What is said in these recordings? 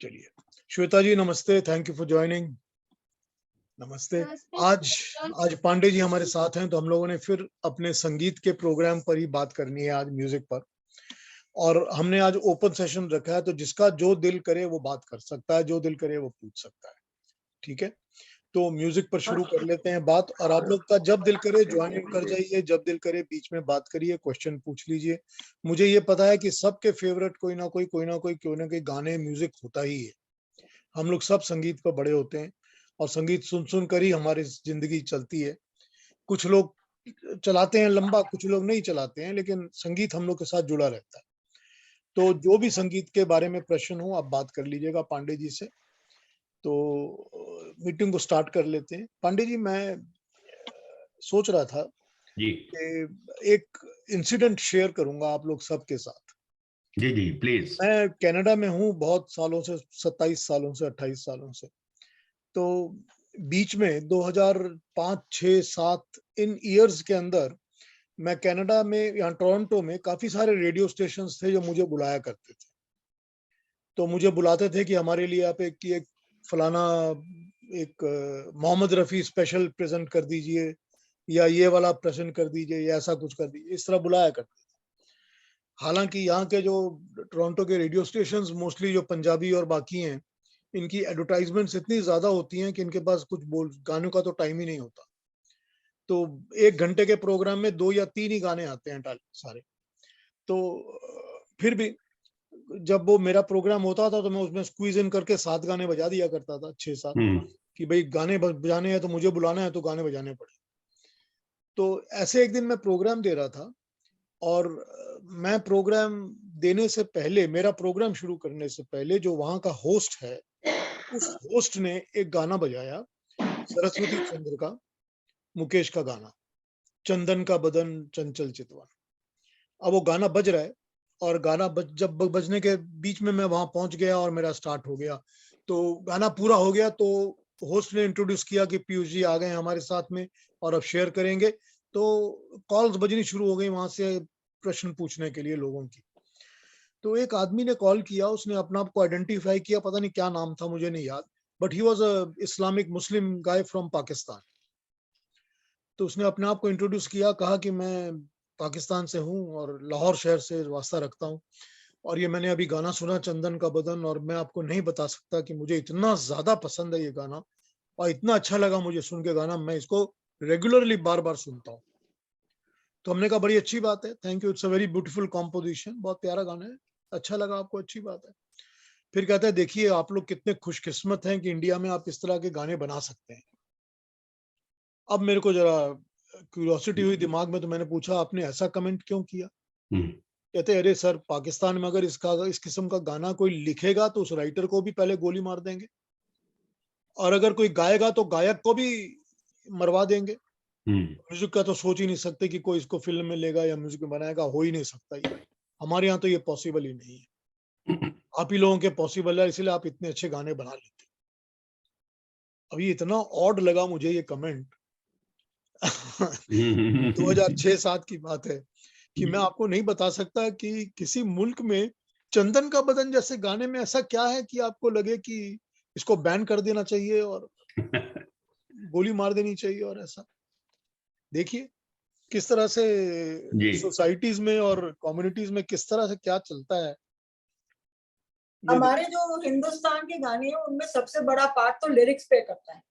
चलिए, श्वेता जी नमस्ते, thank you for joining. नमस्ते। आज पांडे जी हमारे साथ हैं, तो हम लोगों ने फिर अपने संगीत के प्रोग्राम पर ही बात करनी है आज, म्यूजिक पर। और हमने आज ओपन सेशन रखा है, तो जिसका जो दिल करे वो बात कर सकता है, जो दिल करे वो पूछ सकता है। ठीक है, तो म्यूजिक पर शुरू कर लेते हैं बात। और आप लोग का जब दिल करे ज्वाइन इन कर जाइए, जब दिल करे बीच में बात करिए, क्वेश्चन पूछ लीजिए। मुझे ये पता है कि सबके फेवरेट कोई ना कोई गाने, म्यूजिक होता ही है। हम लोग सब संगीत पर बड़े होते हैं और संगीत सुन सुन कर ही हमारी जिंदगी चलती है। कुछ लोग चलाते हैं लंबा, कुछ लोग नहीं चलाते हैं, लेकिन संगीत हम लोग के साथ जुड़ा रहता है। तो जो भी संगीत के बारे में प्रश्न हो, आप बात कर लीजिएगा पांडे जी से। तो मीटिंग को स्टार्ट कर लेते हैं। पांडे जी, मैं सोच रहा था जी कि एक इंसिडेंट शेयर करूंगा आप लोग सबके साथ। जी जी प्लीज। मैं कनाडा में हूँ बहुत सालों से, 27 सालों से, 28 सालों से। तो बीच में 2005, 6, 7 इन ईयर्स के अंदर मैं कनाडा में, यहाँ टोरंटो में काफी सारे रेडियो स्टेशंस थे जो मुझे बुलाया करते थे। तो मुझे बुलाते थे कि हमारे लिए आप एक फलाना, एक मोहम्मद रफी स्पेशल प्रेजेंट कर दीजिए, या ये वाला प्रेजेंट कर दीजिए, या ऐसा कुछ कर दीजिए, इस तरह बुलाया करते थे। हालांकि यहाँ के जो टोरंटो के रेडियो स्टेशंस मोस्टली जो पंजाबी और बाकी हैं, इनकी एडवर्टाइजमेंट्स इतनी ज्यादा होती हैं कि इनके पास कुछ बोल गानों का तो टाइम ही नहीं होता। तो 1 घंटे के प्रोग्राम में 2 या 3 ही गाने आते हैं सारे। तो फिर भी जब वो मेरा प्रोग्राम होता था तो मैं उसमें स्क्वीज इन करके 7 गाने बजा दिया करता था, 6-7, कि भाई गाने बजाने हैं तो मुझे बुलाना है तो गाने बजाने पड़े। तो ऐसे एक दिन मैं प्रोग्राम दे रहा था, और मैं प्रोग्राम देने से पहले, मेरा प्रोग्राम शुरू करने से पहले, जो वहां का होस्ट है, उस होस्ट ने एक गाना बजाया, सरस्वती चंद्र का, मुकेश का गाना, चंदन का बदन चंचल चितवन। अब वो गाना बज रहा है, और गाना जब बजने के बीच में मैं वहां पहुंच गया और मेरा स्टार्ट हो गया। तो गाना पूरा हो गया, तो होस्ट ने इंट्रोड्यूस किया कि पीयूष जी आ गए हमारे साथ में और अब शेयर करेंगे। तो कॉल्स बजनी शुरू हो गई वहां से प्रश्न पूछने के लिए लोगों की। तो एक आदमी ने कॉल किया, उसने अपना आप को आइडेंटिफाई किया, पता नहीं क्या नाम था, मुझे नहीं याद, but he was a Islamic Muslim guy from Pakistan. तो उसने अपने आप को इंट्रोड्यूस किया, कहा कि मैं पाकिस्तान से हूँ और लाहौर शहर से वास्ता रखता हूँ, और ये मैंने अभी गाना सुना चंदन का बदन, और मैं आपको नहीं बता सकता कि मुझे इतना ज्यादा पसंद है ये गाना, और इतना अच्छा लगा मुझे सुन के गाना, मैं इसको रेगुलरली बार बार सुनता हूँ। तो हमने कहा बड़ी अच्छी बात है, thank you, it's a very beautiful composition, बहुत प्यारा गाना है, अच्छा लगा आपको, अच्छी बात है। फिर कहते हैं देखिए आप लोग कितने खुशकिस्मत हैं कि इंडिया में आप इस तरह के गाने बना सकते हैं। अब मेरे को जरा क्यूरियोसिटी हुई दिमाग में, तो मैंने पूछा आपने ऐसा कमेंट क्यों किया? कहते अरे सर, पाकिस्तान में अगर इस किस्म का गाना कोई लिखेगा तो उस राइटर को भी पहले गोली मार देंगे, और अगर कोई गाएगा तो गायक को भी मरवा देंगे। म्यूजिक का तो सोच ही नहीं सकते कि कोई इसको फिल्म में लेगा या म्यूजिक में बनाएगा, हो ही नहीं सकता ये। हमारे यहाँ तो ये पॉसिबल ही नहीं है, आप ही लोगों के पॉसिबल है, इसलिए आप इतने अच्छे गाने बना लेते। अब ये इतना ऑड लगा मुझे ये कमेंट 2006-7 की बात है, कि मैं आपको नहीं बता सकता कि किसी मुल्क में चंदन का बदन जैसे गाने में ऐसा क्या है कि आपको लगे कि इसको बैन कर देना चाहिए और गोली मार देनी चाहिए। और ऐसा देखिए किस तरह से सोसाइटीज में और कम्युनिटीज में किस तरह से क्या चलता है। हमारे जो हिंदुस्तान के गाने हैं उनमें सबसे बड़ा पार्ट तो लिरिक्स प्ले करता है।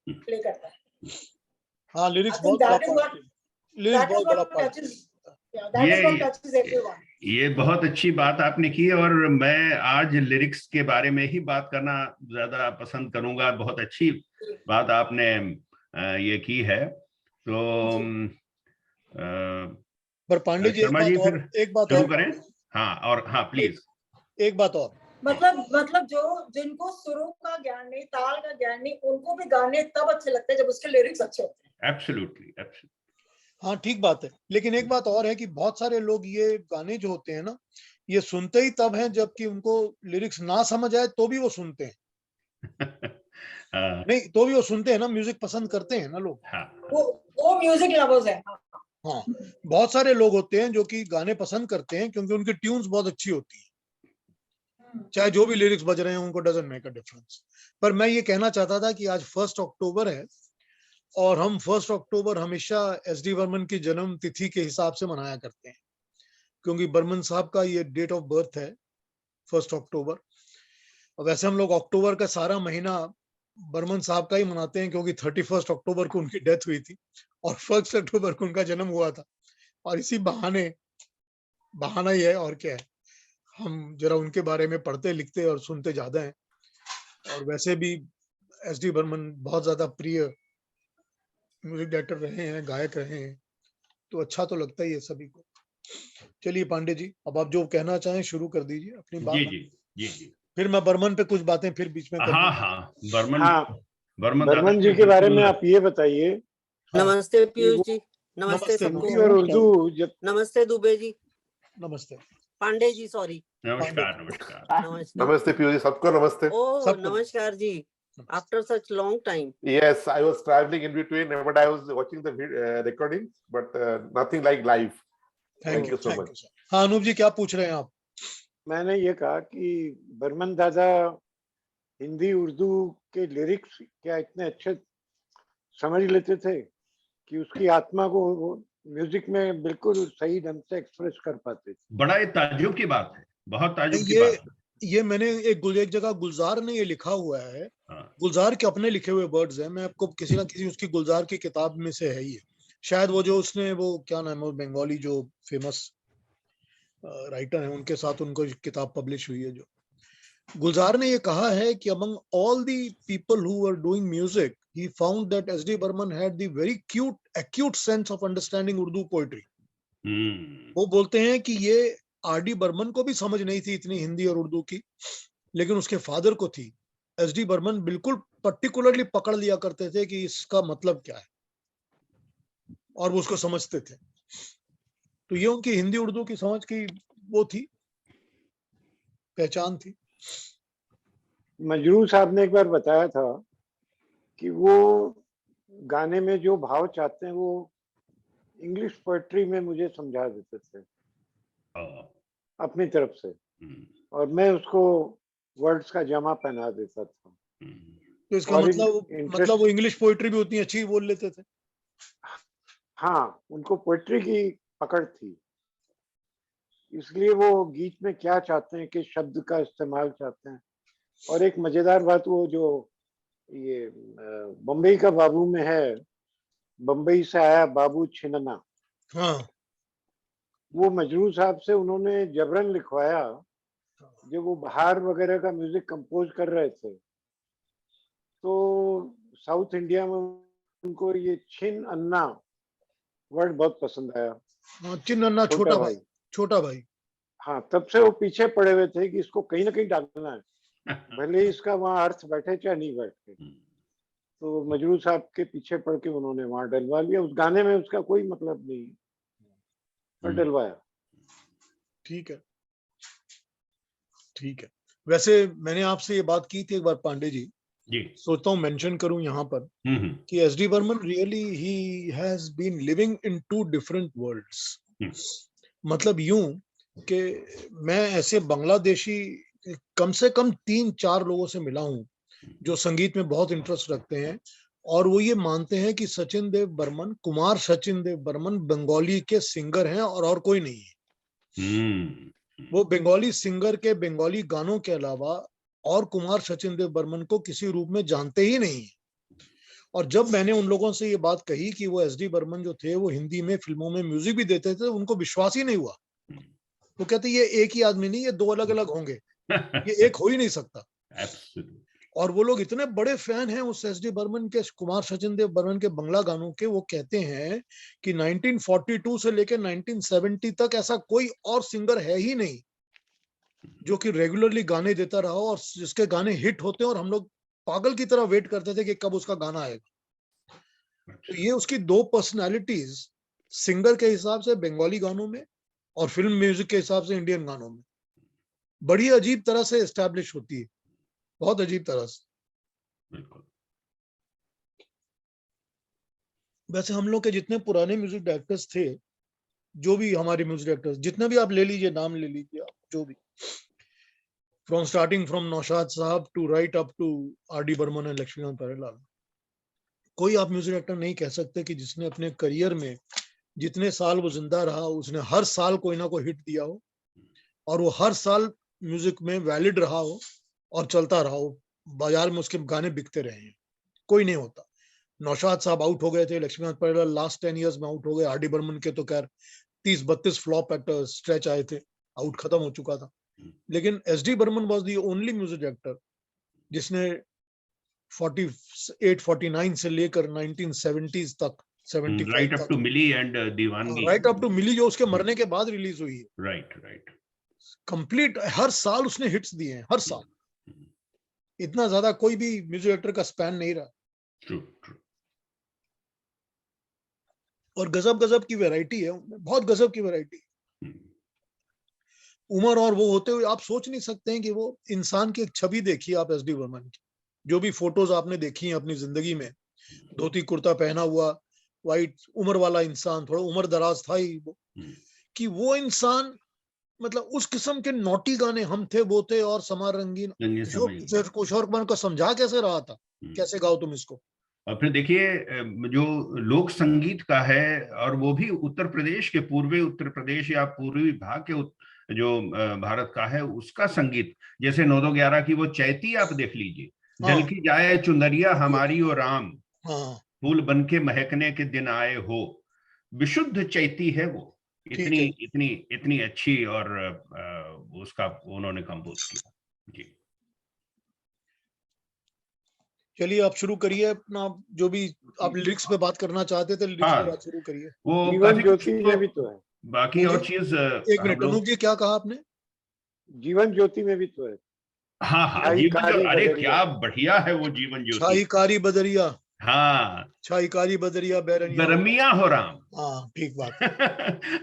हाँ, लिरिक्स बहुत बड़ा पार्ट, लिरिक्स बहुत बड़ा पार्ट। ये बहुत अच्छी बात आपने की, और मैं आज लिरिक्स के बारे में ही बात करना ज्यादा पसंद करूंगा। बहुत अच्छी बात आपने ये की है। तो पर पांडे जी एक बात शुरू करें। हाँ, और हाँ प्लीज एक बात और, मतलब जो जिनको सुरों का ज्ञान नहीं, ताल का ज्ञान नहीं, उनको भी गाने तब अच्छे लगते हैं जब उसके लिरिक्स अच्छे होते हैं। एब्सोल्युटली। हाँ ठीक बात है, लेकिन एक बात और है कि बहुत सारे लोग ये गाने जो होते हैं ना, ये सुनते ही तब हैं जबकि उनको लिरिक्स ना समझ आए तो भी वो सुनते हैं। नहीं तो भी वो सुनते हैं ना, म्यूजिक पसंद करते हैं ना लोग। वो म्यूजिक लवर्स है। हाँ, बहुत सारे लोग होते हैं जो कि गाने पसंद करते हैं क्योंकि उनकी ट्यून्स बहुत अच्छी होती है। चाहे जो भी लिरिक्स बज रहे हैं उनको डजंट मेक अ डिफरेंस। पर मैं ये कहना चाहता था कि आज 1 अक्टूबर है और हम 1 अक्टूबर हमेशा एस.डी. बर्मन की जन्म तिथि के हिसाब से मनाया करते हैं, क्योंकि बर्मन साहब का ये डेट ऑफ बर्थ है 1 अक्टूबर। और वैसे हम लोग अक्टूबर का सारा महीना बर्मन साहब का ही मनाते हैं, क्योंकि 31 अक्टूबर को उनकी डेथ हुई थी और 1 अक्टूबर को उनका जन्म हुआ था। और इसी बहाना ही है, और क्या है, हम जरा उनके बारे में पढ़ते लिखते और सुनते ज्यादा हैं। और वैसे भी एस.डी. बर्मन बहुत ज्यादा प्रिय म्यूजिक डायरेक्टर रहे हैं, गायक रहे हैं, तो अच्छा तो लगता ही है सभी को। चलिए पांडे जी, अब आप जो कहना चाहें शुरू कर दीजिए अपनी बात। जी जी जी जी। फिर मैं बर्मन पे कुछ बातें फिर बीच में हाँ हाँ, बर्मन बर्मन दादा जी के बारे में आप ये बताइए। नमस्ते पीयूष जी, नमस्ते सबको। हिंदी और उर्दू जब नमस्ते दुबे जी, नमस्ते पांडे जी, सॉरी। नमस्कार नमस्कार। नमस्ते पीयूष जी, सबको नमस्ते। ओह सबको नमस्कार जी, after such long time. Yes, I was traveling in between, but I was watching the recordings, but nothing like live. Thank you so much. हाँ अनूप जी, क्या पूछ रहे हैं आप? मैंने ये कहा कि बर्मन दादा हिंदी उर्दू के लिरिक्स क्या इतने अच्छे समझ लेते थे कि उसकी आत्मा को म्यूजिक में बिल्कुल सही ढंग से एक्सप्रेस कर पाते थे। बड़ा ये ताज्जुब की बात है, बहुत ताज्जुब की बात है। ये मैंने एक जगह गुलजार ने ये लिखा हुआ है। हाँ। गुलजार के अपने लिखे हुए वर्ड्स हैं, मैं आपको किसी ना किसी उसकी गुलजार की किताब में से है ये, शायद वो जो उसने वो क्या नाम है, बंगाली जो फेमस राइटर है उनके साथ उनको किताब पब्लिश हुई है। जो गुलजार ने ये कहा है कि among all the people who were doing music, he found that S.D. Burman had the very acute sense of understanding Urdu poetry. वो बोलते हैं कि ये R.D. बर्मन को भी समझ नहीं थी इतनी हिंदी और उर्दू की, लेकिन उसके फादर को थी। S.D. बर्मन बिल्कुल पर्टिकुलरली पकड़ लिया करते थे कि इसका मतलब क्या है, और वो उसको समझते थे। तो ये उनकी हिंदी उर्दू की समझ की वो थी, पहचान थी। मजरू साहब ने एक बार बताया था कि वो गाने में जो भाव चाहते हैं वो इंग्लिश पोएट्री में मुझे समझा देते थे अपनी तरफ से, और मैं उसको वर्ड्स का जमा पहना देता था। तो इसका मतलब वो इंग्लिश पोएट्री भी उतनी अच्छी बोल लेते थे। हाँ, उनको पोएट्री की पकड़ थी, इसलिए वो गीत में क्या चाहते हैं, किस शब्द का इस्तेमाल चाहते हैं। और एक मजेदार बात, वो जो ये बम्बई का बाबू में है, बम्बई से आया बाबू छिनना, हाँ, वो मजरू साहब से उन्होंने जबरन लिखवाया। जब वो बहार वगैरह का म्यूजिक कंपोज कर रहे थे तो साउथ इंडिया में उनको ये छिन अन्ना वर्ड बहुत पसंद आया। छिन अन्ना, छोटा भाई। हाँ, तब से वो पीछे पड़े हुए थे कि इसको कहीं ना कहीं डालना है, भले ही इसका वहां अर्थ बैठे चाहे नहीं बैठे। तो मजरू साहब के पीछे पड़ के उन्होंने वहां डलवा लिया। उस गाने में उसका कोई मतलब नहीं, पर डलवाया। ठीक है। वैसे मैंने आपसे ये बात की थी एक बार पांडे जी, सोचता हूँ मेंशन करूं यहाँ पर कि S D. Burman really he has been living in 2 different worlds. मतलब यूं कि मैं ऐसे बांग्लादेशी कम से कम 3-4 लोगों से मिला हूं जो संगीत में बहुत इंटरेस्ट रखते हैं, और वो ये मानते हैं कि सचिन देव बर्मन, कुमार सचिन देव बर्मन बंगाली के सिंगर हैं और कोई नहीं है। वो बंगाली सिंगर के बंगाली गानों के अलावा और कुमार सचिन देव बर्मन को किसी रूप में जानते ही नहीं है। और जब मैंने उन लोगों से ये बात कही कि वो एस.डी. बर्मन जो थे वो हिंदी में फिल्मों में म्यूजिक भी देते थे, उनको विश्वास ही नहीं हुआ। वो कहते ये एक ही आदमी नहीं, ये 2 अलग अलग होंगे, ये एक हो ही नहीं सकता। और वो लोग इतने बड़े फैन हैं उस एस.डी. बर्मन के, कुमार सचिन देव बर्मन के बंगला गानों के, वो कहते हैं कि 1942 से लेकर 1970 तक ऐसा कोई और सिंगर है ही नहीं जो कि रेगुलरली गाने देता रहा और जिसके गाने हिट होते हैं और हम लोग पागल की तरह वेट करते थे कि कब उसका गाना आएगा। तो ये उसकी 2 पर्सनालिटीज, सिंगर के हिसाब से बंगाली गानों में और फिल्म म्यूजिक के हिसाब से इंडियन गानों में, बड़ी अजीब तरह से एस्टैब्लिश होती है, बहुत अजीब तरह से। वैसे हम लोग के जितने पुराने म्यूजिक डायरेक्टर्स थे, जो भी हमारे म्यूजिक डायरेक्टर्स जितने भी आप ले लीजिए, नाम ले लीजिए आप, जो भी, from starting from Naushad sahab to right up to R D. Burman and Laxmikant Pyarelal, कोई आप म्यूजिक डायरेक्टर नहीं कह सकते कि जिसने अपने करियर में जितने साल वो जिंदा रहा उसने हर साल कोई ना कोई हिट दिया हो और वो हर साल म्यूजिक में वैलिड रहा हो और चलता रहा हो, बाजार में उसके गाने बिकते रहे हैं। कोई नहीं होता। नौशाद साहब आउट हो गए थे, लक्ष्मीकांत प्यारेलाल लास्ट 10 इयर्स में आउट हो गए, आर.डी. बर्मन के तो खैर 30-32 फ्लॉप एट स्ट्रेच आए थे, आउट खत्म हो चुका था। लेकिन S D. Burman was the only music director जिसने 48-49 से लेकर 1970s तक, 75 राइट अप तक, to Mili and Deewangee, right up to Mili जो उसके मरने के बाद रिलीज हुई है, राइट कंप्लीट हर साल उसने हिट्स दिए हैं, हर साल। इतना ज्यादा कोई भी म्यूजिक डायरेक्टर का स्पैन नहीं रहा। ट्रू। और गजब गजब की वैरायटी है, बहुत गजब की वैरायटी। उम्र और वो होते हुए आप सोच नहीं सकते हैं कि वो इंसान की एक छवि देखी आप एस.डी. बर्मन की, जो भी फोटोज आपने देखी हैं अपनी जिंदगी में, धोती कुर्ता पहना हुआ, वाइट उम्र वाला इंसान, थोड़ा उम्र दराज था ही वो, कि वो इंसान मतलब उस किस्म के नोटी गाने हम थे वो थे और समार रंगीन, किशोर कुमार को समझा कैसे रहा था, कैसे गाओ तुम इसको। और फिर देखिए जो लोक संगीत का है, और वो भी उत्तर प्रदेश के, पूर्वी उत्तर प्रदेश या पूर्वी भाग के जो भारत का है, उसका संगीत, जैसे 9-2-11 की वो चैती आप देख लीजिए, ढल की जाए चुनरिया हमारी और राम, फूल बनके महकने के दिन आए हो, विशुद्ध चैती है वो, इतनी अच्छी, और उसका उन्होंने कंपोज किया। जी चलिए आप शुरू करिए अपना, जो भी आप लिरिक्स पे बात करना चाहते थे, लिरिक्स पे बात शुरू करिए। वो जीवन ज्योति में भी तो है, बाकी और चीज एक मिनट अनूप जी, क्या कहा आपने? जीवन ज्योति में भी तो है। हाँ, जीवन ज्योति, अरे क्या बढ़िया है वो जीवन ज्योति। छाई कारी बदरिया, हाँ, छाई कारी बदरिया बैरनिया, गर्मिया हो राम। हाँ ठीक बात।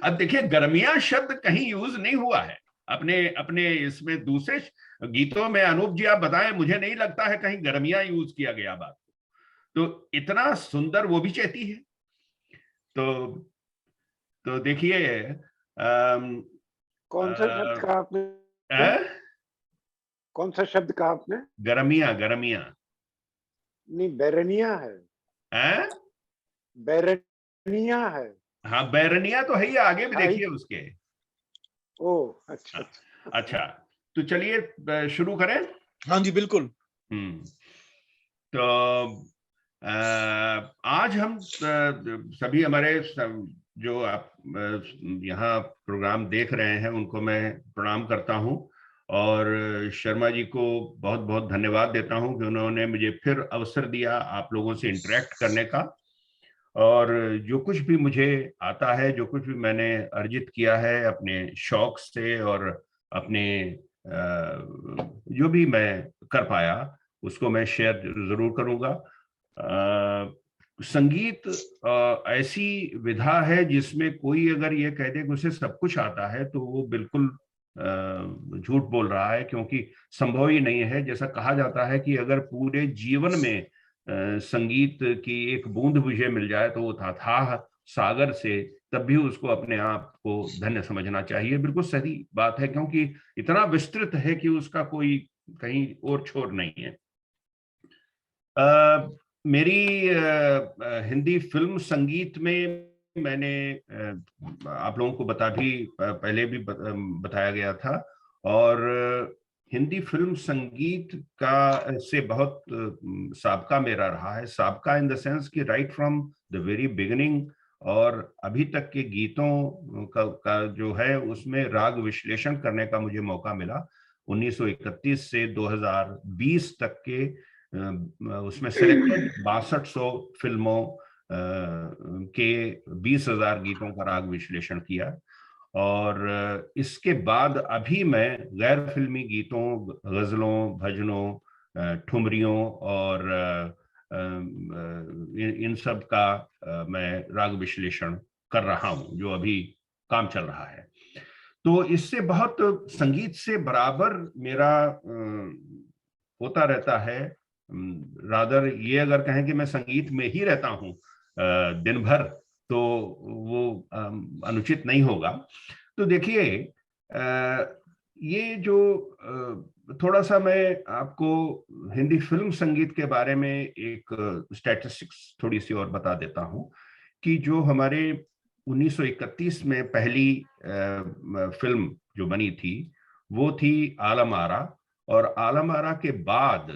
अब देखिए गर्मिया शब्द कहीं यूज नहीं हुआ है अपने इसमें, दूसरे गीतों में। अनूप जी आप बताएं, मुझे नहीं लगता है कहीं गर्मिया यूज किया गया बात। तो इतना सुंदर वो भी चैती है। तो देखिए कौन सा शब्द कहा आपने? कौन सा शब्द कहा आपने? गर्मिया नहीं, बैरनिया है। बैरनिया है। हाँ, बैरनिया तो है ही, आगे भी देखिए उसके। ओह अच्छा। तो चलिए शुरू करें। हाँ जी बिल्कुल। तो आज हम सभी हमारे जो आप यहाँ प्रोग्राम देख रहे हैं उनको मैं प्रणाम करता हूँ, और शर्मा जी को बहुत बहुत धन्यवाद देता हूँ कि उन्होंने मुझे फिर अवसर दिया आप लोगों से इंटरेक्ट करने का। और जो कुछ भी मुझे आता है, जो कुछ भी मैंने अर्जित किया है अपने शौक से और अपने जो भी मैं कर पाया, उसको मैं शेयर जरूर करूंगा। संगीत ऐसी विधा है जिसमें कोई अगर ये कह दे कि उसे सब कुछ आता है तो वो बिल्कुल झूठ बोल रहा है, क्योंकि संभव ही नहीं है। जैसा कहा जाता है कि अगर पूरे जीवन में संगीत की एक बूंद मुझे मिल जाए तो वो था सागर से, तब भी उसको अपने आप को धन्य समझना चाहिए। बिल्कुल सही बात है, क्योंकि इतना विस्तृत है कि उसका कोई कहीं और छोर नहीं है। मेरी हिंदी फिल्म संगीत में मैंने आप लोगों को पहले भी बताया गया था, और हिंदी फिल्म संगीत का से बहुत साबका मेरा रहा है। साबका इन द सेंस कि right from the very beginning और अभी तक के गीतों का जो है उसमें राग विश्लेषण करने का मुझे मौका मिला। 1931 से 2020 तक के उसमें सिलेक्टेड 6200 फिल्मों के 20,000 गीतों का राग विश्लेषण किया। और इसके बाद अभी मैं गैर फिल्मी गीतों, गजलों, भजनों, ठुमरियों और इन सब का मैं राग विश्लेषण कर रहा हूं, जो अभी काम चल रहा है। तो इससे बहुत संगीत से बराबर मेरा होता रहता है। रादर ये अगर कहें कि मैं संगीत में ही रहता हूं दिन भर, तो वो अनुचित नहीं होगा। तो देखिए ये जो थोड़ा सा मैं आपको हिंदी फिल्म संगीत के बारे में एक स्टैटिस्टिक्स थोड़ी सी और बता देता हूं कि जो हमारे 1931 में पहली फिल्म जो बनी थी वो थी आलम आरा, और आलम आरा के बाद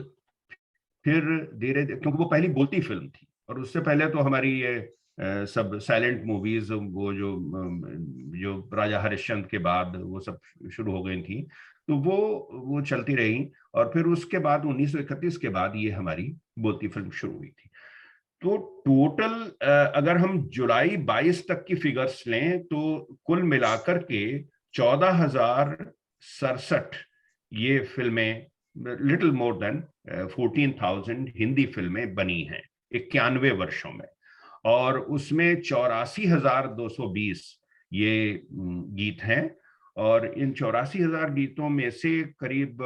फिर धीरे धीरे, क्योंकि वो पहली बोलती फिल्म थी और उससे पहले तो हमारी ये सब साइलेंट मूवीज, वो जो राजा हरिश्चंद्र के बाद वो सब शुरू हो गई थी, तो वो चलती रही। और फिर उसके बाद 1931 के बाद ये हमारी बोलती फिल्म शुरू हुई थी। तो टोटल अगर हम जुलाई 22 तक की फिगर्स लें तो कुल मिलाकर के 14,067 ये फिल्में, लिटिल मोर देन 14,000 हिंदी फिल्में बनी हैं 91 वर्षों में, और उसमें 84,220 ये गीत हैं। और इन 84,000 गीतों में से करीब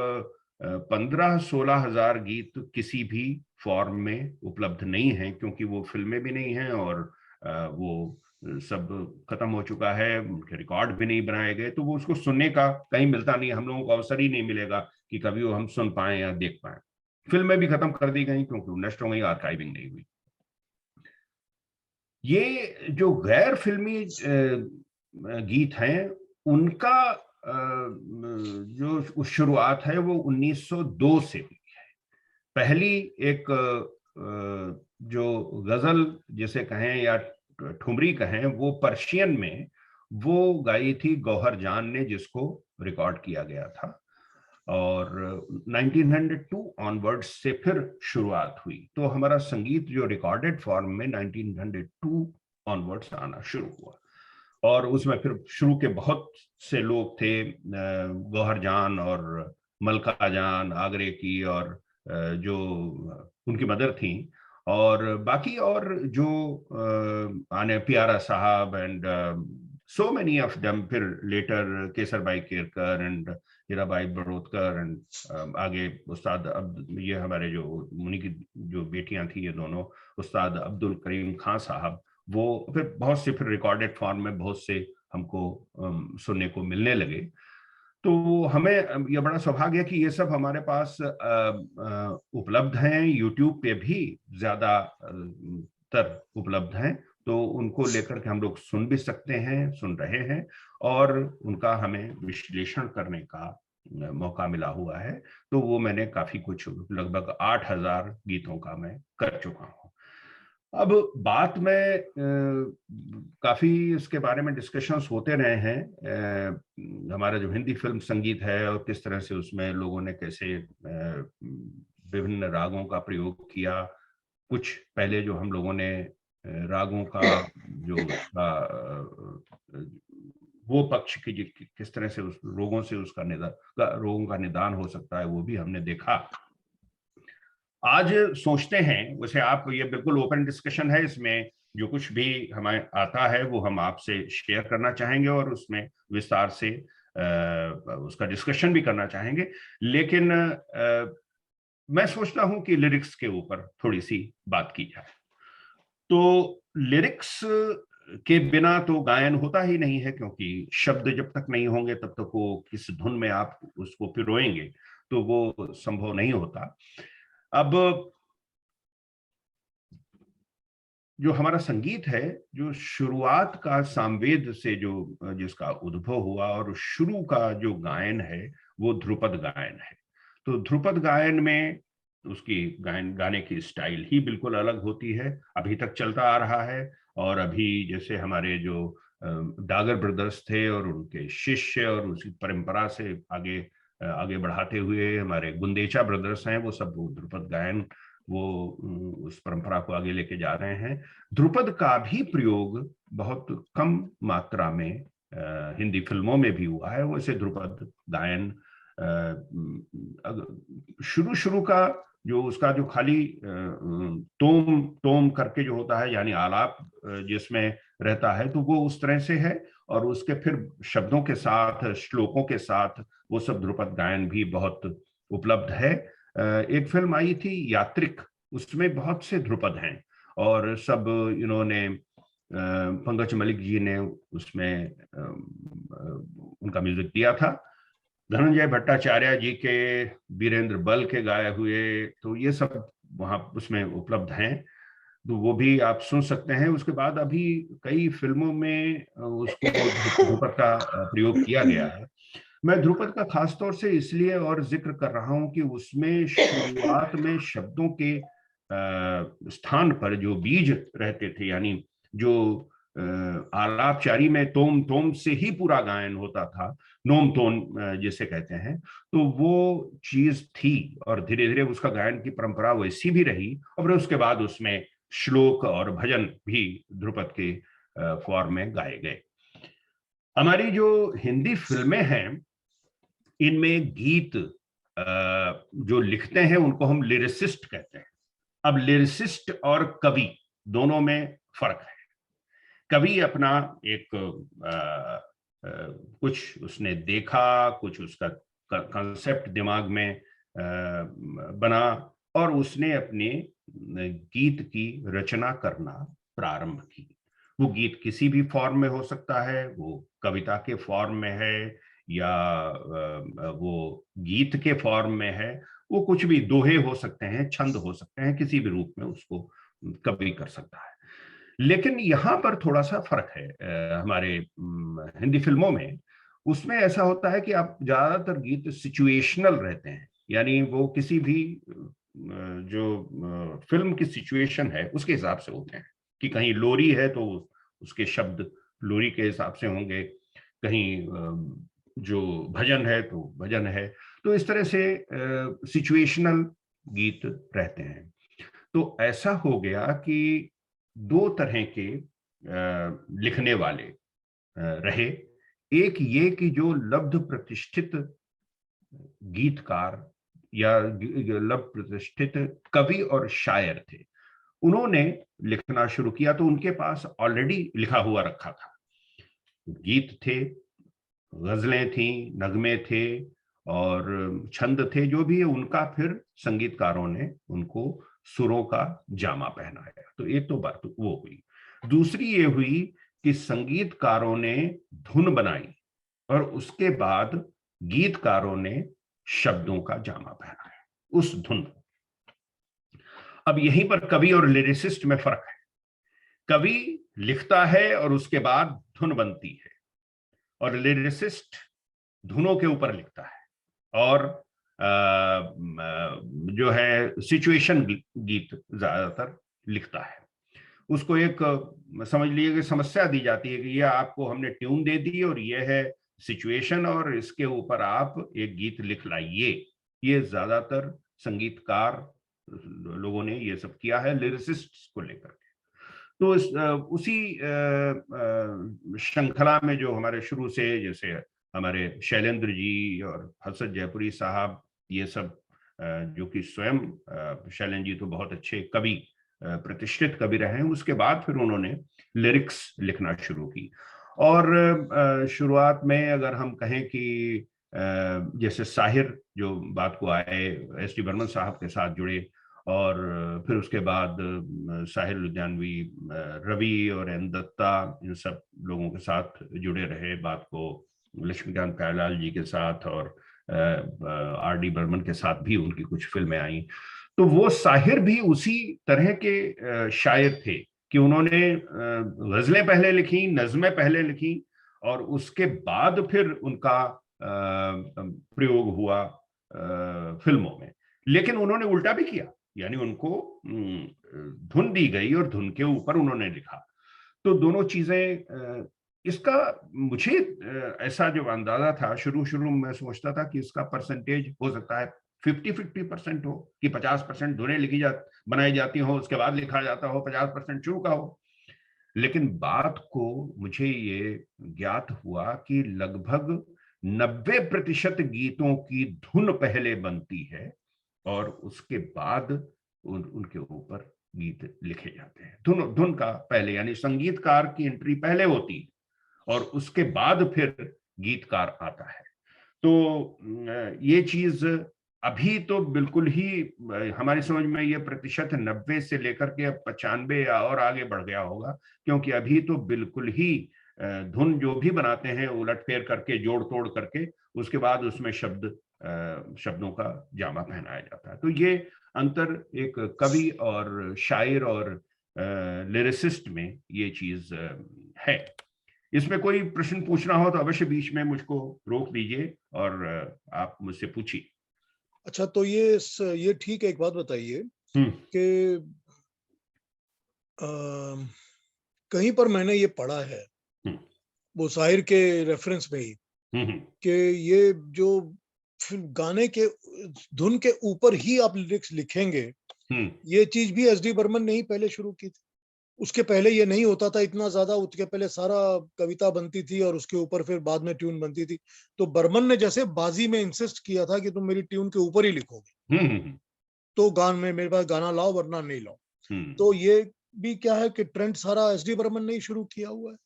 15-16 हजार गीत किसी भी फॉर्म में उपलब्ध नहीं हैं, क्योंकि वो फिल्में भी नहीं हैं और वो सब खत्म हो चुका है, उनके रिकॉर्ड भी नहीं बनाए गए, तो वो उसको सुनने का कहीं मिलता नहीं, हम लोगों को अवसर ही नहीं मिलेगा कि कभी वो हम सुन पाए या देख पाए। फिल्में भी खत्म कर दी गई क्योंकि नष्ट हो गई, आर्काइविंग नहीं हुई। ये जो गैर फिल्मी गीत हैं उनका जो शुरुआत है वो 1902 से हुई है। पहली एक जो गजल जिसे कहें या ठुमरी कहें, वो पर्शियन में वो गाई थी गौहर जान ने, जिसको रिकॉर्ड किया गया था। और 1902 ऑनवर्ड्स से फिर शुरुआत हुई, तो हमारा संगीत जो रिकॉर्डेड फॉर्म में 1902 ऑनवर्ड्स आना शुरू हुआ। और उसमें फिर शुरू के बहुत से लोग थे, गौहर जान और मलका जान आगरे की, और जो उनकी मदर थी, और बाकी और जो आने प्यारा साहब and so many of them, फिर लेटर केसर भाई केरकर एंड हीराबाई बड़ोदकर एंड आगे उस्ताद ये हमारे जो उन्हीं की जो बेटियां थी ये दोनों, उस्ताद अब्दुल करीम खान साहब, वो फिर बहुत से फिर रिकॉर्डेड फॉर्म में बहुत से हमको सुनने को मिलने लगे। तो हमें यह बड़ा सौभाग्य है कि ये सब हमारे पास उपलब्ध हैं, यूट्यूब पे भी ज्यादा तर उपलब्ध हैं, तो उनको लेकर के हम लोग सुन भी सकते हैं, सुन रहे हैं, और उनका हमें विश्लेषण करने का मौका मिला हुआ है। तो वो मैंने काफी कुछ, लगभग 8,000 गीतों का मैं कर चुका हूँ। अब बात में काफी इसके बारे में डिस्कशंस होते रहे हैं, हमारा जो हिंदी फिल्म संगीत है और किस तरह से उसमें लोगों ने कैसे विभिन्न रागों का प्रयोग किया। कुछ पहले जो हम लोगों ने रागों का जो वो पक्ष की किस तरह से उस रोगों से उसका रोगों का निदान हो सकता है, वो भी हमने देखा। आज सोचते हैं, वैसे आप, ये बिल्कुल ओपन डिस्कशन है, इसमें जो कुछ भी हमें आता है वो हम आपसे शेयर करना चाहेंगे और उसमें विस्तार से उसका डिस्कशन भी करना चाहेंगे। लेकिन मैं सोचता हूं कि लिरिक्स के ऊपर थोड़ी सी बात की जाए। तो लिरिक्स के बिना तो गायन होता ही नहीं है, क्योंकि शब्द जब तक नहीं होंगे तब तक वो किस धुन में आप उसको पिरोएंगे तो वो संभव नहीं होता। अब जो हमारा संगीत है, जो शुरुआत का सामवेद से जो जिसका उद्भव हुआ, और शुरू का जो गायन है वो ध्रुपद गायन है। तो ध्रुपद गायन में उसकी गाने की स्टाइल ही बिल्कुल अलग होती है, अभी तक चलता आ रहा है। और अभी जैसे हमारे जो डागर ब्रदर्स थे और उनके शिष्य, और उसी परंपरा से आगे बढ़ाते हुए हमारे गुंदेचा ब्रदर्स हैं, वो सब ध्रुपद गायन वो उस परंपरा को आगे लेके जा रहे हैं। ध्रुपद का भी प्रयोग बहुत कम मात्रा में हिंदी फिल्मों में भी हुआ है। वैसे ध्रुपद गायन शुरू का जो उसका जो खाली तोम करके जो होता है, यानी आलाप जिसमें रहता है, तो वो उस तरह से है। और उसके फिर शब्दों के साथ, श्लोकों के साथ वो सब ध्रुपद गायन भी बहुत उपलब्ध है। एक फिल्म आई थी यात्रिक, उसमें बहुत से ध्रुपद हैं, और सब इन्होंने पंकज मलिक जी ने उसमें उनका म्यूजिक दिया था। धनंजय भट्टाचार्य जी के, वीरेंद्र बल के गाए हुए, तो ये सब वहाँ उसमें उपलब्ध हैं, तो वो भी आप सुन सकते हैं। उसके बाद अभी कई फिल्मों में उसको ध्रुपद का प्रयोग किया गया है। मैं ध्रुपद का खास तौर से इसलिए और जिक्र कर रहा हूं कि उसमें शुरुआत में शब्दों के स्थान पर जो बीज रहते थे, यानी जो आलापचारी में तोम तोम से ही पूरा गायन होता था, नोम तोम जिसे कहते हैं, तो वो चीज थी और धीरे धीरे उसका गायन की परंपरा वैसी भी रही और उसके बाद उसमें श्लोक और भजन भी ध्रुपद के फॉर्म में गाए गए। हमारी जो हिंदी फिल्में हैं इनमें गीत जो लिखते हैं उनको हम लिरिसिस्ट कहते हैं। अब लिरिसिस्ट और कवि दोनों में फर्क है। कवि अपना एक कुछ उसने देखा, कुछ उसका कंसेप्ट दिमाग में बना और उसने अपने गीत की रचना करना प्रारंभ की। वो गीत किसी भी फॉर्म में हो सकता है, वो कविता के फॉर्म में है या वो गीत के फॉर्म में है, वो कुछ भी, दोहे हो सकते हैं, छंद हो सकते हैं, किसी भी रूप में उसको कवि कर सकता है। लेकिन यहाँ पर थोड़ा सा फर्क है हमारे हिंदी फिल्मों में। उसमें ऐसा होता है कि आप ज्यादातर गीत सिचुएशनल रहते हैं, यानी वो किसी भी जो फिल्म की सिचुएशन है उसके हिसाब से होते हैं कि कहीं लोरी है तो उसके शब्द लोरी के हिसाब से होंगे, कहीं जो भजन है तो भजन है, तो इस तरह से सिचुएशनल गीत रहते हैं। तो ऐसा हो गया कि दो तरह के लिखने वाले रहे। एक ये कि जो लब्ध प्रतिष्ठित गीतकार या लब्ध प्रतिष्ठित कवि और शायर थे, उन्होंने लिखना शुरू किया, तो उनके पास ऑलरेडी लिखा हुआ रखा था, गीत थे, गजलें थी, नगमे थे और छंद थे, जो भी है उनका फिर संगीतकारों ने उनको सुरों का जामा पहनाया। तो एक तो बात वो हुई। दूसरी ये हुई कि संगीतकारों ने धुन बनाई और उसके बाद गीतकारों ने शब्दों का जामा पहनाया उस धुन। अब यहीं पर कवि और लिरिसिस्ट में फर्क है। कवि लिखता है और उसके बाद धुन बनती है, और लिरिसिस्ट धुनों के ऊपर लिखता है और जो है सिचुएशन गीत ज्यादातर लिखता है। उसको एक समझ लीजिए कि समस्या दी जाती है कि ये आपको हमने ट्यून दे दी और ये है सिचुएशन और इसके ऊपर आप एक गीत लिख लाइए। ये ज्यादातर संगीतकार लोगों ने ये सब किया है लिरिसिस्ट को लेकर के। तो उसी श्रृंखला में जो हमारे शुरू से, जैसे हमारे शैलेंद्र जी और हसरत जयपुरी साहब, ये सब जो कि स्वयं शैलेंद्र जी तो बहुत अच्छे कवि, प्रतिष्ठित कवि रहे हैं, उसके बाद फिर उन्होंने लिरिक्स लिखना शुरू की। और शुरुआत में अगर हम कहें कि जैसे साहिर जो बात को आए, एस.डी. बर्मन साहब के साथ जुड़े और फिर उसके बाद साहिर लुधियानवी, रवि और एन दत्ता, इन सब लोगों के साथ जुड़े रहे बात को, लक्ष्मीकांत प्यारेलाल जी के साथ और आर.डी. बर्मन के साथ भी उनकी कुछ फिल्में आई। तो वो साहिर भी उसी तरह के शायर थे कि उन्होंने गजलें पहले लिखी, नज़में पहले लिखी और उसके बाद फिर उनका प्रयोग हुआ फिल्मों में। लेकिन उन्होंने उल्टा भी किया, यानी उनको धुन दी गई और धुन के ऊपर उन्होंने लिखा। तो दोनों चीजें, इसका मुझे ऐसा जो अंदाजा था, शुरू में मैं सोचता था कि इसका परसेंटेज हो सकता है 50-50% हो, कि 50% धुनें बनाई जाती हो, उसके बाद लिखा जाता हो, 50% शुरू का हो। लेकिन बात को मुझे ये ज्ञात हुआ कि लगभग 90% गीतों की धुन पहले बनती है और उसके बाद उनके ऊपर गीत लिखे जाते हैं। धुन का पहले, यानी संगीतकार की एंट्री पहले होती और उसके बाद फिर गीतकार आता है। तो ये चीज अभी तो बिल्कुल ही हमारी समझ में ये प्रतिशत 90 से लेकर के अब 95 और आगे बढ़ गया होगा, क्योंकि अभी तो बिल्कुल ही धुन जो भी बनाते हैं उलट फेर करके, जोड़ तोड़ करके, उसके बाद उसमें शब्दों का जामा पहनाया जाता है। तो ये अंतर एक कवि और शायर और लिरिसिस्ट में ये चीज है। इसमें कोई प्रश्न पूछना हो तो अवश्य बीच में मुझको रोक दीजिए और आप मुझसे पूछिए। अच्छा, तो ये ठीक है, एक बात बताइए कि कहीं पर मैंने ये पढ़ा है वो शायर के रेफरेंस में ही कि ये जो गाने के धुन के ऊपर ही आप लिरिक्स लिखेंगे, ये चीज भी एस डी बर्मन ने ही पहले शुरू की थी। उसके पहले ये नहीं होता था इतना ज्यादा, उसके पहले सारा कविता बनती थी और उसके ऊपर फिर बाद में ट्यून बनती थी। तो बर्मन ने जैसे बाजी में इंसिस्ट किया था कि तुम मेरी ट्यून के ऊपर ही लिखोगे, तो गान में मेरे पास गाना लाओ वरना नहीं लाओ। तो ये भी क्या है कि ट्रेंड सारा एस डी बर्मन ने ही शुरू किया हुआ है।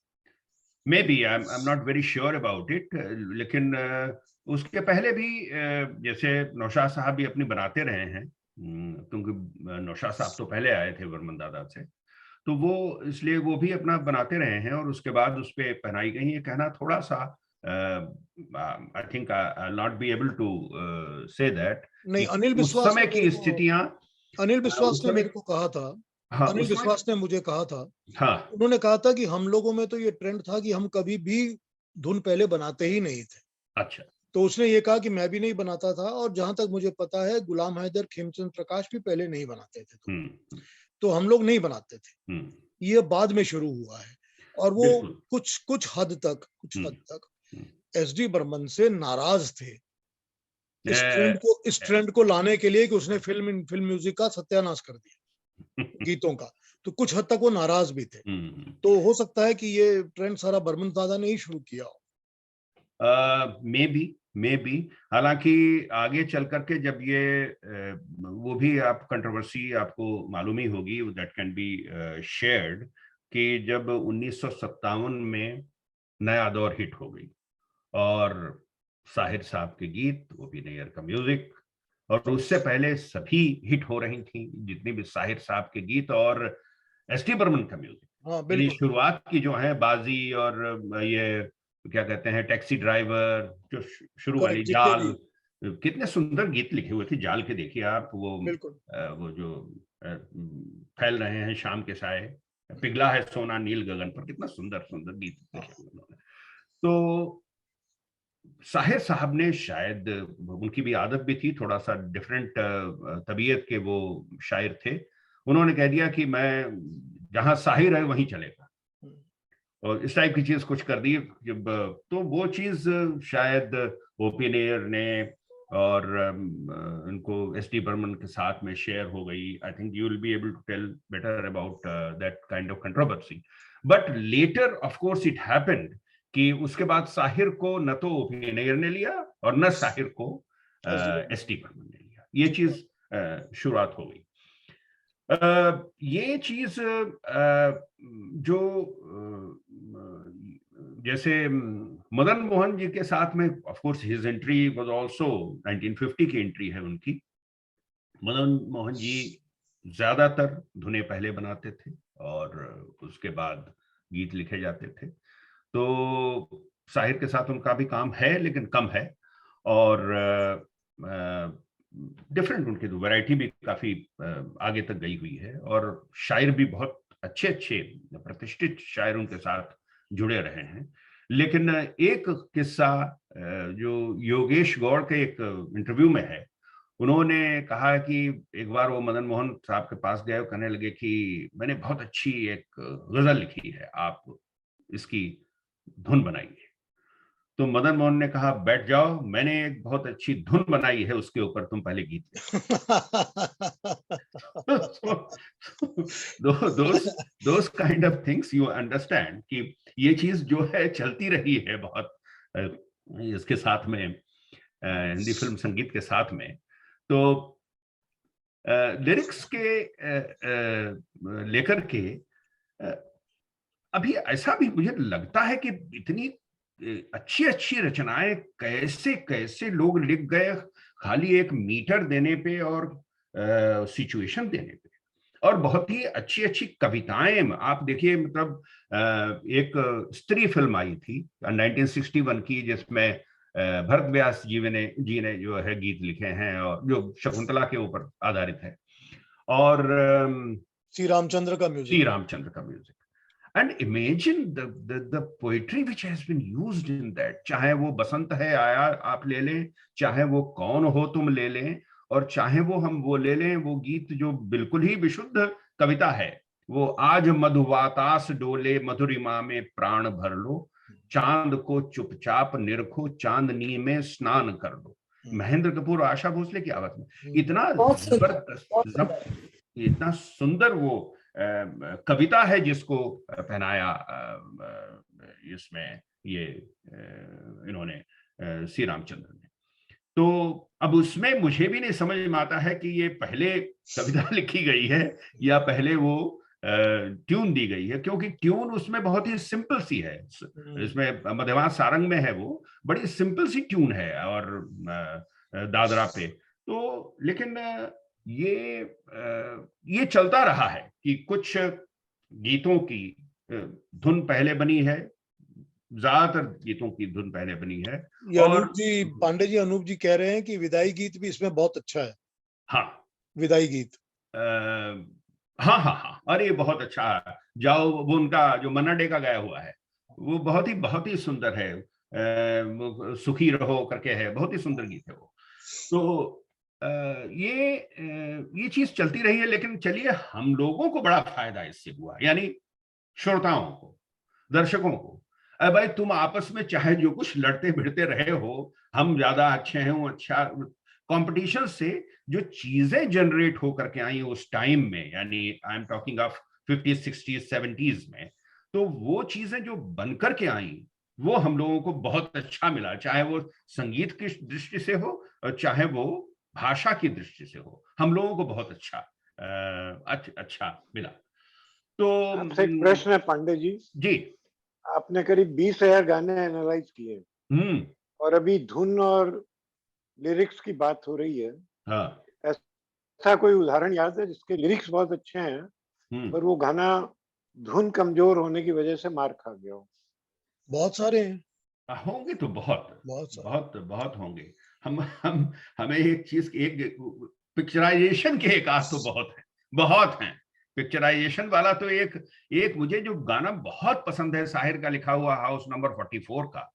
Maybe I'm not very sure about it, लेकिन उसके पहले भी जैसे नौशाद साहब भी अपनी बनाते रहे हैं, क्योंकि नौशाद साहब तो पहले आए थे बर्मन दादा से, तो वो इसलिए वो भी अपना बनाते रहे हैं और उसके बाद उस पे पहनाई गई। ये कहना थोड़ा सा I think I not be able to say that नहीं, अनिल विश्वास समय की स्थितियां, अनिल विश्वास ने मेरे को कहा था, हाँ, अनिल विश्वास ने मुझे कहा था, हाँ, उन्होंने कहा था कि हम लोगों में तो ये ट्रेंड था कि हम कभी भी धुन पहले बनाते ही नहीं थे। अच्छा, तो उसने ये कहा कि मैं भी नहीं बनाता था, और जहां तक मुझे पता है गुलाम हैदर, खेमचंद प्रकाश भी पहले नहीं बनाते थे, तो हम लोग नहीं बनाते थे। ये बाद में शुरू हुआ है और वो कुछ हद तक एस डी बर्मन से नाराज थे इस ट्रेंड को लाने के लिए कि उसने फिल्म म्यूजिक का सत्यानाश कर दिया, गीतों का। तो कुछ हद तक वो नाराज भी थे। तो हो सकता है कि ये ट्रेंड सारा बर्मन दादा ने ही शुरू किया हो। मे बी हालांकि आगे चल करके जब ये वो भी आप कंट्रोवर्सी आपको मालूम ही होगी, दैट कैन बी शेयर्ड, कि जब 1957 में नया दौर हिट हो गई और साहिर साहब के गीत, वो भी नैयर का म्यूजिक, और उससे पहले सभी हिट हो रही थी जितनी भी साहिर साहब के गीत और एस टी बर्मन का म्यूजिक। हाँ, बिल्कुल। शुरुआत की जो है बाजी और ये क्या कहते हैं टैक्सी ड्राइवर, जो शुरू वाली जाल, कितने सुंदर गीत लिखे हुए थे। जाल के देखिए आप, वो जो फैल रहे हैं शाम के साए, पिघला है सोना नील गगन पर, कितना सुंदर सुंदर गीत लिखे हुए उन्होंने। तो साहिर साहब ने, शायद उनकी भी आदत भी थी, थोड़ा सा डिफरेंट तबीयत के वो शायर थे, उन्होंने कह दिया कि मैं जहां साहिर है वहीं चलेगा, और इस टाइप की चीज कुछ कर दी। जब तो वो चीज शायद ओपी नैयर ने और इनको एस डी बर्मन के साथ में शेयर हो गई। I think you will be able to tell better about that kind of controversy, but later of course it happened कि उसके बाद साहिर को न तो ओपी नैयर ने लिया और न साहिर को एस डी बर्मन ने लिया। ये चीज शुरुआत हो गई। ये चीज जो जैसे मदन मोहन जी के साथ में, of course his entry was also 1950 की एंट्री है उनकी। मदन मोहन जी ज्यादातर धुनें पहले बनाते थे और उसके बाद गीत लिखे जाते थे। तो साहिर के साथ उनका भी काम है लेकिन कम है, और डिफरेंट उनकी तो वैरायटी भी काफी आगे तक गई हुई है, और शायर भी बहुत अच्छे अच्छे प्रतिष्ठित शायर उनके साथ जुड़े रहे हैं। लेकिन एक किस्सा जो योगेश गौड़ के एक इंटरव्यू में है, उन्होंने कहा कि एक बार वो मदन मोहन साहब के पास गए, कहने लगे कि मैंने बहुत अच्छी एक गजल लिखी है, आप इसकी धुन बनाइए। तो मदन मोहन ने कहा बैठ जाओ, मैंने एक बहुत अच्छी धुन बनाई है, उसके ऊपर तुम पहले गीत those kind of things you understand कि ये चीज जो है चलती रही है बहुत इसके साथ में, हिंदी फिल्म संगीत के साथ में। तो लिरिक्स के लेकर के अभी ऐसा भी मुझे लगता है कि इतनी अच्छी अच्छी रचनाएं कैसे कैसे लोग लिख गए खाली एक मीटर देने पे और सिचुएशन देने पे, और बहुत ही अच्छी अच्छी कविताएं आप देखिए। मतलब एक स्त्री फिल्म आई थी 1961 की, जिसमें भरत व्यास जी ने जो है गीत लिखे हैं और जो शकुंतला के ऊपर आधारित है, और श्री रामचंद्र का म्यूजिक, श्री रामचंद्र का music. And imagine the poetry which has been used in that, चाहे वो बसंत है आया आप ले लें, चाहे वो कौन हो तुम ले लें, और चाहे वो ले लें वो गीत जो बिल्कुल ही विशुद्ध कविता है, वो आज मधुवातास डोले मधुरिमा में प्राण भर लो, चांद को चुपचाप निरखो चांदनी में स्नान कर लो। महेंद्र कपूर, आशा भोसले की आवाज में इतना जबरदस्त, इतना सुंदर वो कविता है जिसको पहनाया इसमें ये इन्होंने श्री रामचंद्र ने। तो अब उसमें मुझे भी नहीं समझ में आता है कि ये पहले कविता लिखी गई है या पहले वो ट्यून दी गई है, क्योंकि ट्यून उसमें बहुत ही सिंपल सी है, इसमें मध्यवास सारंग में है, वो बड़ी सिंपल सी ट्यून है और दादरा पे तो, लेकिन ये चलता रहा है कि कुछ गीतों की धुन पहले बनी है, ज्यादातर गीतों की धुन पहले बनी है। और अनूप जी, पांडे जी, अनूप जी कह रहे हैं कि विदाई गीत भी इसमें बहुत अच्छा है। हाँ, विदाई गीत, हाँ हाँ हाँ, अरे बहुत अच्छा है। जाओ, वो उनका जो मन्ना डे का गाया हुआ है वो बहुत ही सुंदर है, सुखी रहो करके है, बहुत ही सुंदर गीत है वो। तो ये चीज चलती रही है, लेकिन चलिए हम लोगों को बड़ा फायदा इससे हुआ, यानी श्रोताओं को, दर्शकों को। अरे भाई, तुम आपस में चाहे जो कुछ लड़ते भिड़ते रहे हो, हम ज्यादा अच्छे हैं, अच्छा, कंपटीशन से जो चीजें जनरेट होकर के आई उस टाइम में, यानी I am talking of 50s 60s 70s में, तो वो चीजें जो बनकर के आई वो हम लोगों को बहुत अच्छा मिला, चाहे वो संगीत की दृष्टि से हो और चाहे वो भाषा की दृष्टि से हो, हम लोगों को बहुत अच्छा मिला। तो आपसे एक प्रश्न है पांडे जी। जी, आपने करीब 20,000 गाने एनालाइज किए और अभी धुन और लिरिक्स की बात हो रही है। हाँ, ऐसा कोई उदाहरण याद है जिसके लिरिक्स बहुत अच्छे हैं पर वो गाना धुन कमजोर होने की वजह से मार खा गया हो? बहुत सारे हैं, होंगे तो बहुत होंगे। हमें एक चीज, एक पिक्चराइजेशन के एक आस तो बहुत हैं। पिक्चराइजेशन वाला तो एक मुझे जो गाना बहुत पसंद है, साहिर का लिखा हुआ हाउस नंबर 44 का,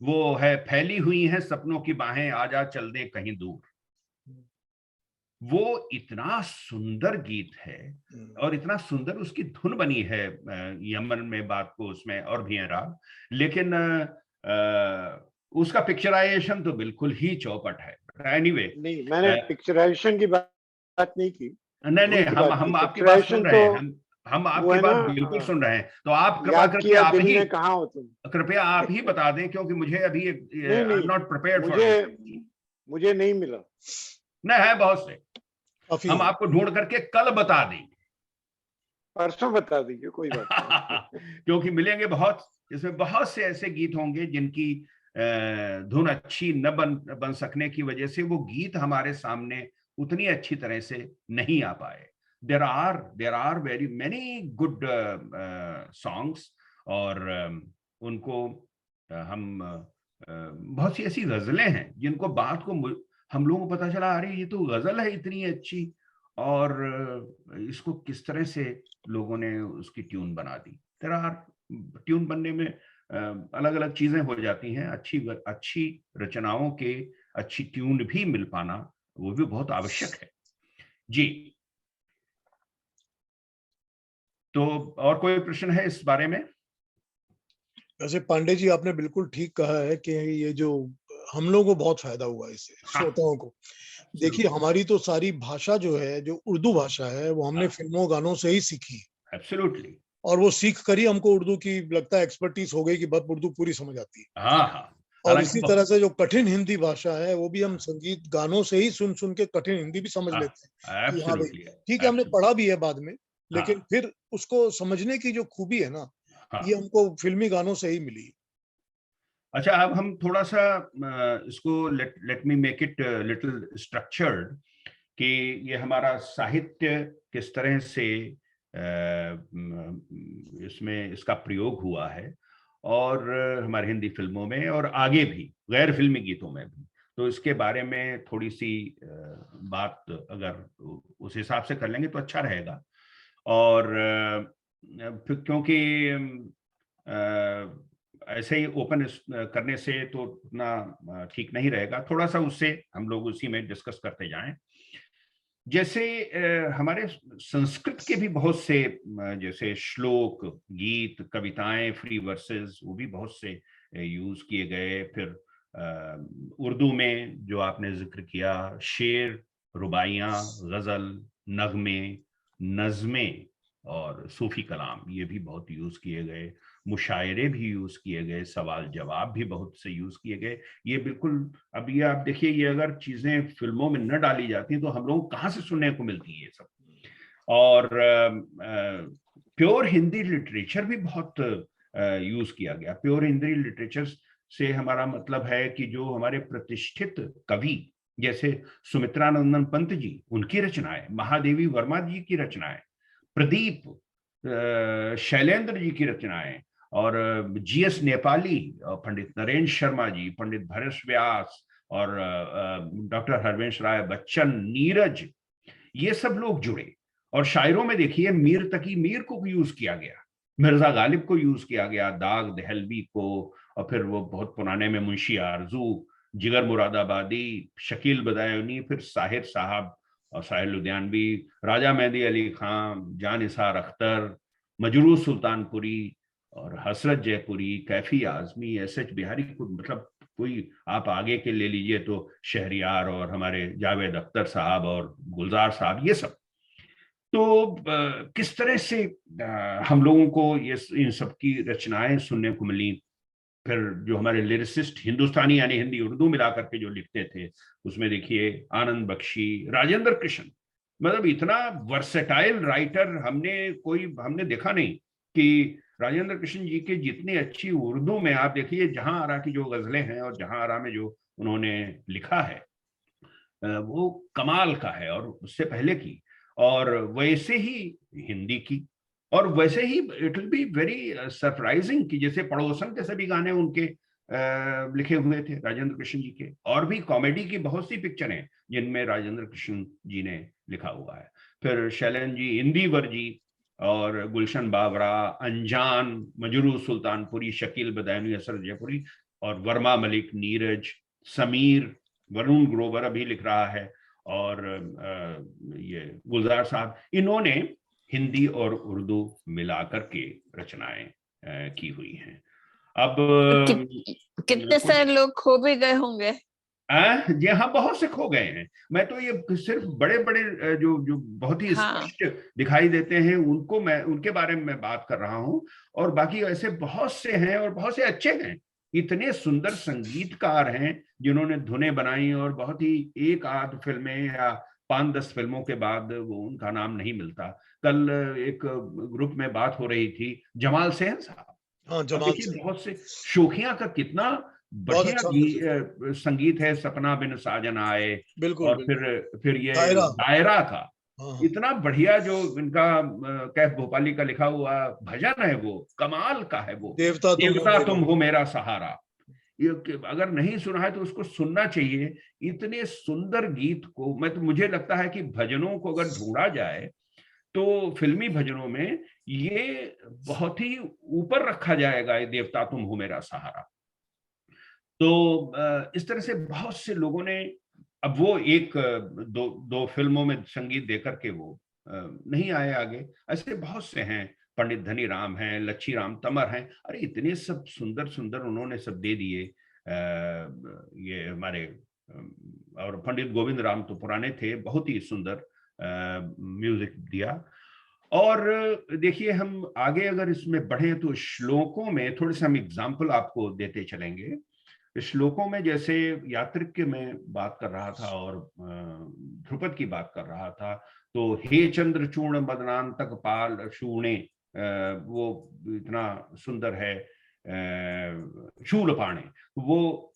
वो है फैली हुई हैं सपनों की बाहें आजा चल दें कहीं दूर। वो इतना सुंदर गीत है और इतना सुंदर उसकी धुन बनी है, यमन में बात को उसमें और भी है राग, लेकिन उसका पिक्चराइजेशन तो बिल्कुल ही चौपट है। एनीवे, नहीं, मैंने पिक्चराइजेशन की बात नहीं की। नहीं, हम आपकी बात सुन रहे हैं, हम आपकी बात बिल्कुल सुन रहे हैं। तो आप कृपया करके आप ही, कहाँ हो तुम, कृपया आप ही बता दें, क्योंकि मुझे अभी नॉट प्रिपेयर्ड फॉर, मुझे नहीं मिला। नहीं है, बहुत से, हम आपको ढूंढ करके कल बता देंगे, परसों बता दीजिए, कोई बात नहीं। क्योंकि मिलेंगे बहुत, इसमें बहुत से ऐसे गीत होंगे जिनकी धुन अच्छी न बन सकने की वजह से वो गीत हमारे सामने उतनी अच्छी तरह से नहीं आ पाए। There are very many good songs, और उनको हम बहुत सी ऐसी गजलें हैं जिनको बात को हम लोगों को पता चला, अरे ये तो गजल है इतनी अच्छी, और इसको किस तरह से लोगों ने उसकी ट्यून बना दी। ट्यून बनने में अलग अलग चीजें हो जाती हैं, अच्छी रचनाओं के अच्छी ट्यून भी मिल पाना वो भी बहुत आवश्यक है। जी, तो और कोई प्रश्न है इस बारे में? वैसे पांडे जी, आपने बिल्कुल ठीक कहा है कि ये जो हम लोगों को बहुत फायदा हुआ इससे, श्रोताओं को। देखिए, हमारी तो सारी भाषा जो है, जो उर्दू भाषा है, वो हमने फिल्मों गानों से ही सीखी है। एब्सोल्युटली। और वो सीख कर ही हमको उर्दू की लगता है एक्सपर्टीज हो गई कि बस उर्दू पूरी समझ आती है। हाँ। और इसी तरह से जो कठिन हिंदी भाषा है, वो भी हम संगीत गानों से ही सुन के कठिन हिंदी भी समझ लेते हैं कि हाँ भाई ठीक है, हमने पढ़ा भी है बाद में, लेकिन फिर उसको समझने की जो खूबी है ना, ये हमको फिल्मी गानों से ही मिली। अच्छा, अब हम थोड़ा सा इसको let me make it little structured, कि ये हमारा साहित्य किस तरह से इसमें इसका प्रयोग हुआ है, और हमारे हिंदी फिल्मों में और आगे भी गैर फिल्मी गीतों में भी। तो इसके बारे में थोड़ी सी बात अगर उस हिसाब से कर लेंगे तो अच्छा रहेगा। और क्योंकि ऐसे ही ओपन करने से तो उतना ठीक नहीं रहेगा, थोड़ा सा उससे हम लोग उसी में डिस्कस करते जाएं। जैसे हमारे संस्कृत के भी बहुत से जैसे श्लोक, गीत, कविताएं, फ्री वर्सेस, वो भी बहुत से यूज किए गए। फिर उर्दू में जो आपने जिक्र किया, शेर, रुबाइयां, गजल, नगमे, नज़में और सूफी कलाम, ये भी बहुत यूज किए गए। मुशायरे भी यूज किए गए, सवाल जवाब भी बहुत से यूज किए गए। ये बिल्कुल, अब ये आप देखिए, ये अगर चीजें फिल्मों में न डाली जाती तो हम लोग कहाँ से सुनने को मिलती है ये सब। और प्योर हिंदी लिटरेचर भी बहुत यूज किया गया। प्योर हिंदी लिटरेचर से हमारा मतलब है कि जो हमारे प्रतिष्ठित कवि जैसे सुमित्रा नंदन पंत जी, उनकी रचनाएं, महादेवी वर्मा जी की रचनाएं, प्रदीप, शैलेंद्र जी की रचनाएं, और जीएस नेपाली, पंडित नरेंद्र शर्मा जी, पंडित भरत व्यास और डॉक्टर हरवंश राय बच्चन, नीरज, ये सब लोग जुड़े। और शायरों में देखिए, मीर तकी मीर को यूज किया गया, मिर्जा गालिब को यूज किया गया, दाग दहलवी को, और फिर वो बहुत पुराने में मुंशी आरजू, जिगर मुरादाबादी, शकील बदायूनी, फिर साहिर साहब और साहिर लुधियानवी, राजा मेहदी अली खान, जान निसार अख्तर, मजरू सुल्तानपुरी और हसरत जयपुरी, कैफी आजमी, एस.एच. बिहारी को, मतलब कोई आप आगे के ले लीजिए तो शहरियार और हमारे जावेद अख्तर साहब और गुलजार साहब, ये सब। तो किस तरह से हम लोगों को ये इन सब की रचनाएं सुनने को मिली। फिर जो हमारे लिरिसिस्ट, हिंदुस्तानी यानी हिंदी उर्दू मिलाकर के जो लिखते थे, उसमें देखिए आनंद बख्शी, राजेंद्र कृष्ण, मतलब इतना वर्सेटाइल राइटर हमने देखा नहीं कि राजेंद्र कृष्ण जी के जितनी अच्छी उर्दू में, आप देखिए जहां आरा की जो गजलें हैं और जहां आरा में जो उन्होंने लिखा है वो कमाल का है, और उससे पहले की, और वैसे ही हिंदी की, और वैसे ही it will be very surprising कि जैसे पड़ोसन के सभी गाने उनके लिखे हुए थे राजेंद्र कृष्ण जी के, और भी कॉमेडी की बहुत सी पिक्चरें जिनमें राजेंद्र कृष्ण जी ने लिखा हुआ है। फिर शैलेंद्र जी, इंदिवर जी, और गुलशन बावरा, अनजान, मजरू सुल्तानपुरी, शकील बदायूनी, असर जयपुरी, और वर्मा मलिक, नीरज, समीर, वरुण ग्रोवर अभी लिख रहा है, और ये गुलजार साहब, इन्होंने हिंदी और उर्दू मिलाकर के रचनाएं की हुई हैं। अब कितने सारे लोग खो भी गए होंगे। जी हाँ, बहुत से खो गए हैं। मैं तो ये सिर्फ बड़े बड़े जो जो बहुत ही स्पष्ट दिखाई देते हैं उनको मैं, उनके बारे में मैं बात कर रहा हूँ, और बाकी ऐसे बहुत से हैं और बहुत से अच्छे हैं। इतने सुंदर संगीतकार हैं जिन्होंने धुनें बनाई, और बहुत ही एक आध फिल्में या 5-10 फिल्मों के बाद वो उनका नाम नहीं मिलता। कल एक ग्रुप में बात हो रही थी, जमाल सेन साहब। हाँ, जमाल सेन। बहुत से, शोखिया का कितना बढ़िया संगीत है, सपना बिन साजन आए, बिल्कुल, और फिर ये दायरा था, इतना बढ़िया जो इनका कैफ भोपाली का लिखा हुआ भजन है, वो कमाल का है। वो देवता तुम हो मेरा सहारा, ये अगर नहीं सुना है तो उसको सुनना चाहिए। इतने सुंदर गीत को मुझे लगता है कि भजनों को अगर ढूंढा जाए तो फिल्मी भजनों में ये बहुत ही ऊपर रखा जाएगा, ये देवता तुम हो मेरा सहारा। तो इस तरह से बहुत से लोगों ने, अब वो एक दो फिल्मों में संगीत देकर के वो नहीं आए आगे, ऐसे बहुत से हैं। पंडित धनी राम हैं, लच्छी राम तमर हैं, अरे इतने सब सुंदर सुंदर उन्होंने सब दे दिए ये हमारे। और पंडित गोविंद राम तो पुराने थे, बहुत ही सुंदर म्यूजिक दिया। और देखिए, हम आगे अगर इसमें बढ़े तो श्लोकों में थोड़े से हम एग्जाम्पल आपको देते चलेंगे। श्लोकों में जैसे यात्रिक के मैं बात कर रहा था और ध्रुपद की बात कर रहा था, तो हे चंद्र चूर्ण मदनांतक पाल शूणे, वो इतना सुंदर है। शूलपाणे, वो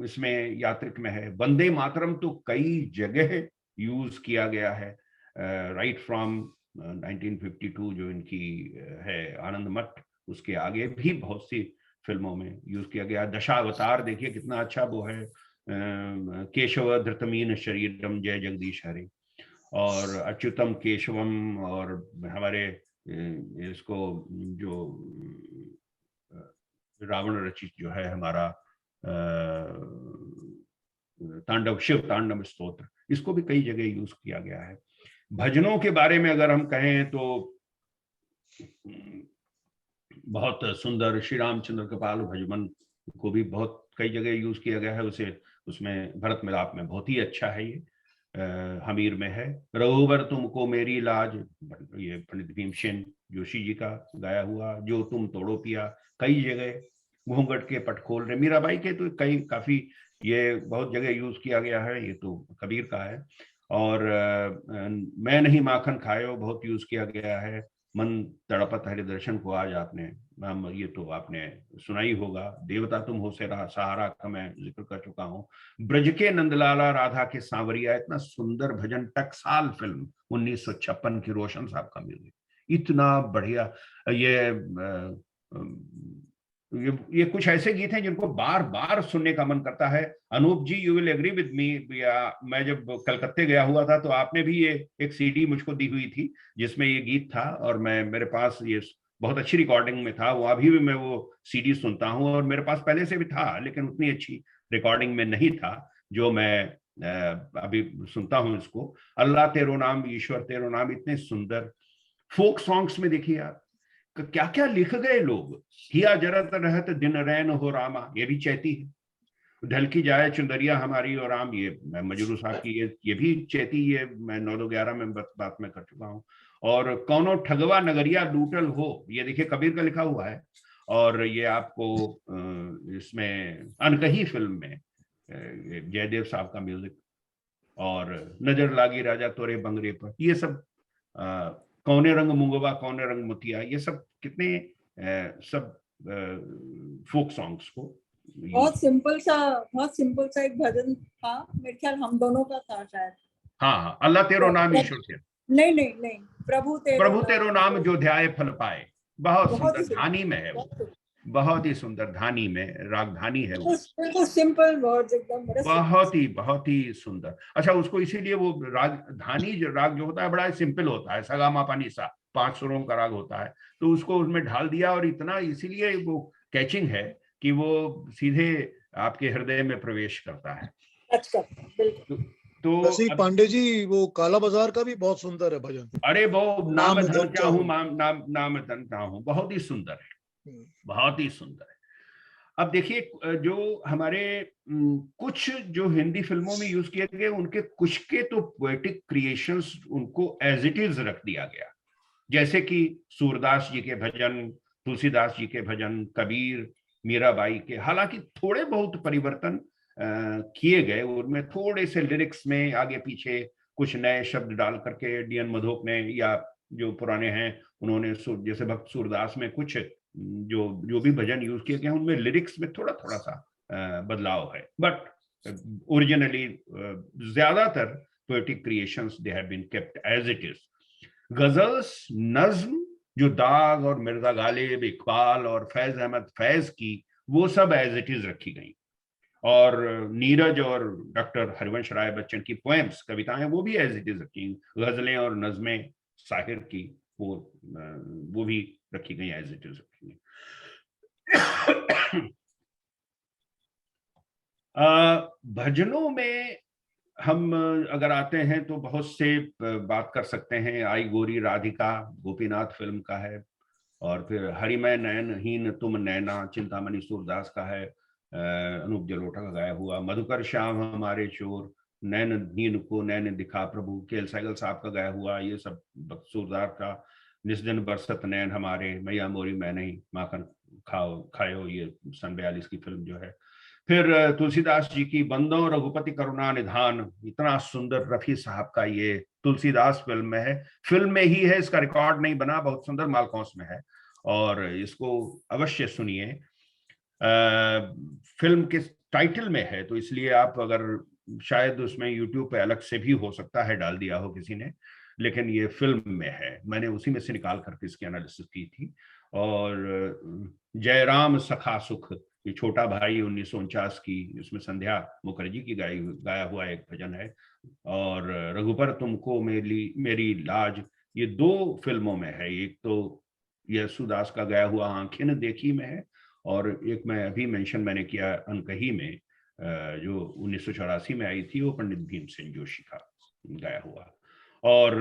इसमें यात्रिक में है। वंदे मातरम तो कई जगह यूज किया गया है, राइट फ्रॉम 1952 जो इनकी है आनंद मठ, उसके आगे भी बहुत सी फिल्मों में यूज किया गया। दशावतार देखिए कितना अच्छा वो है, केशव धृतमीन शरीरम जय जगदीश हरे, और अच्युतम केशवम, और हमारे इसको जो रावण रचित जो है हमारा तांडव, शिव तांडव स्तोत्र, इसको भी कई जगह यूज किया गया है। भजनों के बारे में अगर हम कहें तो बहुत सुंदर श्री रामचंद्र कृपाल भजमन को भी बहुत कई जगह यूज किया गया है। उसे उसमें भरत मिलाप में बहुत ही अच्छा है, ये हमीर में है। रघुवर तुमको मेरी लाज, ये पंडित भीमसेन जोशी जी का गाया हुआ। जो तुम तोड़ो पिया, कई जगह घूंघट के पट खोल रहे, मीराबाई के तो कई काफी ये बहुत जगह यूज किया गया है, ये तो कबीर का है। और मैं नहीं माखन खायो बहुत यूज किया गया है। मन तड़पत हरि दर्शन को आज आपने, ये तो आपने सुना ही होगा। देवता तुम हो से सहारा का मैं जिक्र कर चुका हूँ। ब्रज के नंदलाला राधा के सांवरिया, इतना सुंदर भजन। टकसाल फिल्म 1956 की, रोशन साहब का म्यूजिक, इतना बढ़िया। ये कुछ ऐसे गीत हैं जिनको बार बार सुनने का मन करता है। Anoop ji, you will agree with me, मैं जब कलकत्ते गया हुआ था तो आपने भी ये एक सीडी मुझको दी हुई थी जिसमें ये गीत था, और मेरे पास ये बहुत अच्छी रिकॉर्डिंग में था वो। अभी भी मैं वो सीडी सुनता हूँ, और मेरे पास पहले से भी था लेकिन उतनी अच्छी रिकॉर्डिंग में नहीं था जो मैं अभी सुनता हूँ इसको। अल्लाह तेरो नाम, ईश्वर तेरो नाम, इतने सुंदर। फोक सॉन्ग्स में देखिए आप क्या क्या लिख गए लोग। हिया जरत रहत दिन रैन हो रामा, ये भी चैती है। ढलकी जाए चुंदरिया हमारी और राम, ये मजरू साहब की, ये भी चैती, ये मैं 9-2-11 में बात में कर चुका हूँ। और कौनो ठगवा नगरिया लूटल हो, ये देखिए कबीर का लिखा हुआ है। और ये आपको इसमें अनकही फिल्म में जयदेव साहब का म्यूजिक। और नजर लागी राजा तोरे बंगरे पर, ये सब कौने रंग मुंगवा कौने रंग मोतिया, ये सब कितने सब फोक सॉन्ग्स को। बहुत सिंपल सा एक भजन था, मेरे ख्याल हम दोनों का था शायद। हाँ, अल्लाह तेरो नाम ईश्वर तेरो, नहीं, प्रभु तेरो नाम जो ध्याए फल पाए। बहुत सुंदर, धानी में है वो, बहुत ही सुंदर धानी में, रागधानी है वो, बिल्कुल सिंपल वर्ड्स एकदम, बहुत ही सुंदर। अच्छा, उसको इसीलिए वो रागधानी राग जो होता है बड़ा सिंपल होता है, सगा मा पा नि सा, 5 सुरों का राग होता है, तो उसको उसमें ढाल दिया और इतना इसीलिए वो कैचिंग है कि वो सीधे आपके हृदय में प्रवेश करता है। अच्छा, बिल्कुल। तो पांडे जी, वो काला बाजार का भी बहुत सुंदर है भजन। अरे वो नाम धन चाहूं, नाम धन चाहूं, बहुत ही सुंदर है, बहुत ही सुंदर है। अब देखिए, जो हमारे कुछ जो हिंदी फिल्मों में यूज किए गए, उनके कुछ के तो पोएटिक क्रिएशंस उनको एज इट इज रख दिया गया, जैसे कि सूरदास जी के भजन, तुलसीदास जी के भजन, कबीर, मीराबाई के। हालांकि थोड़े बहुत परिवर्तन किए गए, उनमें थोड़े से लिरिक्स में आगे पीछे कुछ नए शब्द डाल करके डीएन मधोक ने, या जो पुराने हैं उन्होंने, जैसे भक्त सूरदास में कुछ जो भी भजन यूज किए गए उनमें लिरिक्स में थोड़ा थोड़ा सा बदलाव है, बट ओरिजिनली ज्यादातर poetic creations they have been kept as it is. Ghazals, nazm, जो दाग और मिर्जा गालिब, इकबाल और फैज अहमद फैज की, वो सब एज इट इज रखी गई। और नीरज और डॉक्टर हरिवंश राय बच्चन की पोएम्स, कविताएं, वो भी एज इट इज रखी। गजलें और नज्में साहिर की, वो भी रखी गई, एज इट इज रखी गई। भजनों में हम अगर आते हैं तो बहुत से बात कर सकते हैं। आई गोरी राधिका गोपीनाथ फिल्म का है, और फिर हरिमय नयनहीन तुम नैना चिंतामणि सूरदास का है, अनूप जलोटा का गाया हुआ। मधुकर श्याम हमारे चोर, नैनहीन को नैन दिखा प्रभु, केएल सहगल साहब का गाया हुआ, ये सब सूरदास का। निस्दिन बरसत नैन हमारे, मैया मोरी मैं नहीं माखन खायो, ये सन 42 की फिल्म जो है। फिर तुलसीदास जी की बंदों रघुपति करुणा निधान, इतना सुंदर, रफी साहब का ये तुलसीदास फिल्म में है, फिल्म में ही है, इसका रिकॉर्ड नहीं बना, बहुत सुंदर मालकौंस में है, और इसको अवश्य सुनिए। फिल्म के टाइटल में है, तो इसलिए आप अगर शायद उसमें यूट्यूब पे अलग से भी हो सकता है डाल दिया हो किसी ने, लेकिन ये फिल्म में है, मैंने उसी में से निकाल करके इसकी एनालिसिस की थी। और जयराम सखा सुख, ये छोटा भाई 1949 की, उसमें संध्या मुखर्जी की गाया हुआ एक भजन है। और रघुपर तुमको मेरी मेरी लाज, ये 2 फिल्मों में है। एक तो येसुदास का गाया हुआ आंखें देखी में है, और एक मैं अभी मेंशन मैंने किया अनकही में, जो 1984 में आई थी, वो पंडित भीमसेन जोशी का गाया हुआ। और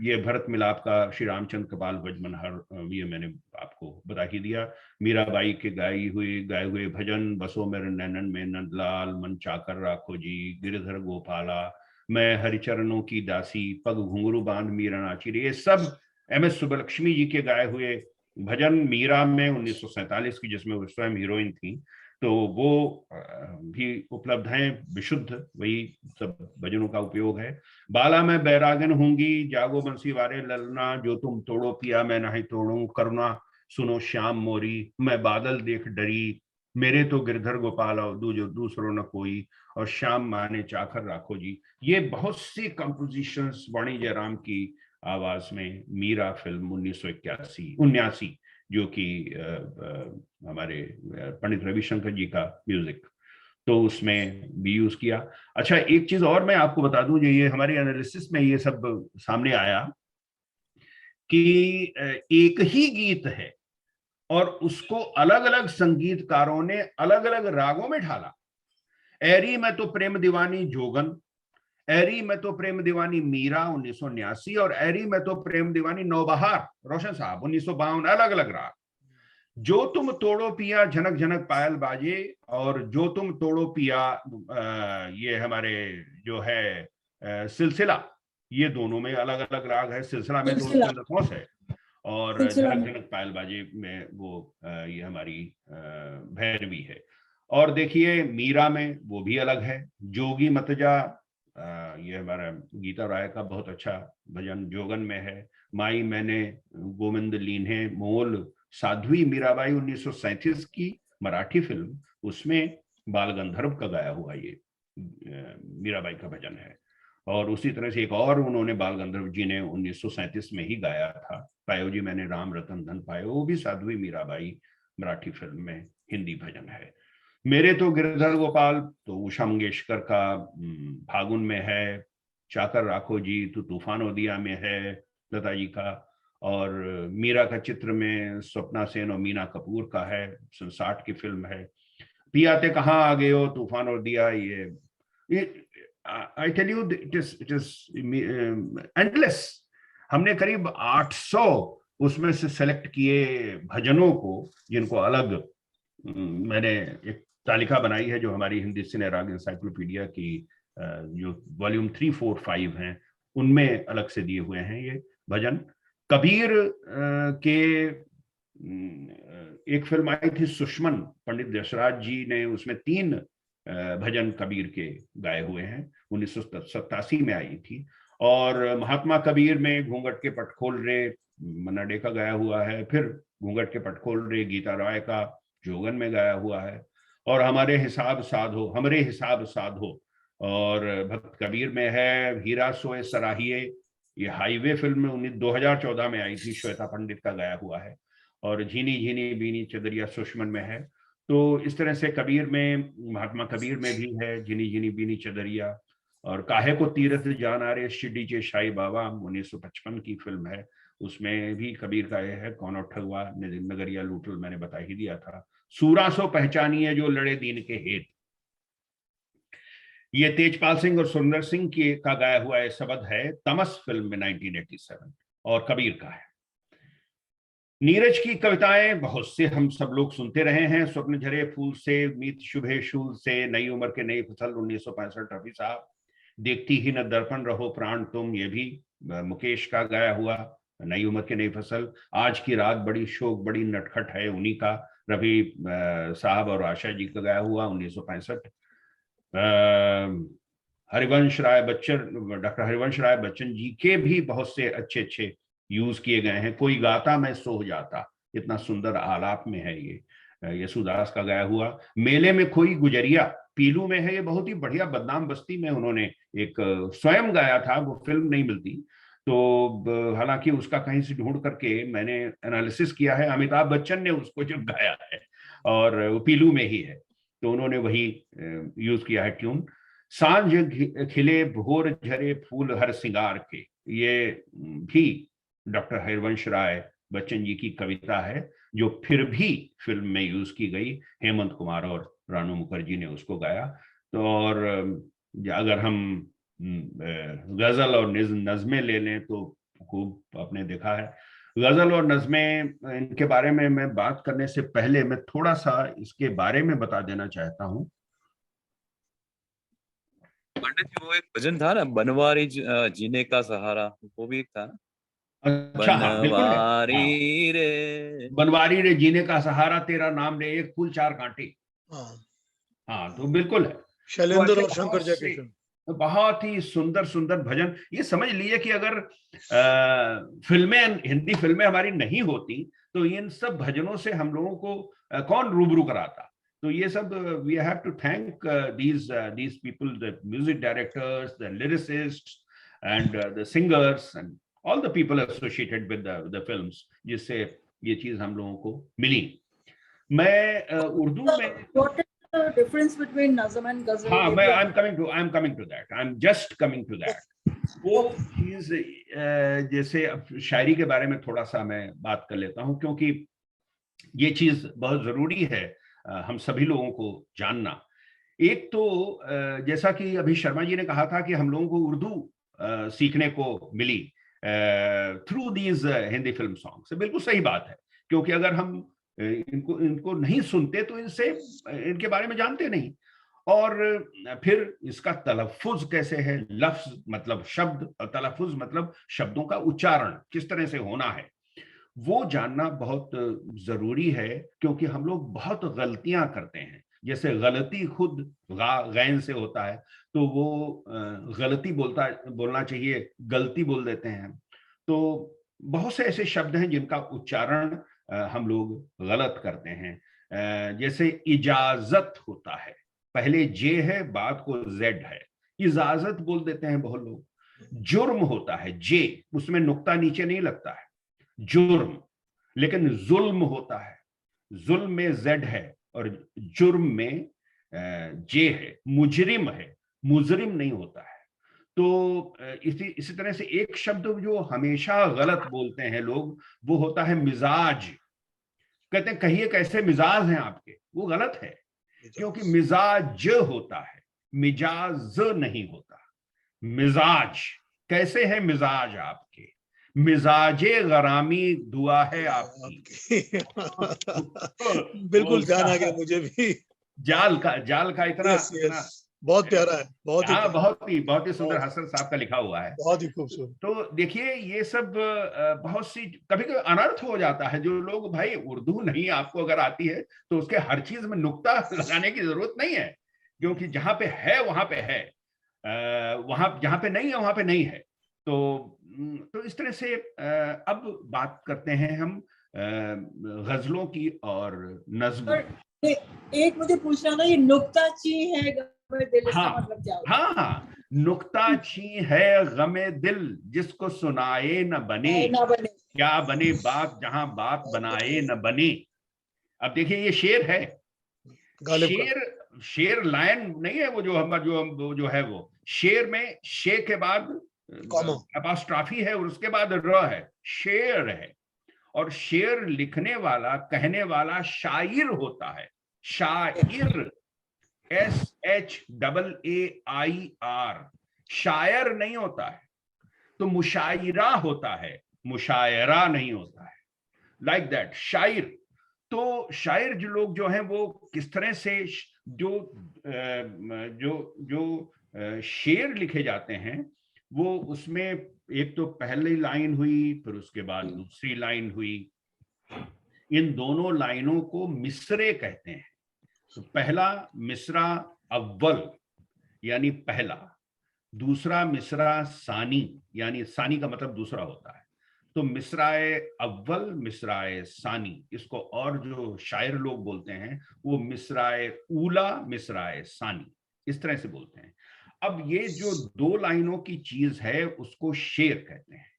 ये भरत मिलाप का श्री रामचंद्र कृपाल भजमनहर, ये मैंने आपको बता ही दिया। मीराबाई के गाए हुए भजन, बसो मेरे नैनन में नंदलाल, मन चाकर राखो जी, गिरधर गोपाला, मैं हरिचरणों की दासी, पग घुंघरू बांध मीरा नाची, ये सब MS सुब्बलक्ष्मी जी के गाए हुए भजन मीरा में 1947 की, जिसमें वो स्वयं हीरोइन थी, तो वो भी उपलब्ध हैं, विशुद्ध वही सब भजनों का उपयोग है। बाला मैं बैरागन होंगी, जागो बंसी वारे ललना, जो तुम तोड़ो पिया मैं नहीं तोड़ूं, करुणा सुनो श्याम मोरी, मैं बादल देख डरी, मेरे तो गिरधर गोपाल और दूसरों न कोई, और श्याम माने चाकर राखो जी। ये बहुत सी कंपोजिशंस वाणी जयराम की आवाज में मीरा फिल्म 1979 जो कि हमारे पंडित रविशंकर जी का म्यूजिक, तो उसमें भी यूज किया। अच्छा, एक चीज और मैं आपको बता दूं, जो ये हमारे एनालिसिस में ये सब सामने आया कि एक ही गीत है और उसको अलग अलग संगीतकारों ने अलग अलग रागों में ढाला। एरी में तो प्रेम दीवानी जोगन, एरी में तो प्रेम दीवानी मीरा 1979, और एरी में तो प्रेम दीवानी नौबहार रोशन साहब 1952, अलग अलग राग। जो तुम तोड़ो पिया झनक झनक पायल बाजे, और जो तुम तोड़ो पिया ये हमारे जो है सिलसिला, ये दोनों में अलग अलग राग है। सिलसिला में तो चंद्रकोश है, और झनक झनक पायल बाजे में वो ये हमारी भैरवी है। और देखिए मीरा में वो भी अलग है, जोगी मतजा, ये हमारा गीता राय का बहुत अच्छा भजन जोगन में है। माई मैंने गोविंद लीन्हे मोल, साध्वी मीराबाई 1937 की मराठी फिल्म, उसमें बाल गंधर्व का गाया हुआ ये मीराबाई का भजन है। और उसी तरह से एक और उन्होंने बाल गंधर्व जी ने 1937 में ही गाया था, पायो जी मैंने राम रतन धन पायो, वो भी साध्वी मीराबाई मराठी फिल्म में हिंदी भजन है। मेरे तो गिरधर गोपाल तो उषा मंगेशकर का फागुन में है, चाकर राखो जी तो तूफान दिया में है लता जी का, और मीरा का चित्र में स्वप्ना सेन और मीना कपूर का है, 1960 की फिल्म है। पियाते कहाँ आ गए हो तूफान और दिया, ये I tell you it is endless. हमने करीब 800 उसमें से सेलेक्ट किए भजनों को, जिनको अलग मैंने एक तालिका बनाई है जो हमारी हिंदी सिने राग इंसाइक्लोपीडिया की जो वॉल्यूम 3, 4, 5 हैं, उनमें अलग से दिए हुए हैं ये भजन। कबीर के एक फिल्म आई थी सुषमन, पंडित यशराज जी ने उसमें 3 भजन कबीर के गाए हुए हैं, 1987 में आई थी। और महात्मा कबीर में घूंघट के पट खोल रे मन्ना डे का गाया हुआ है, फिर घूंघट के पट खोल रे गीता राय का जोगन में गाया हुआ है। और हमरे हिसाब साधो और भक्त कबीर में है हीरा सोए सराहिए, ये हाईवे फिल्म में 2014 में आई थी, श्वेता पंडित का गाया हुआ है। और झीनी झीनी बीनी चदरिया सुषमन में है। तो इस तरह से कबीर में, महात्मा कबीर में भी है झीनी झीनी बीनी चदरिया। और काहे को तीरथ जान आ रे शिरडी चे साई बाबा 1955 की फिल्म है, उसमें भी कबीर का यह है कौन ठगवा नगरिया लूटल, मैंने बता ही दिया था। सूरा सो पहचानिए जो लड़े दीन के हेत, ये तेजपाल सिंह और सुंदर सिंह की का गाया हुआ ये शब्द है, तमस फिल्म में 1987 और कबीर का है। नीरज की कविताएं बहुत से हम सब लोग सुनते रहे हैं, स्वप्न झरे फूल से, मीत शुभे शूल से, नई उम्र के नई फसल 1965 रफी साहब, देखती ही न दर्पण रहो प्राण तुम, ये भी मुकेश का गाया हुआ नई उम्र के नई फसल। आज की रात बड़ी शोक बड़ी नटखट है, उन्हीं का रवि साहब और आशा जी का गाया हुआ 1965। हरिवंश राय बच्चन, डॉक्टर हरिवंश राय बच्चन जी के भी बहुत से अच्छे अच्छे यूज किए गए हैं। कोई गाता मैं सो जाता, इतना सुंदर आलाप में है ये, यसुदास का गाया हुआ। मेले में कोई गुजरिया पीलू में है, ये बहुत ही बढ़िया बदनाम बस्ती में उन्होंने एक स्वयं गाया था, वो फिल्म नहीं मिलती, तो हालांकि उसका कहीं से ढूंढ करके मैंने एनालिसिस किया है, अमिताभ बच्चन ने उसको जब गाया है और वो पीलू में ही है, तो उन्होंने वही यूज किया है ट्यून। सांझ खिले भोर झरे फूल हर सिंगार के, ये भी डॉक्टर हरिवंश राय बच्चन जी की कविता है, जो फिर भी फिल्म में यूज की गई। हेमंत कुमार और रानू मुखर्जी ने उसको गाया। तो और अगर हम गजल और नज़में ले लें तो खूब आपने देखा है। गजल और नज़में, इनके बारे में मैं बात करने से पहले मैं थोड़ा सा इसके बारे में बता देना चाहता हूं। पंडित जी, वो एक भजन था ना, बनवारी जीने का सहारा, वो भी एक था ना। अच्छा, हाँ बिल्कुल है। बनवारी रे, बनवारी रे जीने का सहारा, तेरा नाम रे एक फूल चार कांटे। हाँ, तो बिल्कुल है। शैलेंद्र और शंकर जयकिशन, बहुत ही सुंदर सुंदर भजन। ये समझ लिए कि अगर फिल्में, हिंदी फिल्में हमारी नहीं होती तो इन सब भजनों से हम लोगों को कौन रूबरू कराता। तो ये सब we have to thank these people, the music directors, the lyricists and the singers and all the people associated with the films, जिससे ये चीज हम लोगों को मिली। मैं उर्दू में What is the difference between nazm and ghazal? हाँ, मैं I'm coming to that. I'm just coming to that. वो चीज जैसे अब शायरी के बारे में थोड़ा सा मैं बात कर लेता हूँ, क्योंकि ये चीज बहुत जरूरी है हम सभी लोगों को जानना। एक तो जैसा कि अभी शर्मा जी ने कहा था कि हम लोगों को उर्दू सीखने को मिली through these Hindi film songs. बिल्कुल सही बात है, क्योंकि अगर हम इनको नहीं सुनते तो इनके बारे में जानते नहीं। और फिर इसका तलफ़ुज़ कैसे है, लफ्ज मतलब शब्द, और तलफ़ुज़ मतलब शब्दों का उच्चारण किस तरह से होना है, वो जानना बहुत जरूरी है। क्योंकि हम लोग बहुत गलतियां करते हैं। जैसे गलती खुद गैन से होता है, तो वो गलती बोलना चाहिए, गलती बोल देते हैं। तो बहुत से ऐसे शब्द हैं जिनका उच्चारण हम लोग गलत करते हैं। जैसे इजाजत होता है, पहले जे है, बाद को जेड है, इजाजत बोल देते हैं बहुत लोग। जुर्म होता है, जे, उसमें नुक्ता नीचे नहीं लगता है, जुर्म। लेकिन जुल्म होता है, जुल्म में जेड है और जुर्म में जे है। मुजरिम है, मुजरिम नहीं होता है। तो इसी तरह से एक शब्द जो हमेशा गलत बोलते हैं लोग, वो होता है मिजाज। कहते हैं कहिए कैसे मिजाज हैं आपके, वो गलत है, क्योंकि मिजाज होता है, मिजाज नहीं होता। मिजाज, कैसे है मिजाज आपके, मिजाजे गरामी दुआ है आपकी। बिल्कुल ध्यान आ गया मुझे भी। जाल का इतना बहुत प्यारा है, बहुत ही सुंदर हसन साहब का लिखा हुआ है, बहुत ही खूबसूरत। तो देखिए ये सब बहुत सी कभी कभी अनर्थ हो जाता है। जो लोग, भाई उर्दू नहीं आपको अगर आती है तो उसके हर चीज में नुक्ता लगाने की जरूरत नहीं है, क्योंकि जहां पे है वहां पे है, वहां जहां पे नहीं है वहां पे नहीं है। तो इस तरह से अब बात करते हैं हम गजलों की और नज़्म। एक मुझे पूछना था, ये नुक्ताची है गमे दिल, इसका मतलब क्या होता है? हाँ, नुक्ताची है गमे दिल, जिसको सुनाए न बने, क्या बने बात जहां बात बनाए न बने। अब देखिए ये शेर है, शेर लाइन नहीं है, वो जो है वो शेर में शे के बाद अपॉस्ट्रॉफी है और उसके बाद र है, शेर है। और शेर लिखने वाला, कहने वाला शायर होता है, शायर, SHAAIR, शायर नहीं होता है। तो मुशायरा होता है, मुशायरा नहीं होता है, लाइक दैट, शायर। तो शायर जो लोग जो हैं वो किस तरह से जो शेर लिखे जाते हैं, वो उसमें एक तो पहली लाइन हुई, फिर उसके बाद दूसरी लाइन हुई। इन दोनों लाइनों को मिसरे कहते हैं। तो पहला मिसरा अव्वल यानी पहला, दूसरा मिसरा सानी, यानी सानी का मतलब दूसरा होता है। तो मिसराए अव्वल, मिसराए सानी, इसको और जो शायर लोग बोलते हैं वो मिसराए ऊला, मिसराए सानी, इस तरह से बोलते हैं। अब ये जो दो लाइनों की चीज है उसको शेर कहते हैं।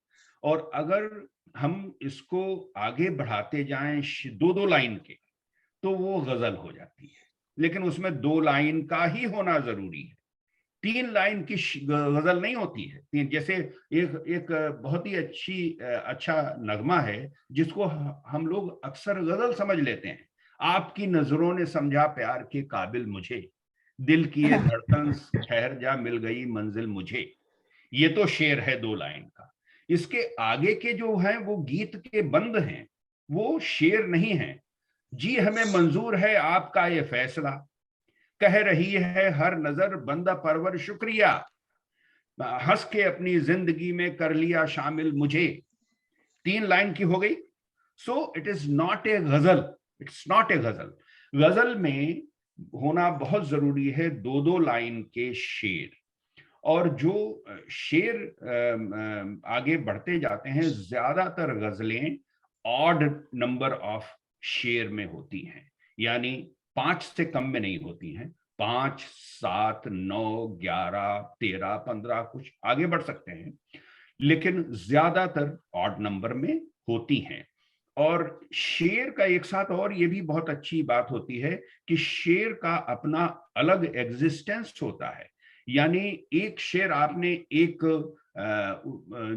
और अगर हम इसको आगे बढ़ाते जाएं 2-2 लाइन के, तो वो गजल हो जाती है। लेकिन उसमें 2 लाइन का ही होना जरूरी है, 3 लाइन की गजल नहीं होती है। जैसे एक बहुत ही अच्छा नगमा है जिसको हम लोग अक्सर गजल समझ लेते हैं। आपकी नजरों ने समझा प्यार के काबिल मुझे, दिल की ये धड़कन ठहर जा मिल गई मंजिल मुझे। ये तो शेर है 2 लाइन का। इसके आगे के जो हैं वो गीत के बंद हैं, वो शेर नहीं है। जी हमें मंजूर है आपका ये फैसला, कह रही है हर नजर बंदा परवर शुक्रिया, हंस के अपनी जिंदगी में कर लिया शामिल मुझे। 3 लाइन की हो गई। So it is not a गजल, इट्स नॉट ए गजल। गजल में होना बहुत जरूरी है 2-2 लाइन के शेर। और जो शेर आगे बढ़ते जाते हैं, ज्यादातर गजलें ऑड नंबर ऑफ शेर में होती हैं, यानी 5 से कम में नहीं होती हैं। 5, 7, 9, 11, 13, 15 कुछ आगे बढ़ सकते हैं, लेकिन ज्यादातर ऑड नंबर में होती हैं। और शेर का एक साथ और ये भी बहुत अच्छी बात होती है कि शेर का अपना अलग एग्जिस्टेंस होता है। यानी एक शेर आपने एक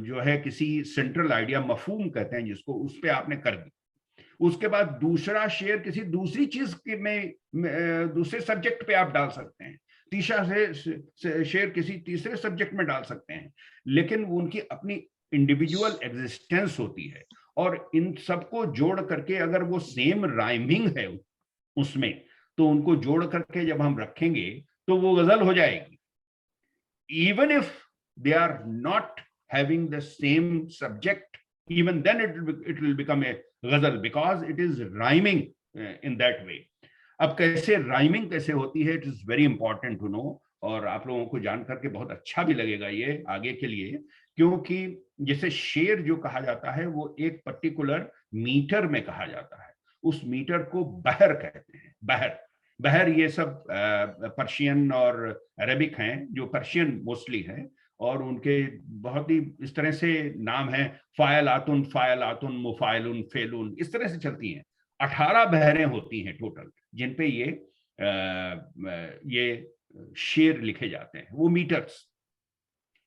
जो है किसी सेंट्रल आइडिया, मफहूम कहते हैं जिसको, उस पे आपने कर दी, उसके बाद दूसरा शेर किसी दूसरी चीज में दूसरे सब्जेक्ट पे आप डाल सकते हैं, तीसरा शेर किसी तीसरे सब्जेक्ट में डाल सकते हैं, लेकिन उनकी अपनी इंडिविजुअल एग्जिस्टेंस होती है। और इन सबको जोड़ करके अगर वो सेम राइमिंग है उसमें, तो उनको जोड़ करके जब हम रखेंगे तो वो गजल हो जाएगी, even if they are not having the same subject, even then it will become a ghazal because it is rhyming in that way. अब कैसे rhyming कैसे होती है, it is very important to know, और आप लोगों को जान करके बहुत अच्छा भी लगेगा ये आगे के लिए, क्योंकि जैसे शेर जो कहा जाता है वो एक पर्टिकुलर मीटर में कहा जाता है, उस मीटर को बहर कहते हैं। बहर ये सब पर्शियन और अरेबिक हैं, जो पर्शियन मोस्टली हैं, और उनके बहुत ही इस तरह से नाम है, फायलातुन, मुफाइलुन, फेलुन, इस तरह से चलती हैं। 18 बहरें होती हैं टोटल जिन पे ये शेर लिखे जाते हैं, वो मीटर्स।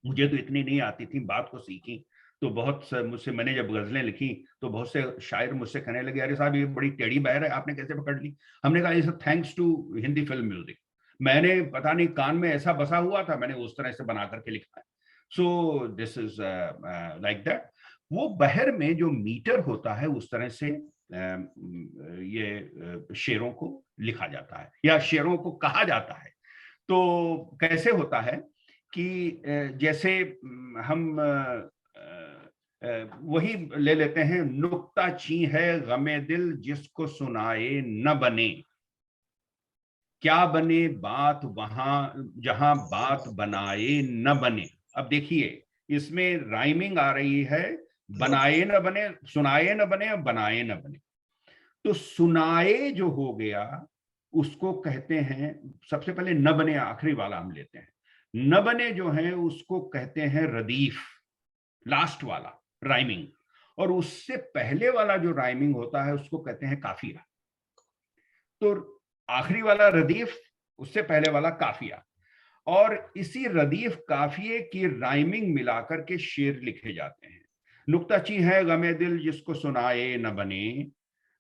मुझे तो इतनी नहीं आती थी, बात को सीखी तो बहुत मुझसे, मैंने जब गजलें लिखी तो बहुत से शायर मुझसे कहने लगे, अरे साहब ये बड़ी टेढ़ी बहर है, आपने कैसे पकड़ ली? हमने कहा ये सब thanks to Hindi film music, मैंने पता नहीं कान में ऐसा बसा हुआ था, मैंने उस तरह से बना करके लिखा है। So this is like that. वो बहर में जो मीटर होता है उस तरह से ये शेरों को लिखा जाता है या शेरों को कहा जाता है। तो कैसे होता है कि जैसे हम वही ले लेते हैं, नुक्ता ची है गमे दिल जिसको सुनाए न बने, क्या बने बात वहां जहां बात बनाए न बने। अब देखिए इसमें राइमिंग आ रही है, बनाए न बने, सुनाए न बने, बनाए न बने। तो सुनाए जो हो गया उसको कहते हैं, सबसे पहले न बने आखिरी वाला हम लेते हैं, न बने जो है उसको कहते हैं रदीफ, लास्ट वाला राइमिंग, और उससे पहले वाला जो राइमिंग होता है उसको कहते हैं काफिया। तो आखिरी वाला रदीफ, उससे पहले वाला काफिया, और इसी रदीफ काफिये की राइमिंग मिलाकर के शेर लिखे जाते हैं। नुक्ताची है गमे दिल जिसको सुनाए न बने,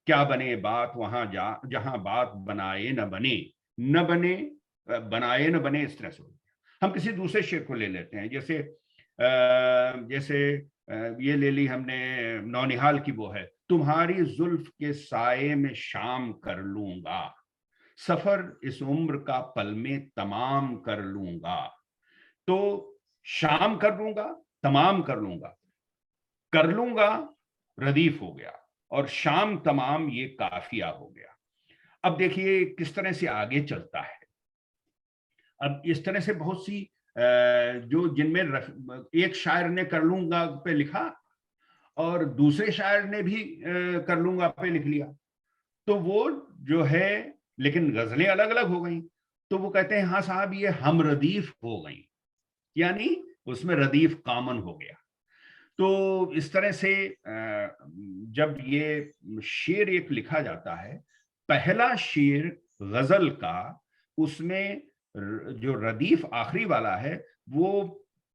क्या बने बात वहां जहां बात बनाए न बने, न बने बनाए न बने, इस तरह से। हम किसी दूसरे शेर को ले लेते हैं, जैसे ये ले ली हमने नौनिहाल की, वो है, तुम्हारी जुल्फ के साए में शाम कर लूंगा, सफर इस उम्र का पल में तमाम कर लूंगा। तो शाम कर लूंगा, तमाम कर लूंगा रदीफ हो गया, और शाम तमाम ये काफिया हो गया। अब देखिए किस तरह से आगे चलता है। अब इस तरह से बहुत सी जो जिनमें एक शायर ने कर लूंगा पे लिखा और दूसरे शायर ने भी कर लूंगा पे लिख लिया, तो वो जो है, लेकिन गजलें अलग अलग हो गई, तो वो कहते हैं हाँ साहब ये हम रदीफ हो गई, यानी उसमें रदीफ कॉमन हो गया। तो इस तरह से जब ये शेर एक लिखा जाता है, पहला शेर गजल का, उसमें जो रदीफ आखिरी वाला है वो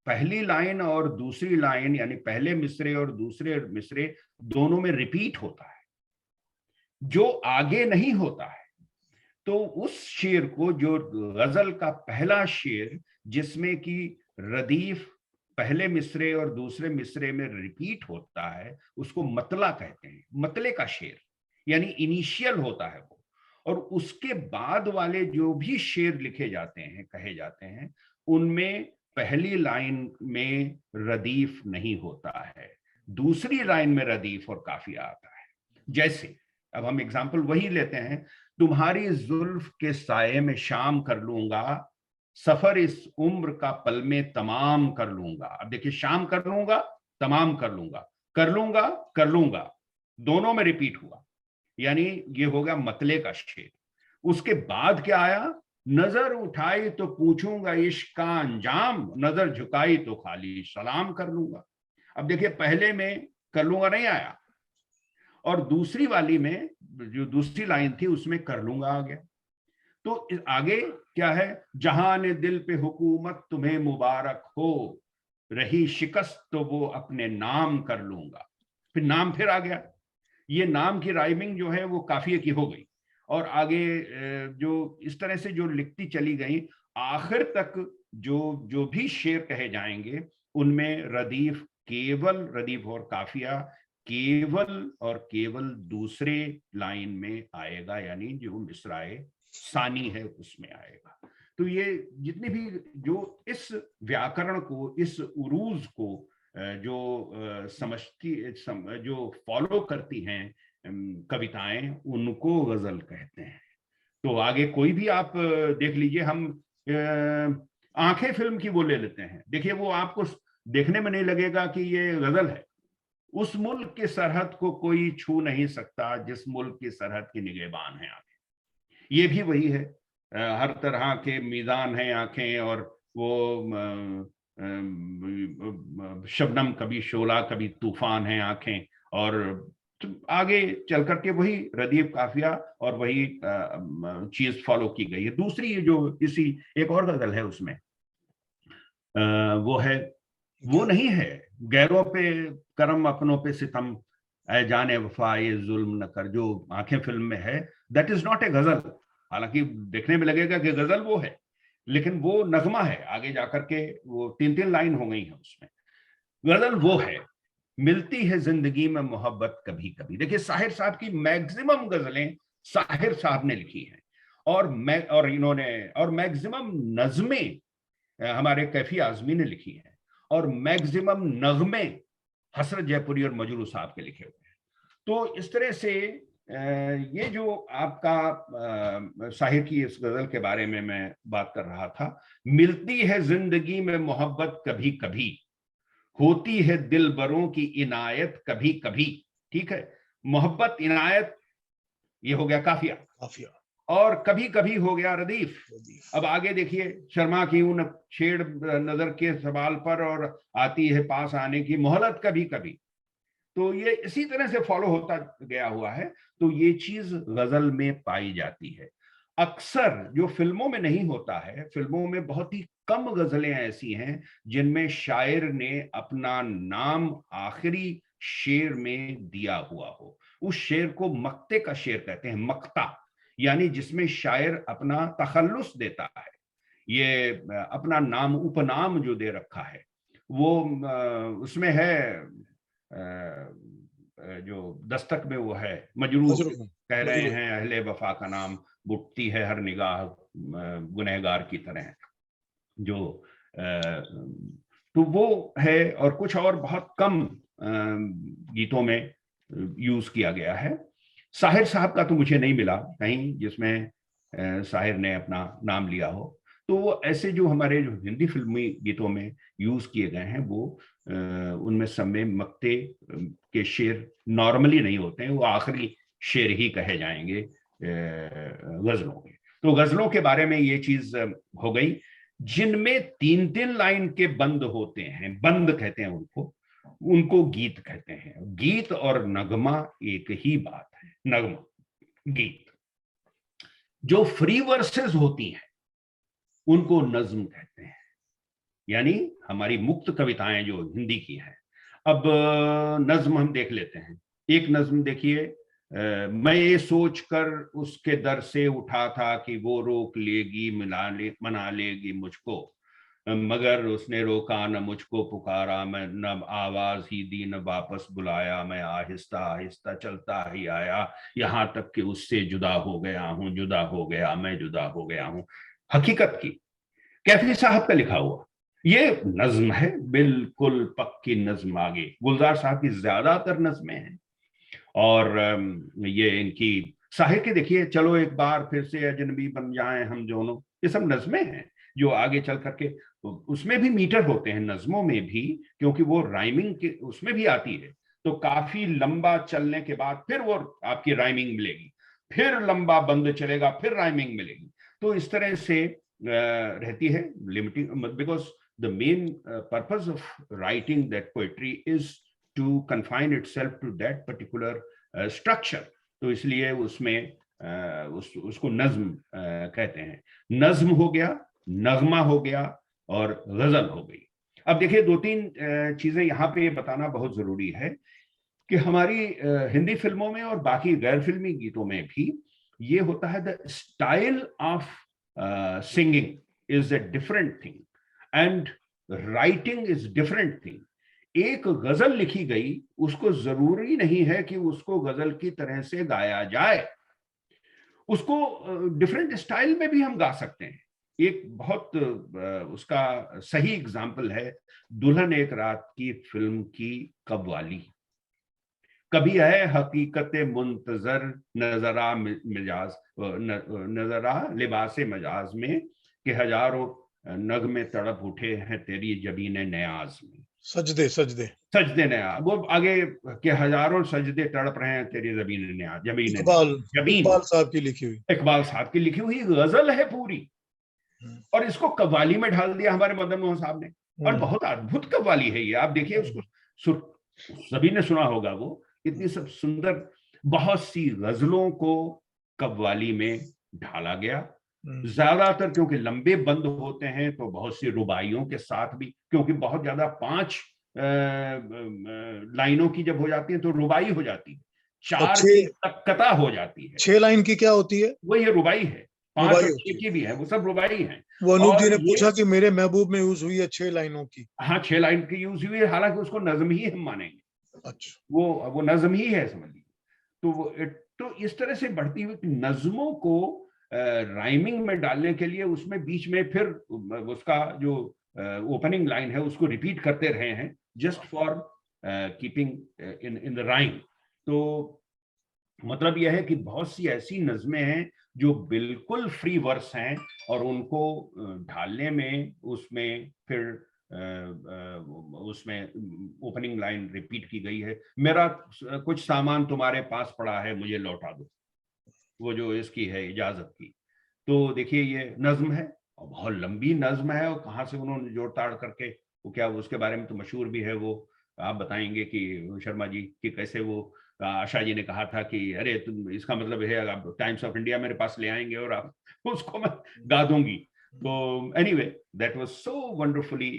पहली लाइन और दूसरी लाइन यानी पहले मिसरे और दूसरे मिसरे दोनों में रिपीट होता है, जो आगे नहीं होता है। तो उस शेर को, जो गजल का पहला शेर जिसमें कि रदीफ पहले मिसरे और दूसरे मिसरे में रिपीट होता है, उसको मतला कहते हैं। मतले का शेर यानी इनिशियल होता है वो। और उसके बाद वाले जो भी शेर लिखे जाते हैं, कहे जाते हैं, उनमें पहली लाइन में रदीफ नहीं होता है, दूसरी लाइन में रदीफ और काफिया आता है। जैसे अब हम एग्जाम्पल वही लेते हैं, तुम्हारी जुल्फ के साये में शाम कर लूंगा, सफर इस उम्र का पल में तमाम कर लूंगा। अब देखिए, शाम कर लूंगा, तमाम कर लूंगा, कर लूंगा, कर लूंगा, दोनों में रिपीट हुआ, यानी ये हो गया मतले का शेर। उसके बाद क्या आया, नजर उठाई तो पूछूंगा इश्क का अंजाम, नजर झुकाई तो खाली सलाम कर लूंगा। अब देखिए, पहले में कर लूंगा नहीं आया, और दूसरी वाली में जो दूसरी लाइन थी उसमें कर लूंगा आ गया। तो आगे क्या है, जहां ने दिल पे हुकूमत तुम्हें मुबारक हो, रही शिकस्त तो वो अपने नाम कर लूंगा। फिर नाम फिर आ गया। ये नाम की राइमिंग जो है वो काफिये की हो गई, और आगे जो इस तरह से जो लिखती चली गई, आखिर तक जो भी शेर कहे जाएंगे उनमें रदीफ, केवल रदीफ और काफिया केवल और केवल दूसरे लाइन में आएगा, यानी जो मिसराए सानी है उसमें आएगा। तो ये जितने भी जो इस व्याकरण को, इस उरूज को जो समझती, जो फॉलो करती हैं कविताएं, उनको गजल कहते हैं। तो आगे कोई भी आप देख लीजिए, हम आंखें फिल्म की वो ले लेते हैं, देखिए वो आपको देखने में नहीं लगेगा कि ये गजल है। उस मुल्क की सरहद को कोई छू नहीं सकता, जिस मुल्क की सरहद की निगहबान है आंखें। ये भी वही है, हर तरह के मीज़ान हैं आंखें, और वो शबनम कभी शोला कभी तूफान है आंखें। और तो आगे चल करके वही रदीफ, काफिया और वही चीज फॉलो की गई है। दूसरी जो इसी एक और गजल है उसमें वो है, वो नहीं है, गैरों पे करम अपनों पे सितम, ऐ जाने वफा ये जुल्म न कर, जो आंखें फिल्म में है, दैट इज नॉट ए गजल। हालांकि देखने में लगेगा कि गजल वो है, लेकिन वो नगमा है। आगे जाकर के वो 3-3 लाइन हो गई है उसमें। गजल वो है, मिलती है जिंदगी में मोहब्बत कभी कभी। देखिए, साहिर साहब की मैक्सिमम गजलें साहिर साहब ने लिखी हैं, और इन्होंने, और मैक्सिमम नज़में हमारे कैफी आजमी ने लिखी हैं, और मैक्सिमम नगमे हसरत जयपुरी और मजरू साहब के लिखे हुए हैं। तो इस तरह से ये जो आपका साहिर की इस गजल के बारे में मैं बात कर रहा था, मिलती है जिंदगी में मोहब्बत कभी कभी, होती है दिलबरों की इनायत कभी कभी। ठीक है, मोहब्बत, इनायत, ये हो गया काफिया, और कभी कभी हो गया रदीफ। अब आगे देखिए, शर्मा की उन छेड़ नजर के सवाल पर, और आती है पास आने की मोहलत कभी कभी। तो ये इसी तरह से फॉलो होता गया हुआ है। तो ये चीज गजल में पाई जाती है। अक्सर जो फिल्मों में नहीं होता है, फिल्मों में बहुत ही कम गजलें ऐसी हैं जिनमें शायर ने अपना नाम आखिरी शेर में दिया हुआ हो। उस शेर को मक्ते का शेर कहते हैं, मक्ता, यानी जिसमें शायर अपना तखल्लुस देता है, ये अपना नाम, उपनाम जो दे रखा है वो उसमें है। जो दस्तक में वो है, मजरूह कह रहे हैं अहले वफा का नाम, बुटती है हर निगाह गुनहगार की तरह, जो तो वो है। और कुछ और बहुत कम गीतों में यूज किया गया है। साहिर साहब का तो मुझे नहीं मिला कहीं जिसमें साहिर ने अपना नाम लिया हो। तो वो ऐसे जो हमारे जो हिंदी फिल्मी गीतों में यूज किए गए हैं, वो उनमें सब में मक्ते के शेर नॉर्मली नहीं होते हैं, वो आखिरी शेर ही कहे जाएंगे गजलों के। तो गजलों के बारे में ये चीज हो गई, जिनमें 3-3 लाइन के बंद होते हैं, बंद कहते हैं उनको, उनको गीत कहते हैं। गीत और नगमा एक ही बात है। नगमा, गीत। जो फ्री वर्सेस होती हैं उनको नज्म कहते हैं, यानी हमारी मुक्त कविताएं जो हिंदी की हैं। अब नज्म हम देख लेते हैं। एक नज्म देखिए, मैं ये सोचकर उसके दर से उठा था कि वो रोक लेगी, मना लेगी मुझको, मगर उसने रोका न मुझको पुकारा, मैं न आवाज ही दी न वापस बुलाया, मैं आहिस्ता आहिस्ता चलता ही आया, यहाँ तक कि उससे जुदा हो गया हूँ, जुदा हो गया मैं, जुदा हो गया हूँ। हकीकत की, कैफी साहब का लिखा हुआ ये नज्म है, बिल्कुल पक्की नज्म। आगे गुलजार साहब की ज्यादातर नज्में हैं, और ये इनकी साहित्य देखिए, चलो एक बार फिर से अजनबी बन जाएं हम दोनों, ये सब नज्में हैं जो आगे चल करके, उसमें भी मीटर होते हैं नज्मों में भी, क्योंकि वो राइमिंग के उसमें भी आती है। तो काफी लंबा चलने के बाद फिर वो आपकी राइमिंग मिलेगी, फिर लंबा बंद चलेगा, फिर राइमिंग मिलेगी। तो इस तरह से रहती है limiting, because the main purpose of writing that poetry is to confine itself to that particular structure. तो इसलिए उसमें उसको नज्म कहते हैं। नज्म हो गया, नगमा हो गया, और गजल हो गई। अब देखिए, दो तीन चीजें यहाँ पे बताना बहुत जरूरी है कि हमारी हिंदी फिल्मों में और बाकी गैर फिल्मी गीतों में भी ये होता है, the style of singing is a different thing and writing is different thing. एक गजल लिखी गई, उसको जरूरी नहीं है कि उसको गजल की तरह से गाया जाए, उसको डिफरेंट स्टाइल में भी हम गा सकते हैं। एक बहुत उसका सही एग्जाम्पल है दुल्हन एक रात की फिल्म की कव्वाली। कभी है हकीकत मुंतजर नजरा मिजाज, नजरा लिबास मजाज में, कि हजारों नगमे तड़प उठे हैं तेरी जबीन न्याज में। सजदे सजदे सजदे नया, वो आगे के हजारों सजदे तड़प रहे हैं तेरी जबीन न्याज, जबीन इकबाल साहब की लिखी हुई, इकबाल साहब की लिखी हुई गजल है पूरी, और इसको कव्वाली में ढाल दिया हमारे मदन मोहन साहब ने, और बहुत अद्भुत कव्वाली है ये। आप देखिए उसको, सभी ने सुना होगा, वो इतनी सब सुंदर बहुत सी गजलों को कव्वाली में ढाला गया। ज्यादातर क्योंकि लंबे बंद होते हैं तो बहुत सी रुबाइयों के साथ भी, क्योंकि बहुत ज्यादा 5 लाइनों की जब हो जाती है तो रुबाई हो जाती है, 4 की तक्कता हो जाती है। 6 लाइन की क्या होती है? वो ये रुबाई है, 5 और 6 की भी है, वो सब रुबाई है। वो अनूप जी ने पूछा कि मेरे महबूब में यूज हुई है 6 लाइनों की। हाँ, 6 लाइन की यूज हुई है, हालांकि उसको नज्म ही हम मानेंगे। अच्छा, वो नज्म ही है, समझ लीजिए। तो इस तरह से बढ़ती हुई नज्मों को राइमिंग में डालने के लिए उसमें बीच में फिर उसका जो ओपनिंग लाइन है उसको रिपीट करते रहे हैं, just for keeping in the rhyme. तो मतलब यह है कि बहुत सी ऐसी नज्में हैं जो बिल्कुल फ्री वर्स हैं, और उनको ढालने में उसमें फिर उसमें ओपनिंग लाइन रिपीट की गई है, मेरा कुछ सामान तुम्हारे पास पड़ा है मुझे लौटा दो, वो जो इसकी है इजाजत की। तो देखिए ये नज्म है, और बहुत लंबी नज्म है, और कहाँ से उन्होंने जोड़ ताड़ करके वो क्या, उसके बारे में तो मशहूर भी है, वो आप बताएंगे कि शर्मा जी कि कैसे वो आशा जी ने कहा था कि अरे तुम, इसका मतलब है आप टाइम्स ऑफ इंडिया मेरे पास ले आएंगे और आप उसको मैं गा दूंगी। So anyway, that was so wonderfully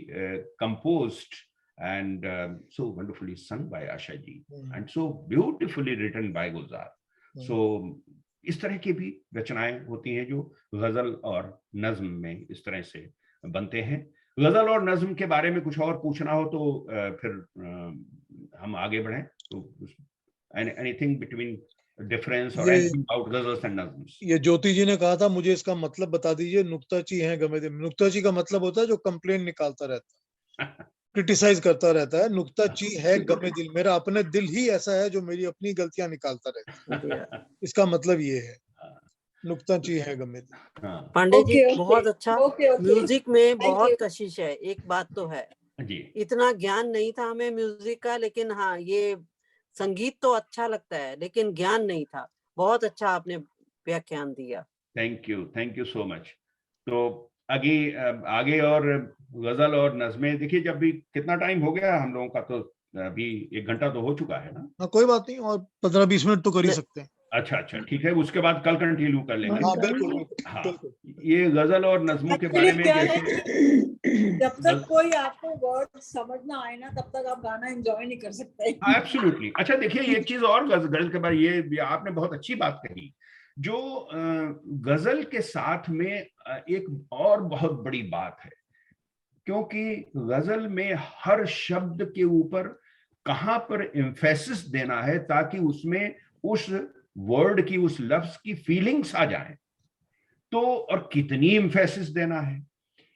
composed and so wonderfully sung by Asha ji and so beautifully written by Gulzar. So इस तरह की भी रचनाएं होती हैं जो गजल और नज्म में इस तरह से बनते हैं। गजल और नज्म के बारे में कुछ और पूछना हो तो फिर हम आगे बढ़ें। तो anything between डिफरेंस और anything about ghazals and nazms? ये ज्योति जी ने कहा था मुझे इसका मतलब बता दीजिए, नुक्ताची है गमे दिल। नुक्ताची का मतलब होता है जो कंप्लेंट निकालता रहता है, क्रिटिसाइज करता रहता है। नुक्ताची है गमे दिल, मेरा अपना दिल ही ऐसा है जो मेरी अपनी गलतियां निकालता रहता है, इसका मतलब ये है, नुक्ताची है गमे दिल। पांडे जी बहुत अच्छा, म्यूजिक में बहुत कशिश है। एक बात तो है जी, इतना ज्ञान नहीं था हमें म्यूजिक का, लेकिन हाँ ये संगीत तो अच्छा लगता है, लेकिन ज्ञान नहीं था। बहुत अच्छा आपने व्याख्यान दिया, थैंक यू सो मच। तो आगे और गजल और नज़में देखिए, जब भी कितना टाइम हो गया हम लोगों का, तो अभी 1 घंटा तो हो चुका है ना? हाँ कोई बात नहीं, और 15-20 मिनट तो कर ही सकते हैं। अच्छा अच्छा ठीक है, उसके बाद कल कंटिन्यू कर लेंगे। हाँ बिल्कुल हाँ, बिल्कुल। ये गजल और नज़्मों के बारे में क्या है जैसे कि जब तक कोई आपको वर्ड समझ ना आए ना, तब तक आप गाना एंजॉय नहीं कर सकते। एब्सोल्युटली। अच्छा देखिए, एक चीज और गजल के बारे, ये आपने बहुत अच्छी बात कही। जो गजल के साथ में एक और बहुत बड़ी बात है, क्योंकि गजल में हर शब्द के ऊपर कहां पर एम्फेसिस देना है ताकि उसमें उस वर्ड की, उस लफ्ज की फीलिंग्स आ जाए, तो और कितनी एम्फेसिस देना है,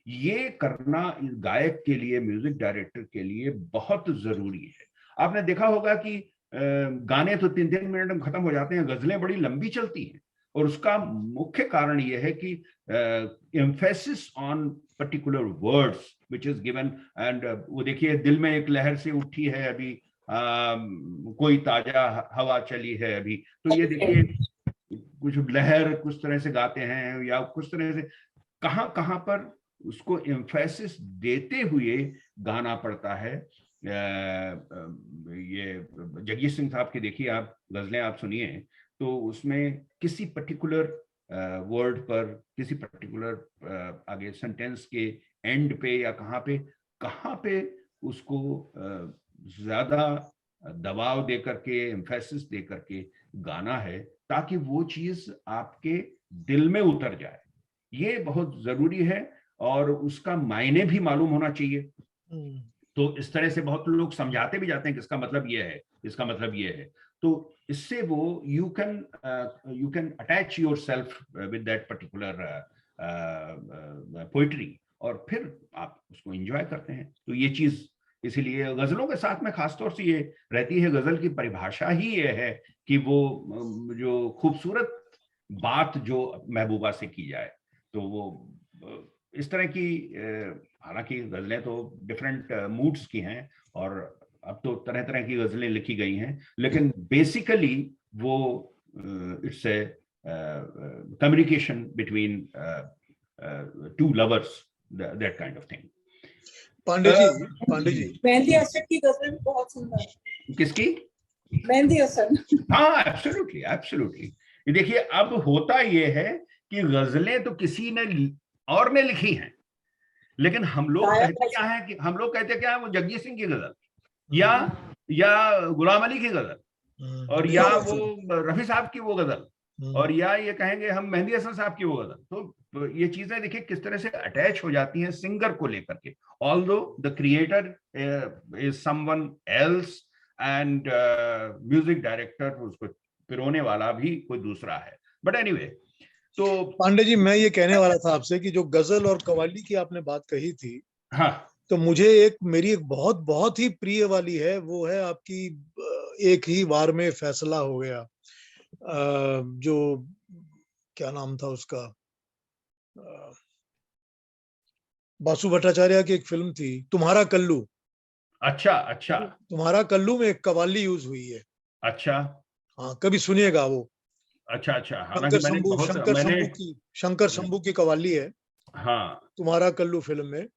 ये करना गायक के लिए, म्यूजिक डायरेक्टर के लिए बहुत जरूरी है। आपने देखा होगा कि गाने तो 3-3 मिनट में खत्म हो जाते हैं, गजलें बड़ी लंबी चलती हैं, और उसका मुख्य कारण यह है कि emphasis on particular words which is given. And वो देखिए, दिल में एक लहर से उठी है अभी, कोई ताजा हवा चली है अभी, तो ये देखिए कुछ लहर कुछ तरह से गाते हैं, या कुछ तरह से कहां कहां पर उसको एम्फेसिस देते हुए गाना पड़ता है। ये जगजीत सिंह साहब की देखिए आप गजलें आप सुनिए, तो उसमें किसी पर्टिकुलर वर्ड पर, किसी पर्टिकुलर आगे सेंटेंस के एंड पे या कहां पे उसको ज्यादा दबाव दे करके, एम्फेसिस दे करके गाना है, ताकि वो चीज आपके दिल में उतर जाए। ये बहुत जरूरी है, और उसका मायने भी मालूम होना चाहिए। तो इस तरह से बहुत लोग समझाते भी जाते हैं कि इसका मतलब ये है, इसका मतलब ये है, तो इससे वो you can attach your self with that particular poetry, और फिर आप उसको एंजॉय करते हैं। तो ये चीज, इसीलिए गजलों के साथ में खासतौर से ये रहती है, गजल की परिभाषा ही ये है कि वो जो खूबसूरत बात जो महबूबा से की जाए, तो वो इस तरह की, हालांकि गजलें तो डिफरेंट मूड्स की हैं, और अब तो तरह तरह की गजलें लिखी गई हैं, लेकिन बेसिकली वो it's a communication between two lovers, that kind of thing. Pande ji Mehdi Hassan की गजल भी बहुत सुंदर है। किसकी? मेहंदी हसन। हाँ एब्सोल्युटली एब्सोल्युटली। देखिए, अब होता ये है कि गजलें तो किसी ने और ने लिखी हैं, लेकिन हम लोग कहते क्या है कि हम लोग कहते क्या है, वो जगजीत सिंह की गजल, या गुलाम अली की गजल, और या वो रफी साहब की वो गजल, और या ये कहेंगे हम मेहंदी हसन साहब की वो गजल। तो ये चीजें देखिए किस तरह से अटैच हो जाती हैं सिंगर को लेकर के, although the creator is someone else, and music director, उसको पिरोने वाला भी कोई दूसरा है। बट एनीवे, तो पांडे जी मैं ये कहने वाला था आपसे कि जो गजल और कव्वाली की आपने बात कही थी, हाँ, तो मुझे मेरी एक बहुत बहुत ही प्रिय वाली है, वो है आपकी एक ही बार में फैसला हो गया। जो क्या नाम था उसका, बासु भट्टाचार्य की एक फिल्म थी, तुम्हारा कल्लू। अच्छा तुम्हारा कल्लू में एक कव्वाली यूज हुई है। अच्छा, हाँ कभी सुनिएगा वो। अच्छा। हालांकि शंकर शंभू की कव्वाली है। हाँ, तुम्हारा कल्लू फिल्म में।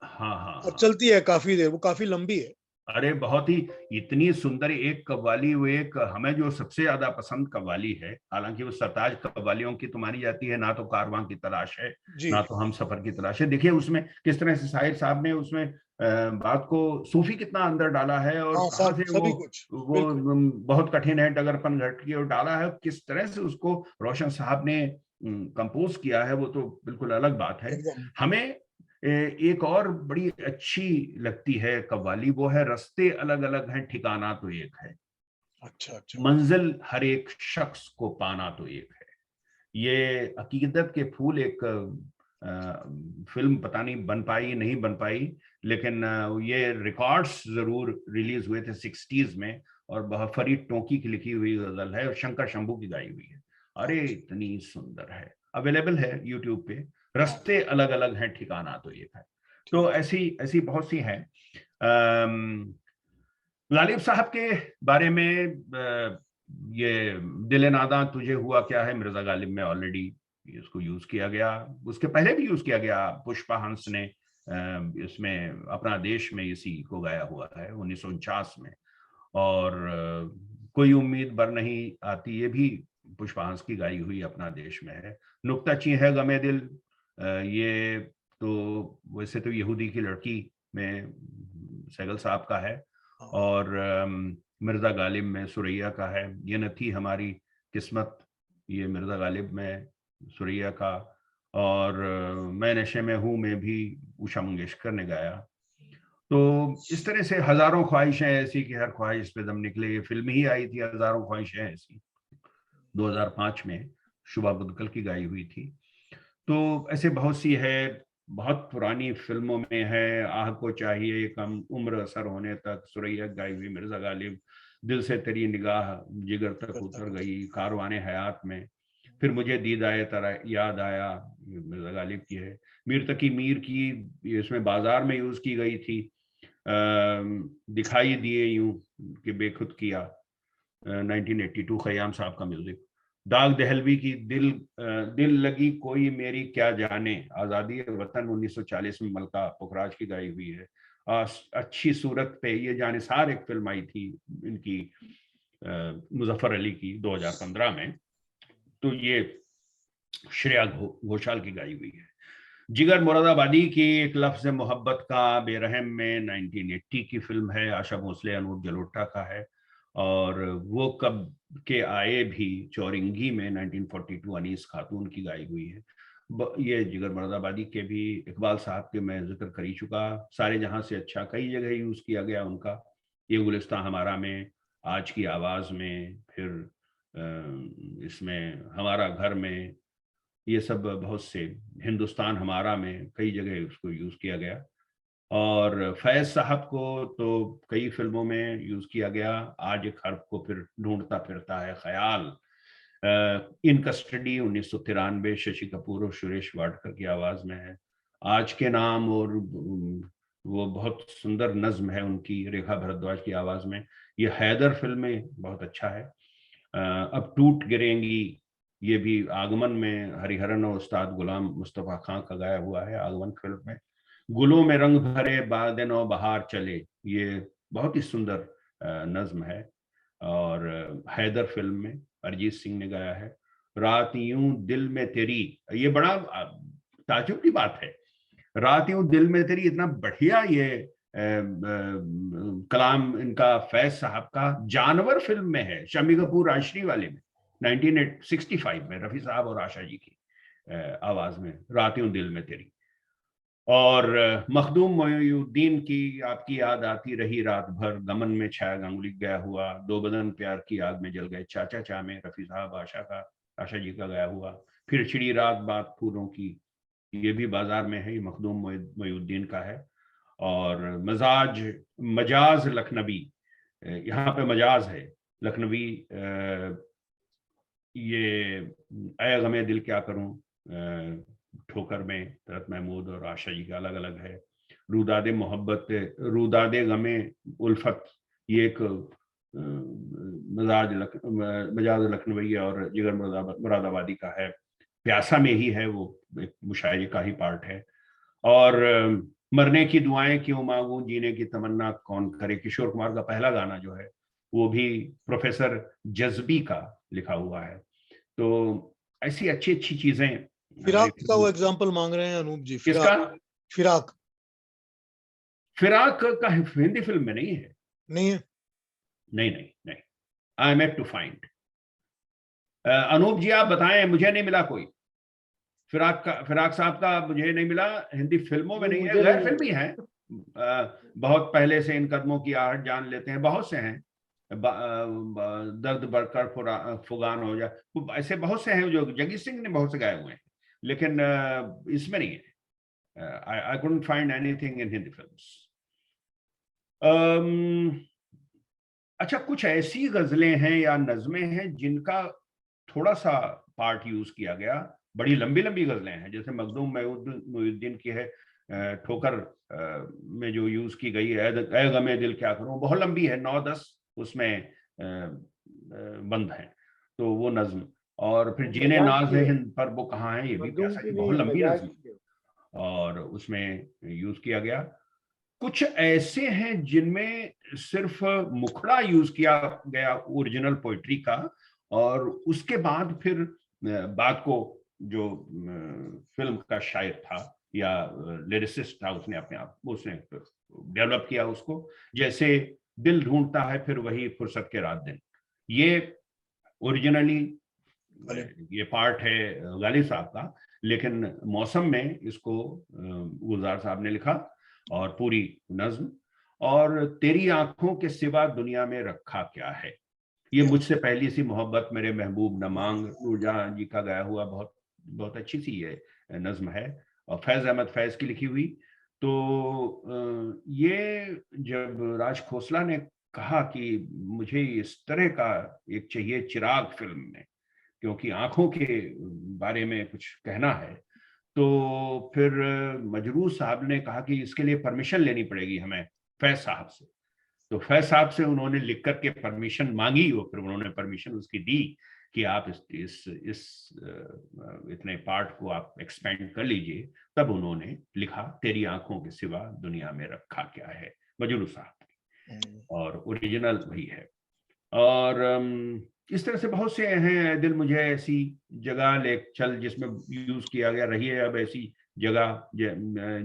हाँ। और चलती है काफी देर, वो काफी लंबी है। अरे बहुत ही, इतनी सुंदर एक कव्वाली, वो एक हमें जो सबसे ज्यादा पसंद कव्वाली है, हालांकि वो सरताज कव्वालियों की तो मानी जाती है, ना तो कारवां की तलाश है, ना तो हम सफर की तलाश है। देखिए उसमें किस तरह से शाहिर साहब ने उसमें बात को सूफी कितना अंदर डाला है, और कहां से वो बहुत कठिन है डगरपन घट की और डाला है, किस तरह से उसको रोशन साहब ने कंपोज किया है, वो तो बिल्कुल अलग बात है। हमें एक और बड़ी अच्छी लगती है कव्वाली, वो है रस्ते अलग अलग हैं ठिकाना तो एक है, अच्छा मंजिल हर एक शख्स को पाना तो एक है। ये अकीदत के फूल एक फिल्म पता नहीं बन पाई नहीं बन पाई, लेकिन ये रिकॉर्ड्स जरूर रिलीज हुए थे 60s में, और फरीद टोंकी की लिखी हुई गजल है और शंकर शंभू की गाई हुई है। अरे इतनी सुंदर है, अवेलेबल है यूट्यूब पे, रस्ते अलग अलग हैं ठिकाना तो एक है। तो ऐसी बहुत सी हैं। गालिब साहब के बारे में ये दिले नादा तुझे हुआ क्या है, मिर्जा गालिब में ऑलरेडी इसको यूज किया गया, उसके पहले भी यूज किया गया, पुष्पा हंस ने इसमें अपना देश में इसी को गाया हुआ है 1949 में। और कोई उम्मीद बर नहीं आती, ये भी पुष्पांश की गाई हुई अपना देश में है। नुक्ता ची है गमे दिल, ये तो वैसे तो यहूदी की लड़की में सहगल साहब का है, और मिर्जा गालिब में सुरैया का है। ये न थी हमारी किस्मत, ये मिर्जा गालिब में सुरैया का। और मैं नशे में हूँ में भी उषा मंगेशकर ने गाया। तो इस तरह से हजारों ख्वाहिशें ऐसी कि हर ख्वाहिश पे दम निकले, ये फिल्म ही आई थी हजारों ख्वाहिशें ऐसी, 2005 में शुभा बुदकल की गाई हुई थी। तो ऐसे बहुत सी है, बहुत पुरानी फिल्मों में है, आह को चाहिए, कम उम्र असर होने तक, सुरैया गाई हुई, मिर्जा गालिब, दिल से तेरी निगाह जिगर तक उतर गई, कारवाने हयात में, फिर मुझे दीद आए तेरा याद आया, मिर्जा गालिब की है। मीर तकी मीर की इसमें बाजार में यूज की गई थी, दिखाई दिए यूं कि बेखुद किया, 1982 खयाम साहब का म्यूजिक। दाग दहलवी की दिल लगी कोई मेरी क्या जाने, आज़ादी वतन 1940 में मलका पुखराज की गाई हुई है। अच्छी सूरत पे ये जानिसार एक फिल्म आई थी इनकी, मुजफ्फर अली की 2015 में, तो ये श्रेया घोषाल की गाई हुई है। जिगर मुरादाबादी की एक लफ्ज मोहब्बत का बेरहम में 1980 की फिल्म है, आशा भोसले अनूप जलोटा का है। और वो कब के आए भी चौरिंगी में 1942 अनीस खातून की गाई हुई है। ये जिगर मुरादाबादी के भी इकबाल साहब के मैं जिक्र कर ही चुका, सारे जहां से अच्छा कई जगह यूज किया गया उनका, ये गुलिस्तान हमारा में, आज की आवाज में, फिर इसमें हमारा घर में, ये सब बहुत से, हिंदुस्तान हमारा में कई जगह उसको यूज किया गया। और फैज साहब को तो कई फिल्मों में यूज किया गया, आज एक हर्फ को फिर ढूंढता फिरता है ख्याल, इन कस्टडी 1993 शशि कपूर और सुरेश वाडकर की आवाज में है, आज के नाम, और वो बहुत सुंदर नज्म है उनकी रेखा भारद्वाज की आवाज में। ये हैदर फिल्म में बहुत अच्छा है। अब टूट गिरेंगी, ये भी आगमन में हरिहरन और उस्ताद गुलाम मुस्तफा खां का गाया हुआ है, आगमन फिल्म में। गुलों में रंग भरे बादन और बहार चले, ये बहुत ही सुंदर नज्म है। और हैदर फिल्म में अरिजीत सिंह ने गाया है। रात यूं दिल में तेरी, ये बड़ा ताजुब की बात है, रात यूं दिल में तेरी, इतना बढ़िया ये कलाम इनका फैज साहब का जानवर फिल्म में है, शम्मी कपूर आशरी वाले में 1965 में, रफी साहब और आशा जी की आवाज में, रात यूं दिल में तेरी। और मखदूम मोइनुद्दीन की आपकी याद आती रही रात भर, गमन में छाया गांगुली गया हुआ, दो बदन प्यार की आग में जल गए, चाचा चा में रफी साहब आशा जी का गाया हुआ, फिर छिड़ी रात बात फूलों की, ये भी बाजार में है, ये मखदूम मोइनुद्दीन का है। और मजाज लखनवी, यहाँ पे मजाज है लखनवी, ये ऐ गमे दिल क्या करूं, ठोकर में तरत महमूद और आशा जी का अलग अलग है। रूदादे मोहब्बत, रूदादे गमे उल्फत, ये एक मजाज लखनवी और जिगर मुरादाबादी का है। प्यासा में ही है, वो एक मुशायरे का ही पार्ट है। और मरने की दुआएं क्यों मांगूं, जीने की तमन्ना कौन करे, किशोर कुमार का पहला गाना जो है वो भी प्रोफेसर जज्बी का लिखा हुआ है। तो ऐसी अच्छी अच्छी चीजें। फिराक का वो एग्जांपल मांग रहे हैं अनूप जी, फिराक का हिंदी फिल्म में नहीं है? नहीं है, नहीं, I am at to find. Anoop ji आप बताएं, मुझे नहीं मिला कोई फिराक साहब का, मुझे नहीं मिला, हिंदी फिल्मों में नहीं है, गैर फिल्मी है। बहुत पहले से इन कदमों की आहट जान लेते हैं, बहुत से हैं, दर्द बढ़कर फुगान हो जाए, ऐसे बहुत से हैं जो जगजीत सिंह ने बहुत से गाए हुए हैं, लेकिन इसमें नहीं है। I couldn't find anything in Hindi films. अच्छा, कुछ ऐसी गजलें हैं या नज़में हैं जिनका थोड़ा सा पार्ट यूज किया गया, बड़ी लंबी लंबी गजलें हैं, जैसे मखदूम मोइनुद्दीन की है, ठोकर में जो यूज की गई है, ऐ गमे दिल क्या करूं, बहुत लंबी है, 9-10 उसमें बंद है, तो वो नज्म। और फिर जीने नाज है हिंद पर वो कहाँ है, ये भी प्यासा की बहुत लंबी नज्म। और उसमें यूज किया गया। कुछ ऐसे हैं जिनमें सिर्फ मुखड़ा यूज किया गया ओरिजिनल पोइट्री का, और उसके बाद फिर बात को जो फिल्म का शायर था या लिरिसिस्ट था उसने अपने आप उसने डेवलप किया उसको। जैसे दिल ढूंढता है फिर वही फुर्सत के रात दिन, ये ओरिजिनली ये पार्ट है गालिब साहब का, लेकिन मौसम में इसको गुलजार साहब ने लिखा और पूरी नज्म। और तेरी आंखों के सिवा दुनिया में रखा क्या है, ये मुझसे पहली सी मोहब्बत मेरे महबूब न मांग, नूरजहां जी का गाया हुआ बहुत बहुत अच्छी सी ये नज्म है और फैज अहमद फैज की लिखी हुई। तो ये जब राज खोसला ने कहा कि मुझे इस तरह का एक चाहिए चिराग फिल्म में, क्योंकि आंखों के बारे में कुछ कहना है, तो फिर मजरूह साहब ने कहा कि इसके लिए परमिशन लेनी पड़ेगी हमें फैज साहब से। तो फैज साहब से उन्होंने लिख करके परमिशन मांगी और फिर उन्होंने परमिशन उसकी दी कि आप इस इतने पार्ट को आप एक्सपेंड कर लीजिए। तब उन्होंने लिखा तेरी आंखों के सिवा दुनिया में रखा क्या है, मजरूह साहब, और ओरिजिनल वही है। और इस तरह से बहुत से हैं, दिल मुझे ऐसी जगह ले चल जिसमें यूज किया गया, रही है अब ऐसी जगह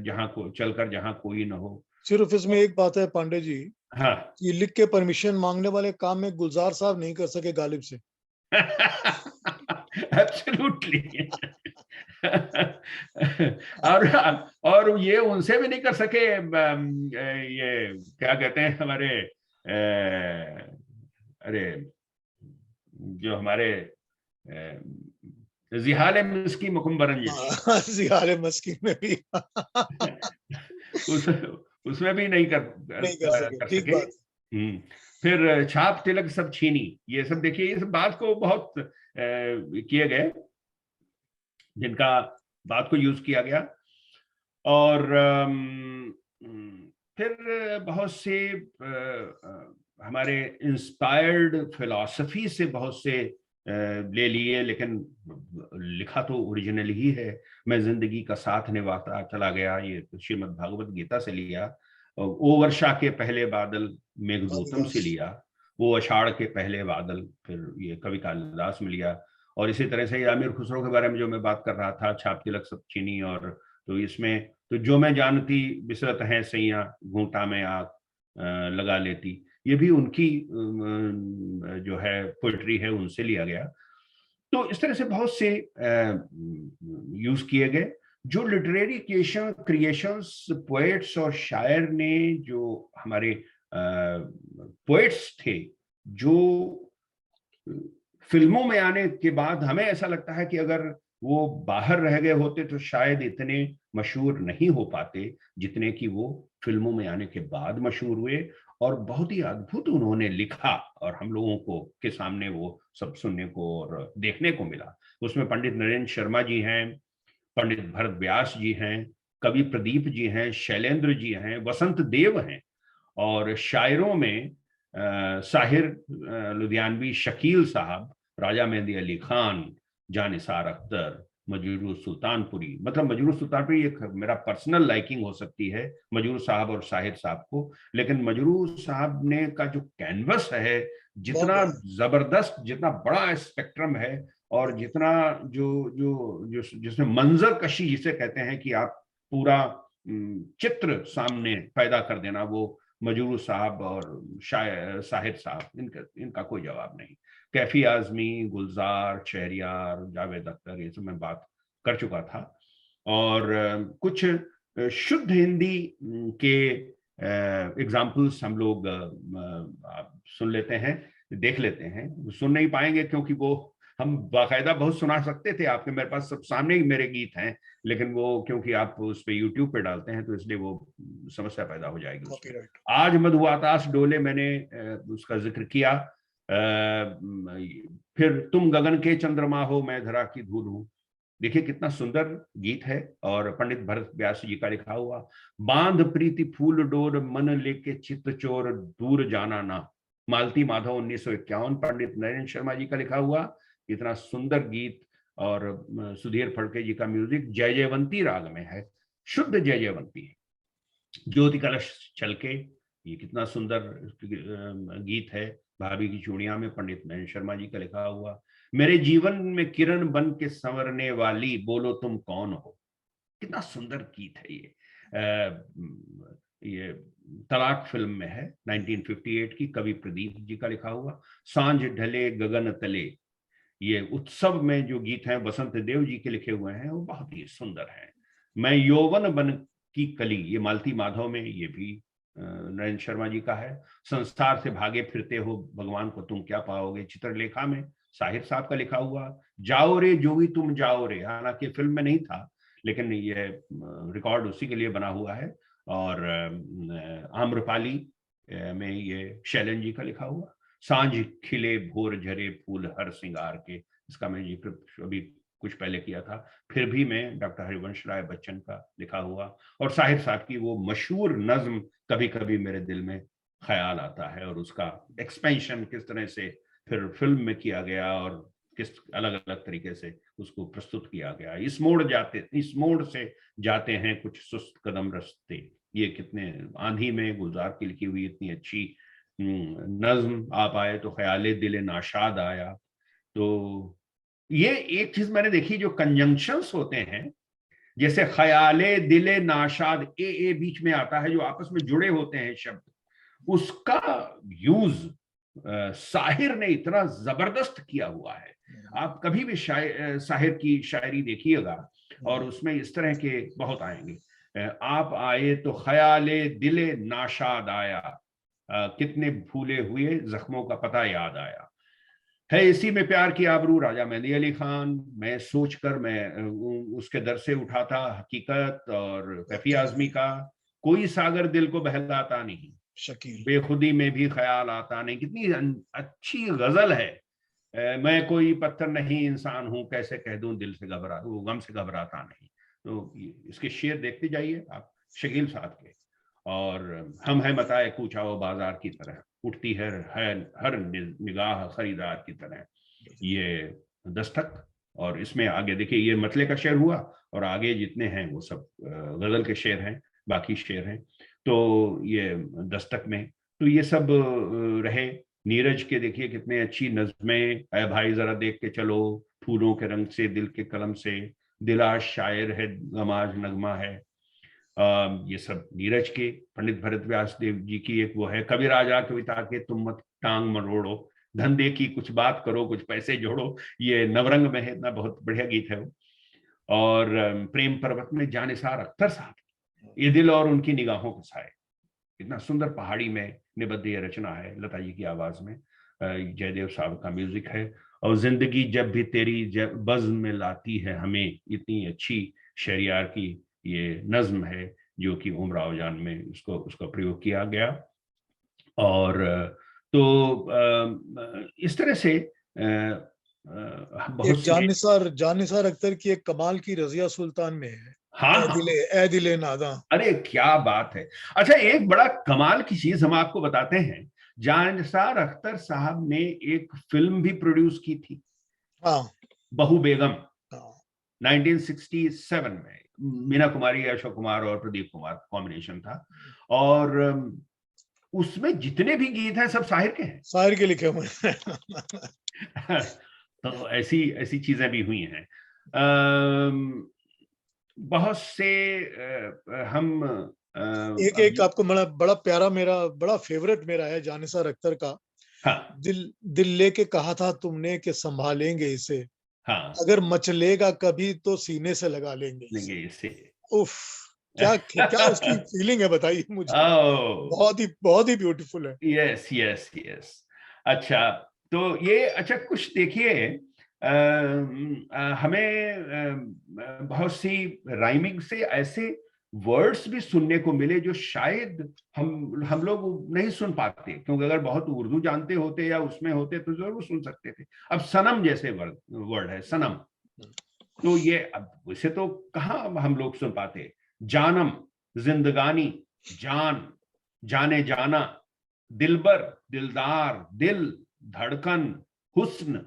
जहां को चलकर जहां कोई ना हो। सिर्फ इसमें एक बात है पांडे जी, हाँ, ये लिख के परमिशन मांगने वाले काम में गुलजार साहब नहीं कर सके गालिब से। एब्सोल्युटली। और ये उनसे भी नहीं कर सके, ये क्या कहते हैं हमारे अरे जो हमारे जिहाले मिस्की मुकुम्बरन जिहाले मस्की में भी उसमें भी नहीं कर सके। फिर छाप तिलक सब छीनी, ये सब देखिए, इस बात को बहुत किए गए जिनका बात को यूज किया गया। और फिर बहुत से हमारे इंस्पायर्ड फिलॉसफी से बहुत से ले लिए, लेकिन लिखा तो ओरिजिनल ही है। मैं जिंदगी का साथ निभाता चला गया, ये श्रीमद् भागवत गीता से लिया। ओ वर्षा के पहले बादल मेघदूतम से लिया, वो अषाढ़ के पहले बादल फिर ये कवि कालिदास में लिया। और इसी तरह से अमीर खुसरो के बारे में जो मैं बात कर रहा था, छाप तिलक सब चीनी, और तो इसमें तो जो मैं जानती बिसरत है सैया घूंटा में आग लगा लेती, ये भी उनकी जो है पोइट्री है, उनसे लिया गया। तो इस तरह से बहुत से यूज किए गए। जो लिटरेरी क्रिएशंस पोएट्स और शायर ने, जो हमारे पोएट्स थे, जो फिल्मों में आने के बाद हमें ऐसा लगता है कि अगर वो बाहर रह गए होते तो शायद इतने मशहूर नहीं हो पाते जितने कि वो फिल्मों में आने के बाद मशहूर हुए। और बहुत ही अद्भुत उन्होंने लिखा और हम लोगों को के सामने वो सब सुनने को और देखने को मिला। उसमें पंडित नरेंद्र शर्मा जी हैं, पंडित भरत व्यास जी हैं, कवि प्रदीप जी हैं, शैलेंद्र जी हैं, वसंत देव हैं, और शायरों में साहिर लुधियानवी, शकील साहब, राजा मेहंदी अली खान, जानिसार अख्तर, मजरूह सुल्तानपुरी। मतलब मजरूह सुल्तानपुरी एक मेरा पर्सनल लाइकिंग हो सकती है मजरूह साहब और साहिर साहब को, लेकिन मजरूह साहब ने का जो कैनवस है, जितना जबरदस्त, जितना बड़ा स्पेक्ट्रम है, और जितना जो जिसमें मंजर कशी जिसे कहते हैं कि आप पूरा चित्र सामने पैदा कर देना, वो मजरूह साहब और साहिर साहब, इनका कोई जवाब नहीं। कैफी आजमी, गुलजार, शहरियार, जावेद अख्तर, ये सब मैं बात कर चुका था। और कुछ शुद्ध हिंदी के एग्जाम्पल्स हम लोग सुन लेते हैं, देख लेते हैं। सुन नहीं पाएंगे क्योंकि वो हम बाकायदा बहुत सुना सकते थे आपके, मेरे पास सब सामने ही मेरे गीत हैं, लेकिन वो क्योंकि आप उस पे YouTube पे डालते हैं तो इसलिए वो समस्या पैदा हो जाएगी। आज मधुआताश डोले मैंने उसका जिक्र किया। फिर तुम गगन के चंद्रमा हो, मैं धरा की धूल हूँ, देखिए कितना सुंदर गीत है, और पंडित भरत व्यास जी का लिखा हुआ। बांध प्रीति फूल डोर, मन लेके चित्त चोर, दूर जाना ना, मालती माधव 1951, पंडित नरेंद्र शर्मा जी का लिखा हुआ इतना सुंदर गीत। और सुधीर फड़के जी का म्यूजिक जय जयवंती राग में है। शुद्ध जय जयवंती है। ज्योति कलश छलके, ये कितना सुंदर गीत है। भाभी की चूड़ियां में पंडित नरेंद्र शर्मा जी का लिखा हुआ। मेरे जीवन में किरण बन के संवरने वाली, बोलो तुम कौन हो। कितना सुंदर गीत है ये तलाक फिल्म में है, 1958 की, कवि प्रदीप जी का लिखा हुआ। सांझ ढले गगन तले, ये उत्सव में जो गीत हैं बसंत देव जी के लिखे हुए हैं, वो बहुत ही सुंदर हैं। मैं यौवन बन की कली, ये मालती माधव में, ये भी नरेंद्र शर्मा जी का है। संसार से भागे फिरते हो, भगवान को तुम क्या पाओगे, चित्रलेखा में साहिर साहब का लिखा हुआ। जाओ रे जोगी तुम जाओ रे, हालांकि फिल्म में नहीं था, लेकिन ये रिकॉर्ड उसी के लिए बना हुआ है। और आम्रपाली में ये शैलन जी का लिखा हुआ। सांझ खिले भोर झरे फूल हर श्रृंगार के, इसका मैं जिक्र अभी कुछ पहले किया था। फिर भी मैं डॉक्टर हरिवंश राय बच्चन का लिखा हुआ। और साहिर साहब की वो मशहूर नज्म कभी कभी मेरे दिल में ख्याल आता है, और उसका एक्सपेंशन किस तरह से फिर फिल्म में किया गया और किस अलग अलग तरीके से उसको प्रस्तुत किया गया। इस मोड़ से जाते हैं कुछ सुस्त कदम रस्ते, ये कितने आंधी में गुलजार की लिखी हुई इतनी अच्छी नज्म। आप आए तो ख्याले दिले नाशाद आया। तो ये एक चीज मैंने देखी, जो कंजंक्शंस होते हैं, जैसे ख्याले दिले नाशाद, ए बीच में आता है, जो आपस में जुड़े होते हैं शब्द, उसका यूज साहिर ने इतना जबरदस्त किया हुआ है। आप कभी भी साहिर की शायरी देखिएगा और उसमें इस तरह के बहुत आएंगे। आप आए तो ख्याले दिले नाशाद आया, कितने भूले हुए जख्मों का पता याद आया। है इसी में प्यार की आबरू, राजा मेहंदी अली खान। मैं सोचकर मैं उसके दर से उठा था हकीकत, और कैफी आजमी का कोई सागर दिल को बहलाता नहीं, शकील बेखुदी में भी ख्याल आता नहीं। कितनी अच्छी गजल है। मैं कोई पत्थर नहीं इंसान हूं, कैसे कह दूं दिल से वो गम से घबराता नहीं। तो इसके शेर देखते जाइए आप, शकील साहब के। और हम है मताए कूचा वो बाजार की तरह, उठती है हर निगाह खरीदार की तरह, ये दस्तक। और इसमें आगे देखिए, ये मतले का शेर हुआ, और आगे जितने हैं वो सब गजल के शेर हैं, बाकी शेर हैं। तो ये दस्तक में तो ये सब रहे। नीरज के देखिए कितने अच्छी नज़में, ऐ भाई जरा देख के चलो, फूलों के रंग से, दिल के कलम से, दिला शायर है, गमाज नगमा है। ये सब नीरज के। पंडित भरत व्यास देव जी की एक वो है, कवि राजा कविता के तुम मत टांग मरोड़ो, धंधे की कुछ बात करो, कुछ पैसे जोड़ो, ये नवरंग में है, इतना बहुत बढ़िया गीत है वो। और प्रेम पर्वत में जानिसार अख्तर साहब, ये दिल और उनकी निगाहों के साए, इतना सुंदर पहाड़ी में निबद्ध ये रचना है, लता जी की आवाज में, जयदेव साहब का म्यूजिक है। और जिंदगी जब भी तेरी बज़्म में लाती है हमें, इतनी अच्छी शहरियार की ये नज्म है, जो कि उमराव जान में उसका प्रयोग किया गया। और तो इस तरह से बहुत जानिसार अख्तर की एक कमाल की रजिया सुल्तान में है, हाँ, ए दिले नादा। अरे क्या बात है। अच्छा, एक बड़ा कमाल की चीज हम आपको बताते हैं, जानिसार अख्तर साहब ने एक फिल्म भी प्रोड्यूस की थी, हाँ, बहू बेगम, 1967 में। मीना कुमारी, अशोक कुमार और प्रदीप कुमार कॉम्बिनेशन था। और उसमें जितने भी गीत हैं सब साहिर के हैं, साहिर के लिखे हुए हैं। तो ऐसी चीजें भी हुई हैं। बहुत से हम एक आपको बड़ा प्यारा, बड़ा फेवरेट मेरा है जानिसार अख्तर का। हाँ, दिल लेके कहा था तुमने कि संभालेंगे इसे, हाँ, अगर मचलेगा कभी तो सीने से लगा लेंगे इसे। उफ, क्या उसकी फीलिंग है बताइए मुझे। बहुत ही ब्यूटीफुल है। Yes yes yes. अच्छा, तो ये अच्छा कुछ देखिए, हमें बहुत सी राइमिंग से ऐसे वर्ड्स भी सुनने को मिले जो शायद हम लोग नहीं सुन पाते, क्योंकि अगर बहुत उर्दू जानते होते या उसमें होते तो जरूर सुन सकते थे। अब सनम जैसे वर्ड है, सनम, तो ये अब वैसे तो कहाँ हम लोग सुन पाते। जानम, जिंदगानी, जान, जाने जाना, दिलबर, दिलदार, दिल, धड़कन, हुस्न,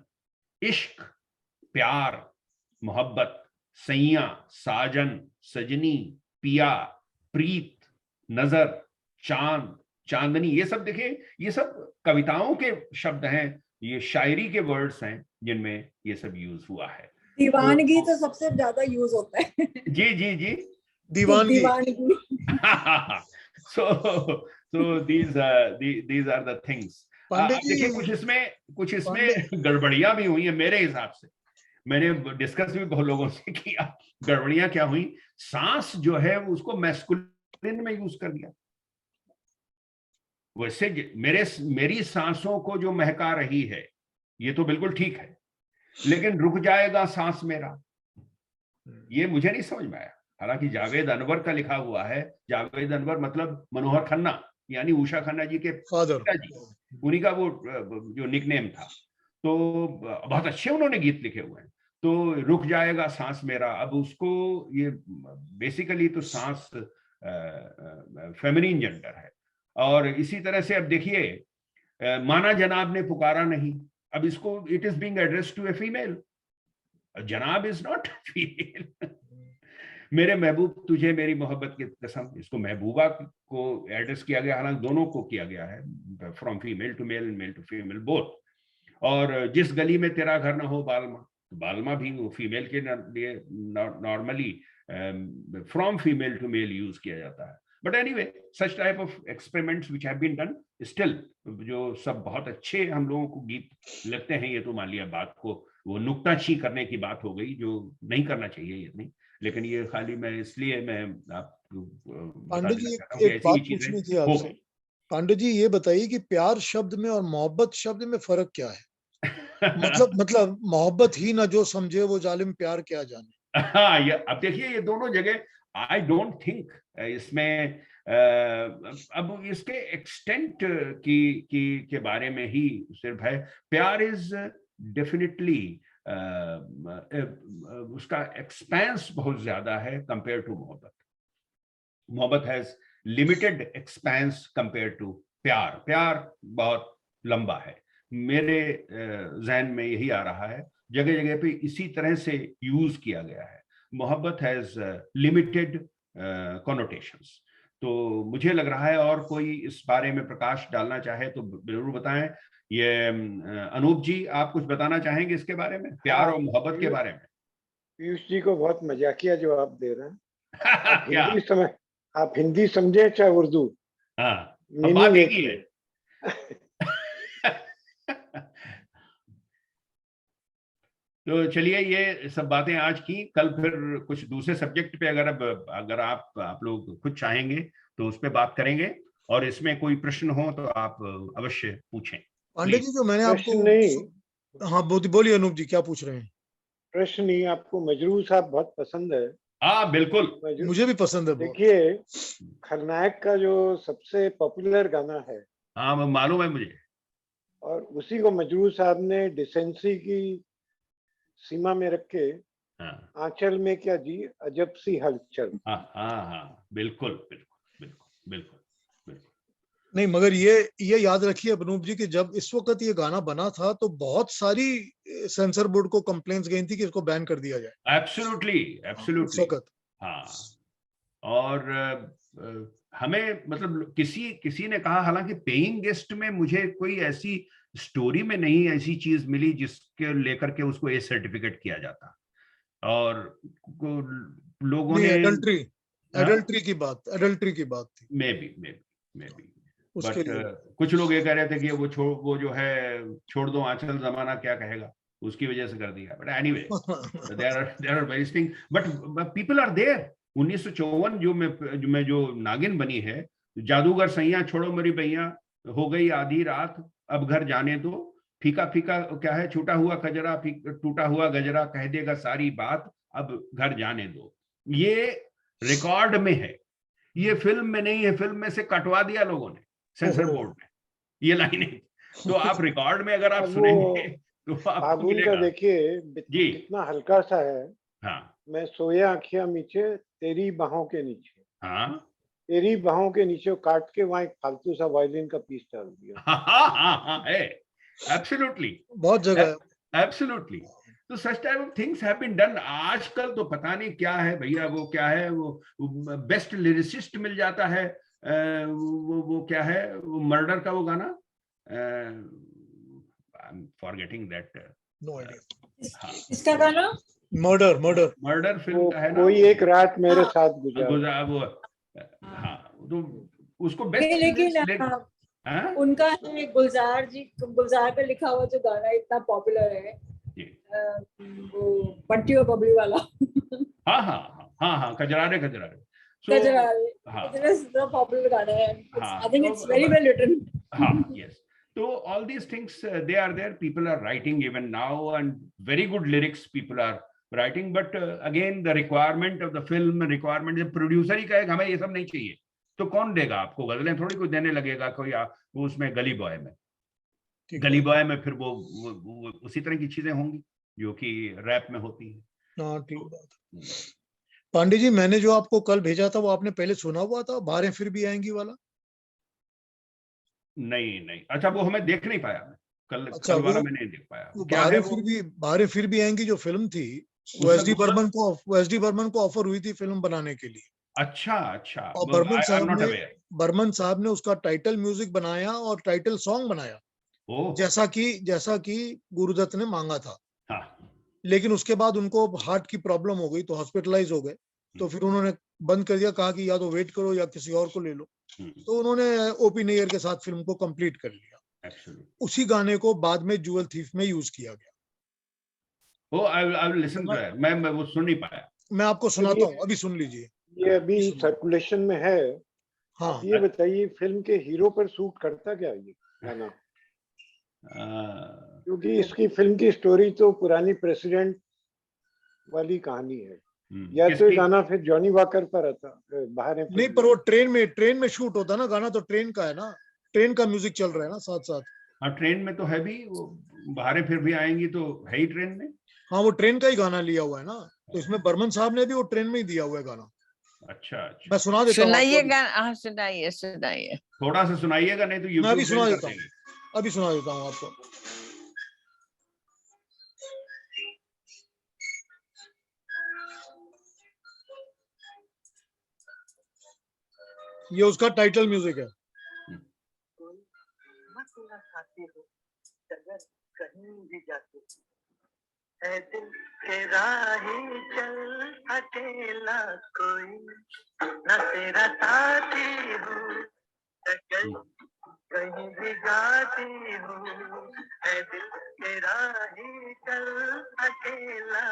इश्क, प्यार, मोहब्बत, सैया, साजन, सजनी, पिया, प्रीत, नजर, चांद, चांदनी, ये सब देखिए, ये सब कविताओं के शब्द हैं, ये शायरी के वर्ड्स हैं जिनमें ये सब यूज हुआ है। दीवानगी तो सबसे ज्यादा यूज होता है। जी जी जी, दीवानगी। so these are the things. Pandey ji, देखिए कुछ इसमें गड़बड़ियां भी हुई है मेरे हिसाब से। मैंने डिस्कस भी बहुत लोगों से किया, गड़बड़ियां क्या हुई, सांस जो है उसको मैस्कुलिन में यूज कर दिया। वैसे मेरी सांसों को जो महका रही है ये तो बिल्कुल ठीक है, लेकिन रुक जाएगा सांस मेरा, ये मुझे नहीं समझ में आया। हालांकि जावेद अनवर का लिखा हुआ है, जावेद अनवर मतलब मनोहर खन्ना, यानी उषा खन्ना जी के फादर, उन्हीं का वो जो निकनेम था। तो बहुत अच्छे उन्होंने गीत लिखे हुए हैं। तो रुक जाएगा सांस मेरा, अब उसको ये बेसिकली तो सांस फेमिनिन जेंडर है। और इसी तरह से अब देखिए माना जनाब ने पुकारा नहीं, अब इसको it is being addressed to a female, जनाब इज नॉट फीमेल। मेरे महबूब तुझे मेरी मोहब्बत की कसम, इसको महबूबा को एड्रेस किया गया, हालांकि दोनों को किया गया है, from female to male, male to female, both. और जिस गली में तेरा घर ना हो बालमा, तो बालमा भी वो फीमेल के लिए normally from female to male use किया जाता है। But anyway, such type of experiments which have been done, still जो सब बहुत अच्छे हम लोगों को गीत लगते हैं। ये तो मान लिया बात को वो नुक्ताची करने की बात हो गई, जो नहीं करना चाहिए ये नहीं, लेकिन ये खाली मैं इसलिए मैं आपको पांडे जी एक बात पूछनी थी आपसे। पांडे जी ये बताइए कि प्यार शब्द में और मोहब्बत शब्द में फर्क क्या है? मतलब मोहब्बत ही ना जो समझे वो जालिम प्यार क्या जाने। हाँ, अब देखिए ये दोनों जगह आई डोंट थिंक इसमें अब इसके एक्सटेंट के बारे में ही सिर्फ है। प्यार इज डेफिनेटली उसका एक्सपेंस बहुत ज्यादा है कंपेयर टू मोहब्बत। मोहब्बत has limited expanse compare to प्यार। प्यार बहुत लंबा है, मेरे जहन में यही आ रहा है, जगह जगह पे इसी तरह से यूज किया गया है। मोहब्बत हैज लिमिटेड कॉनोटेशंस। तो मुझे लग रहा है, और कोई इस बारे में प्रकाश डालना चाहे तो जरूर बताएं। ये अनूप जी, आप कुछ बताना चाहेंगे इसके बारे में, प्यार और मोहब्बत के बारे में? पीयूष जी को बहुत मजाकिया जवाब दे रहे हैं। क्या? आप हिंदी समझे चाहे उर्दू, हाँ, मीनिंग एक ही है। तो चलिए, ये सब बातें आज की, कल फिर कुछ दूसरे सब्जेक्ट पे अगर आप लोग खुद चाहेंगे तो उस पे बात करेंगे, और इसमें कोई प्रश्न हो तो आप अवश्य पूछें। पांडे जी, जो मैंने आपको नहीं, हाँ बोलिए अनूप जी, क्या पूछ रहे हैं? प्रश्न नहीं, आपको मजरू साहब बहुत पसंद है। हाँ बिल्कुल, मुझे भी पसंद है। देखिए, खलनायक का जो सबसे पॉपुलर गाना है, हाँ मालूम है मुझे, और उसी को मजरू साहब ने डिसेंसी की सीमा में रख के आंचल में क्या जी अजब सी हलचल। हाँ, बिल्कुल बिल्कुल बिल्कुल बिल्कुल बिल्कुल। नहीं, मगर ये याद रखिए अनूप जी कि जब इस वक्त ये गाना बना था तो बहुत सारी सेंसर बोर्ड को कंप्लेंट्स गई थी कि इसको बैन कर दिया जाए। एब्सोल्युटली हाँ। और हमें मतलब किसी ने कहा, हालांकि पेइंग गेस्ट में मुझे कोई ऐसी स्टोरी में नहीं ऐसी चीज मिली जिसके लेकर के उसको ए सर्टिफिकेट किया जाता। और लोगों ने एडल्ट्री की बात थी। मे बी बट कुछ लोग ये कह रहे थे कि वो जो है छोड़ दो आंचल जमाना क्या कहेगा, उसकी वजह से कर दिया। But anyway, there are very thing, but people are there. 1954 जो नागिन बनी है, जादूगर सैया छोड़ो मरी बैया, हो गई आधी रात अब घर जाने दो, फीका फीका क्या है छूटा हुआ खजरा, टूटा हुआ गजरा, कह देगा सारी बात अब घर जाने दो। ये रिकॉर्ड में है, ये फिल्म में नहीं है। फिल्म में से कटवा दिया लोगों ने सेंसर बोर्ड ने ये लाइनें। तो आप रिकॉर्ड में अगर आप सुनेंगे तो आपको मिलेगा। देखिए कितना हल्का सा है। हाँ, मैं सोया आँखियां नीचे तेरी बाहों के नीचे, हाँ, तेरी बाहों के नीचे काट के वहां एक फालतू सा वायलिन का पीस डाल दिया। हाँ, है एब्सोल्युटली, बहुत जगह एब्सोल्युटली। तो such type of things have been done. आजकल तो पता नहीं क्या है भैया, वो क्या है, वो बेस्ट लिरिसिस्ट मिल जाता है, वो क्या है, वो मर्डर का वो गाना, I am forgetting that. No idea. इसका गाना मर्डर फिल्म का है ना, कोई एक रात मेरे हाँ। साथ गुजारा। वो हाँ, तो उसको नहीं, लेकिन बेस्ट उनका है गुलजार पे लिखा हुआ जो गाना इतना पॉपुलर है, वो बंटी और बबली वाला। हाँ हाँ हाँ हाँ, कजरारे कजरारे। कजरारे, हाँ, इतना ज़्यादा पॉपुलर गाना है। हाँ, I think it's very well written. हाँ, yes. So all these things they are there. People are writing even now, and very good lyrics people are writing. But again, the requirement of the film, requirement जब producer ही कहेगा हमें ये सब नहीं चाहिए, तो कौन देगा आपको? गजलें थोड़ी कोई देने लगेगा कोई, वो उसमें गली बॉय में फिर वो उसी तरह की चीजें होंगी जो कि रैप में होती है। हाँ, ठीक बात। पांडे जी, मैंने जो आपको कल भेजा था वो आपने पहले सुना हुआ था, बाहरें फिर भी आएंगी वाला? नहीं, अच्छा, वो हमें देख नहीं पाया मैं कल। अच्छा, कल वाला मैं नहीं देख पाया। वो क्या है वो? बाहरें फिर भी आएंगी जो फिल्म थी, वो एस डी बर्मन को ऑफर हुई थी फिल्म बनाने के लिए। अच्छा, और बर्मन साहब ने उसका टाइटल म्यूजिक बनाया और टाइटल सॉन्ग बनाया, जैसा कि गुरुदत्त ने मांगा था। हाँ। लेकिन उसके बाद उनको हार्ट की प्रॉब्लम हो गई तो हॉस्पिटलाइज हो गए, तो फिर उन्होंने बंद कर दिया, कहा कि या तो वेट करो या किसी और को ले लो। तो उन्होंने ओपी नैयर के साथ फिल्म को कंप्लीट कर लिया। उसी गाने को बाद में ज्वेल थीफ में यूज किया गया। I will listen to it. मैं वो सुन नहीं पाया। मैं आपको सुनाता हूँ, अभी सुन लीजिए। ये अभी सर्कुलेशन में है। हाँ, ये बताइए फिल्म के हीरो पर सूट करता क्या ये गाना? क्योंकि इसकी फिल्म की स्टोरी तो पुरानी प्रेसिडेंट वाली कहानी है। या तो ये गाना फिर जॉनी वॉकर पर आता बाहर है? नहीं, पर वो ट्रेन में शूट होता ना गाना, तो ट्रेन का है ना, ट्रेन का म्यूजिक चल रहा है ना साथ साथ। हाँ, ट्रेन में तो है भी वो, बाहर फिर भी आएंगी तो है ही ट्रेन में। हाँ, वो ट्रेन का ही गाना लिया हुआ है ना, तो इसमें बर्मन साहब ने भी वो ट्रेन में ही दिया हुआ है गाना। अच्छा, मैं सुना देता हूँ। सुनाइए थोड़ा सा सुनाइएगा, नहीं तो मैं अभी सुना देता हूँ आपको। ये उसका टाइटल म्यूजिक है। कहीं भी जाते है दिल के राही चल, अकेला कोई न तेरा साथी हो, कहीं भी जाती हो, है दिल के राही चल, अकेला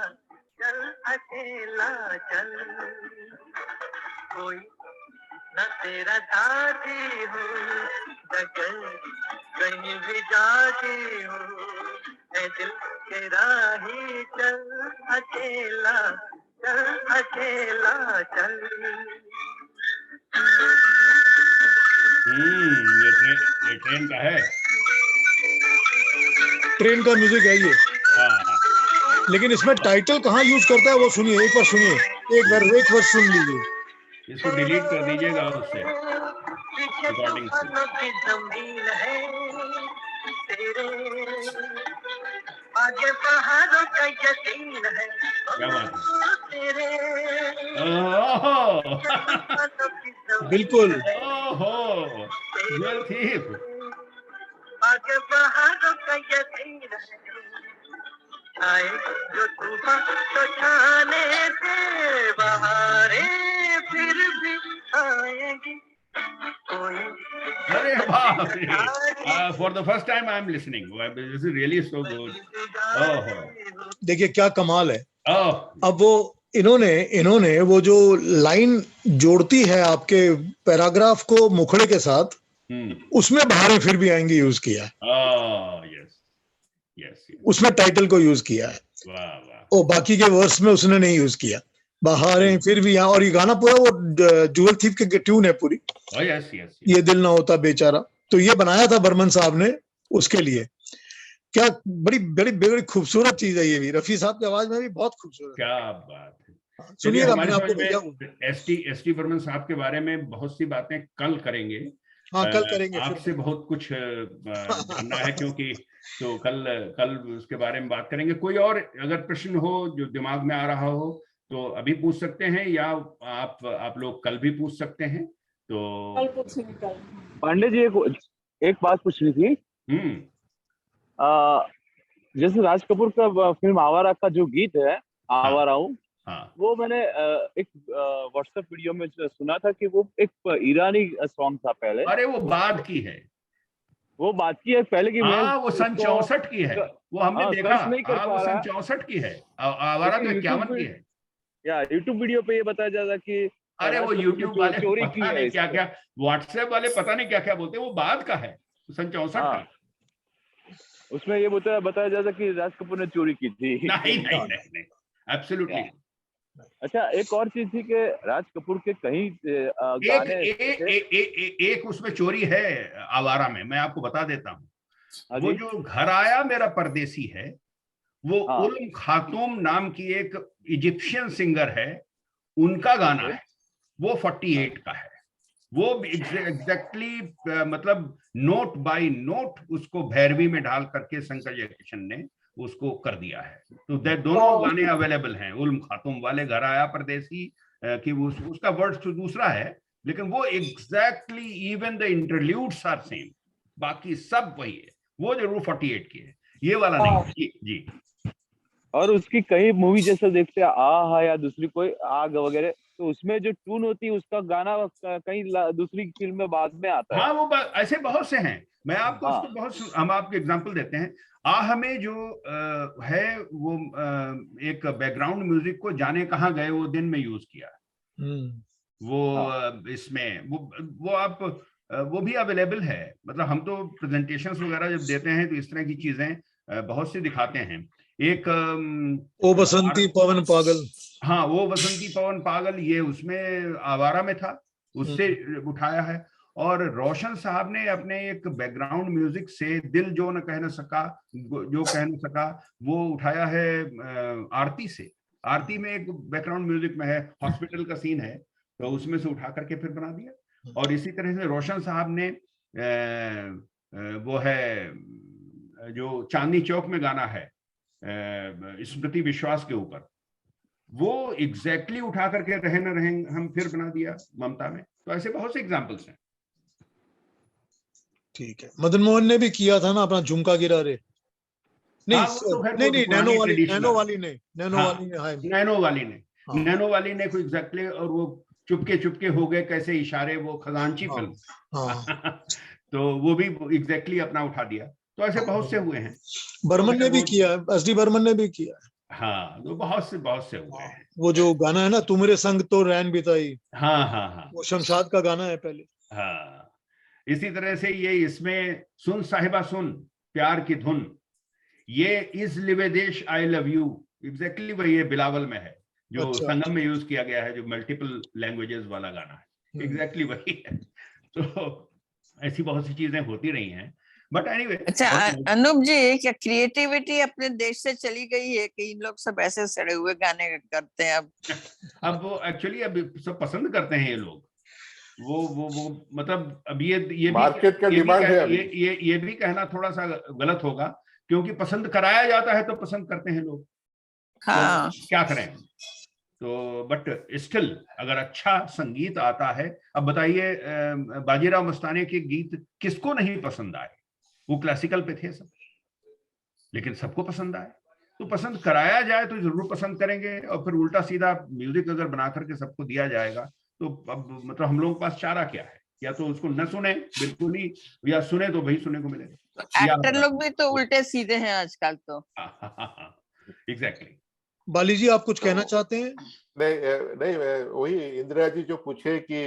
चल, कोई न तेरा साथी हो, कहीं भी जाती हो, है दिल के राही चल, अकेला चल। ये ट्रेन का है। ट्रेन का म्यूजिक है ये। लेकिन इसमें टाइटल कहाँ यूज करता है वो सुनिए, एक बार सुनिए, एक बार सुन लीजिए। इसको डिलीट कर दीजिएगा उससे, रिकॉर्डिंग से। आगे पहाड़ों का यकीन है, क्या बात तेरे बिल्कुल। Jewel thief. आगे पहाड़ों का यकीन है, आए जो तूफान तो छाने से बहारे फिर भी आएगी कोई। अरे बाप रे, for the first time I am listening, this is really so good. देखिए क्या कमाल है। अब वो इन्होंने वो जो लाइन जोड़ती है आपके पैराग्राफ को मुखड़े के साथ, उसमें बाहरें फिर भी आएंगी यूज किया है। यस, उसमें टाइटल को यूज किया है। वाह। और बाकी के वर्स में उसने नहीं यूज किया, बाहरें फिर भी यहाँ। और ये गाना पूरा वो ज्वेल थीफ के ट्यून है पूरी। यस, ये दिल ना होता बेचारा, तो ये बनाया था बर्मन साहब ने उसके लिए। क्या बड़ी खूबसूरत चीज है ये भी। रफी साहब की आवाज में भी बहुत खूबसूरत। क्या बात है। सुनिएगा, मैंने आपको भेजा। एस टी बर्मन साहब के बारे में बहुत सी बातें कल करेंगे, हाँ, कल करेंगे फिर। आपसे बहुत कुछ जानना है, क्योंकि तो कल उसके बारे में बात करेंगे। कोई और अगर प्रश्न हो जो दिमाग में आ रहा हो तो अभी पूछ सकते हैं, या आप लोग कल भी पूछ सकते हैं। तो कल पूछेंगे कल। पांडे जी एक बात पूछनी थी। जैसे राज कपूर का फिल्म आवारा का जो गीत है, आवारा हूँ, वो मैंने एक व्हाट्सएप वीडियो में सुना था कि वो एक ईरानी सॉन्ग था पहले। अरे वो बाद की है, वो बात की है पहले की। हाँ, वो सन 64 की है, वो हमने देखा। नहीं कर वो सन 64 की है, आवारा तो 51 की है। या यूट्यूब वीडियो पे ये बताया जाता कि अरे वो यूट्यूब वाले चोरी पता नहीं क्या क्या, व्हाट्सएप वाले पता नहीं क्या क्या बोलते हैं, वो बाद का है, सन 64 का। उसमें ये बताया जाता कि राज कपूर ने चोरी की थी। नहीं, एब्सोल्युटली। अच्छा, एक और चीज थी कि राज कपूर के कहीं गाने एक उसमें चोरी है आवारा में, मैं आपको बता देता हूँ। वो जो घर आया मेरा परदेसी है, वो उल्म खातूम नाम की एक इजिप्शियन सिंगर है, उनका गाना है, वो 48 का है। वो एग्जैक्टली मतलब नोट बाय नोट उसको भैरवी में ढाल करके शंकर जयकिशन ने उसको कर दिया है। तो दोनों गाने अवेलेबल हैं, उल्म खातूम वाले, घर आया परदेसी कि उसका वर्ड तो दूसरा है, लेकिन वो exactly even the interludes are same, बाकी सब वही है। वो जरूर 48 की है, ये वाला नहीं। जी। और उसकी कई मूवी जैसे देखते हैं आहा या दूसरी कोई आग वगैरह, तो उसमें जो ट्यून होती है उसका गाना कहीं दूसरी फिल्म में बाद में आता है। हाँ, वो ऐसे बहुत से हैं, मैं आपको उसको हम आपको एग्जांपल देते हैं। आह में जो है वो एक बैकग्राउंड म्यूजिक को जाने कहाँ गए वो दिन में यूज किया, वो इसमें वो आप वो भी अवेलेबल है। मतलब हम तो प्रेजेंटेशंस वगैरह जब देते हैं तो इस तरह की चीजें बहुत सी दिखाते हैं। एक ओ बसंती पवन पागल, हाँ, वो बसंती पवन पागल, ये उसमें आवारा में था, उससे उठाया है। और रोशन साहब ने अपने एक बैकग्राउंड म्यूजिक से दिल जो न कह न सका, जो कह न सका, वो उठाया है आरती से। आरती में एक बैकग्राउंड म्यूजिक में है, हॉस्पिटल का सीन है, तो उसमें से उठा करके फिर बना दिया। और इसी तरह से रोशन साहब ने वो है जो चांदनी चौक में गाना है स्मृति विश्वास के ऊपर, वो एग्जैक्टली उठा करके रहे न रहे हम फिर बना दिया ममता में। तो ऐसे बहुत से एग्जांपल्स हैं। ठीक है, मदन मोहन ने भी किया था ना अपना झुमका गिरा रे। नहीं, नहीं, नैनो वाली ने कोई एग्जैक्टली, और वो चुपके हो गए कैसे इशारे, वो खजांची फिल्म तो वो भी एग्जैक्टली अपना उठा दिया। तो ऐसे बहुत से हुए हैं। बर्मन ने भी किया है, एसडी बर्मन ने भी किया है। हाँ, तो बहुत से हुए हैं। वो जो गाना है ना, तुमरे संग तो रैन बिताई, हाँ, वो शमशाद का गाना है पहले। हाँ, इसी तरह से ये इसमें सुन साहिबा सुन प्यार की धुन, ये इस लिवे देश आई लव यू, एग्जैक्टली वही है, बिलावल में है, जो संगम में यूज किया गया है, जो मल्टीपल लैंग्वेजेस वाला गाना है, एग्जैक्टली वही है। तो ऐसी बहुत सी चीजें होती रही हैं, बट एनीवे। अच्छा अनूप जी, क्या क्रिएटिविटी अपने देश से चली गई है कि इन लोग सब ऐसे सड़े हुए गाने करते हैं अब वो एक्चुअली अब सब पसंद करते हैं ये लोग, वो मतलब अब ये मार्केट का डिमांड है अभी। ये भी कहना थोड़ा सा गलत होगा, क्योंकि पसंद कराया जाता है तो पसंद करते हैं लोग। हाँ, तो क्या करें। तो बट स्टिल अगर अच्छा संगीत आता है, अब बताइए बाजीराव मस्तानी के गीत किसको नहीं पसंद आए, वो क्लासिकल पे थे सब, लेकिन सबको पसंद आए। तो पसंद कराया जाए तो जरूर पसंद करेंगे, और फिर उल्टा सीधा म्यूजिक अगर बना करके सबको दिया जाएगा तो अब मतलब हम लोगों के पास चारा क्या है, या तो उसको न सुने बिल्कुल ही, या सुने तो वही सुनने को मिलेगा। एक्टर लोग भी तो उल्टे सीधे हैं आजकल तो। एग्जैक्टली। बाली जी, आप कुछ कहना चाहते हैं? नहीं, वही इंदिरा जी जो पूछे कि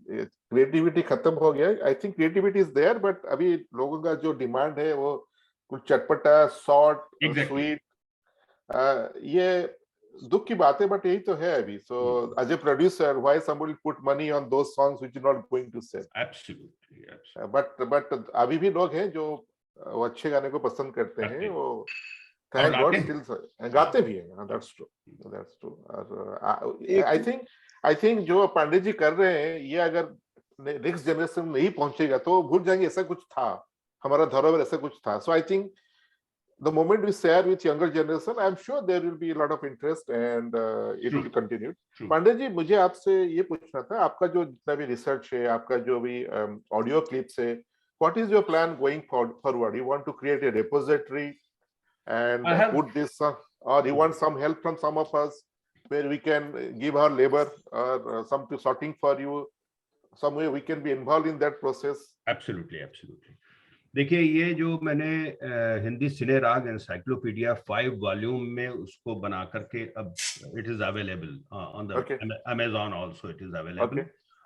क्रिएटिविटी खत्म हो गया, I think creativity is there, but अभी लोगों का जो डिमांड है वो कुछ चटपटा, शॉर्ट, स्वीट, ये दुख की बात है, बट यही तो है अभी। So as a producer, why somebody put money on those songs which are not going to sell? Absolutely. But अभी भी लोग हैं जो अच्छे गाने को पसंद करते हैं, वो थैंक गॉड स्टिल गाते भी हैं। That's true. और आई थिंक जो पांडे जी कर रहे हैं, ये अगर नेक्स्ट जनरेशन नहीं पहुंचेगा तो भूल जाएंगे ऐसा कुछ था, हमारा धरोहर ऐसा कुछ था. So I think the moment we share with younger generation, I'm sure there will be a lot of interest and it will continue. Pande ji, मुझे आपसे ये पूछना था, आपका जो जितना भी रिसर्च है, आपका जो भी ऑडियो क्लिप्स है, what is your plan going forward? You want to create a repository and put this, or you want some help from some of us where we can give our labor or some sorting for you, some way we can be involved in that process? Absolutely, absolutely. देखिए, ये जो मैंने हिंदी सिने राग encyclopedia 5 volume में उसको बना करके अब it is available on the Amazon also it is available.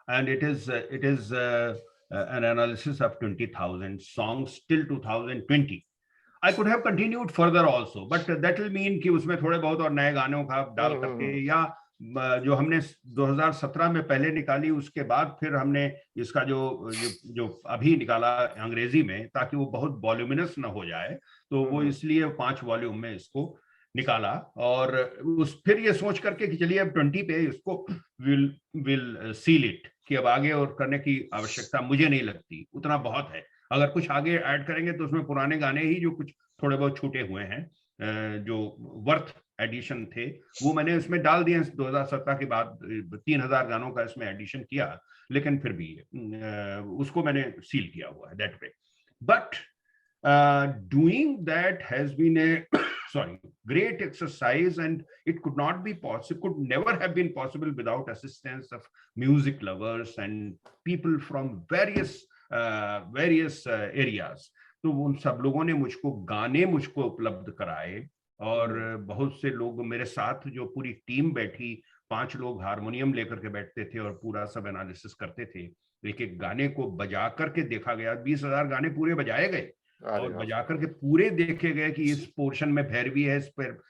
And it is an analysis of 20,000 songs till 2020. I could have continued further also, but that will mean कि उसमें थोड़े बहुत और नए गानों का डाल करके, या जो हमने 2017 में पहले निकाली उसके बाद फिर हमने इसका जो अभी निकाला अंग्रेजी में, ताकि वो बहुत वॉल्यूमिनस ना हो जाए, तो वो इसलिए 5 वॉल्यूम में इसको निकाला. और फिर ये सोच करके कि चलिए अब 20 पे इसको विल सील इट, कि अब आगे और करने की आवश्यकता मुझे नहीं लगती, उतना बहुत है. अगर कुछ आगे ऐड करेंगे तो उसमें पुराने गाने ही जो कुछ थोड़े बहुत छूटे हुए हैं, जो वर्थ एडिशन थे, वो मैंने इसमें डाल दिए. 2017 के बाद 3000 गानों का इसमें एडिशन किया, लेकिन फिर भी उसको मैंने सील किया हुआ है that way. But doing that has been a great exercise, and it could not be possible, could never have been possible without assistance of music lovers and people from various areas. तो उन सब लोगों ने मुझको उपलब्ध कराए, और बहुत से लोग मेरे साथ, जो पूरी टीम बैठी, 5 लोग हारमोनियम लेकर के बैठते थे और पूरा सब एनालिसिस करते थे. एक एक गाने को बजा करके देखा गया, 20,000 गाने पूरे बजाए गए और बजा करके पूरे देखे गए कि इस पोर्शन में भैरवी है,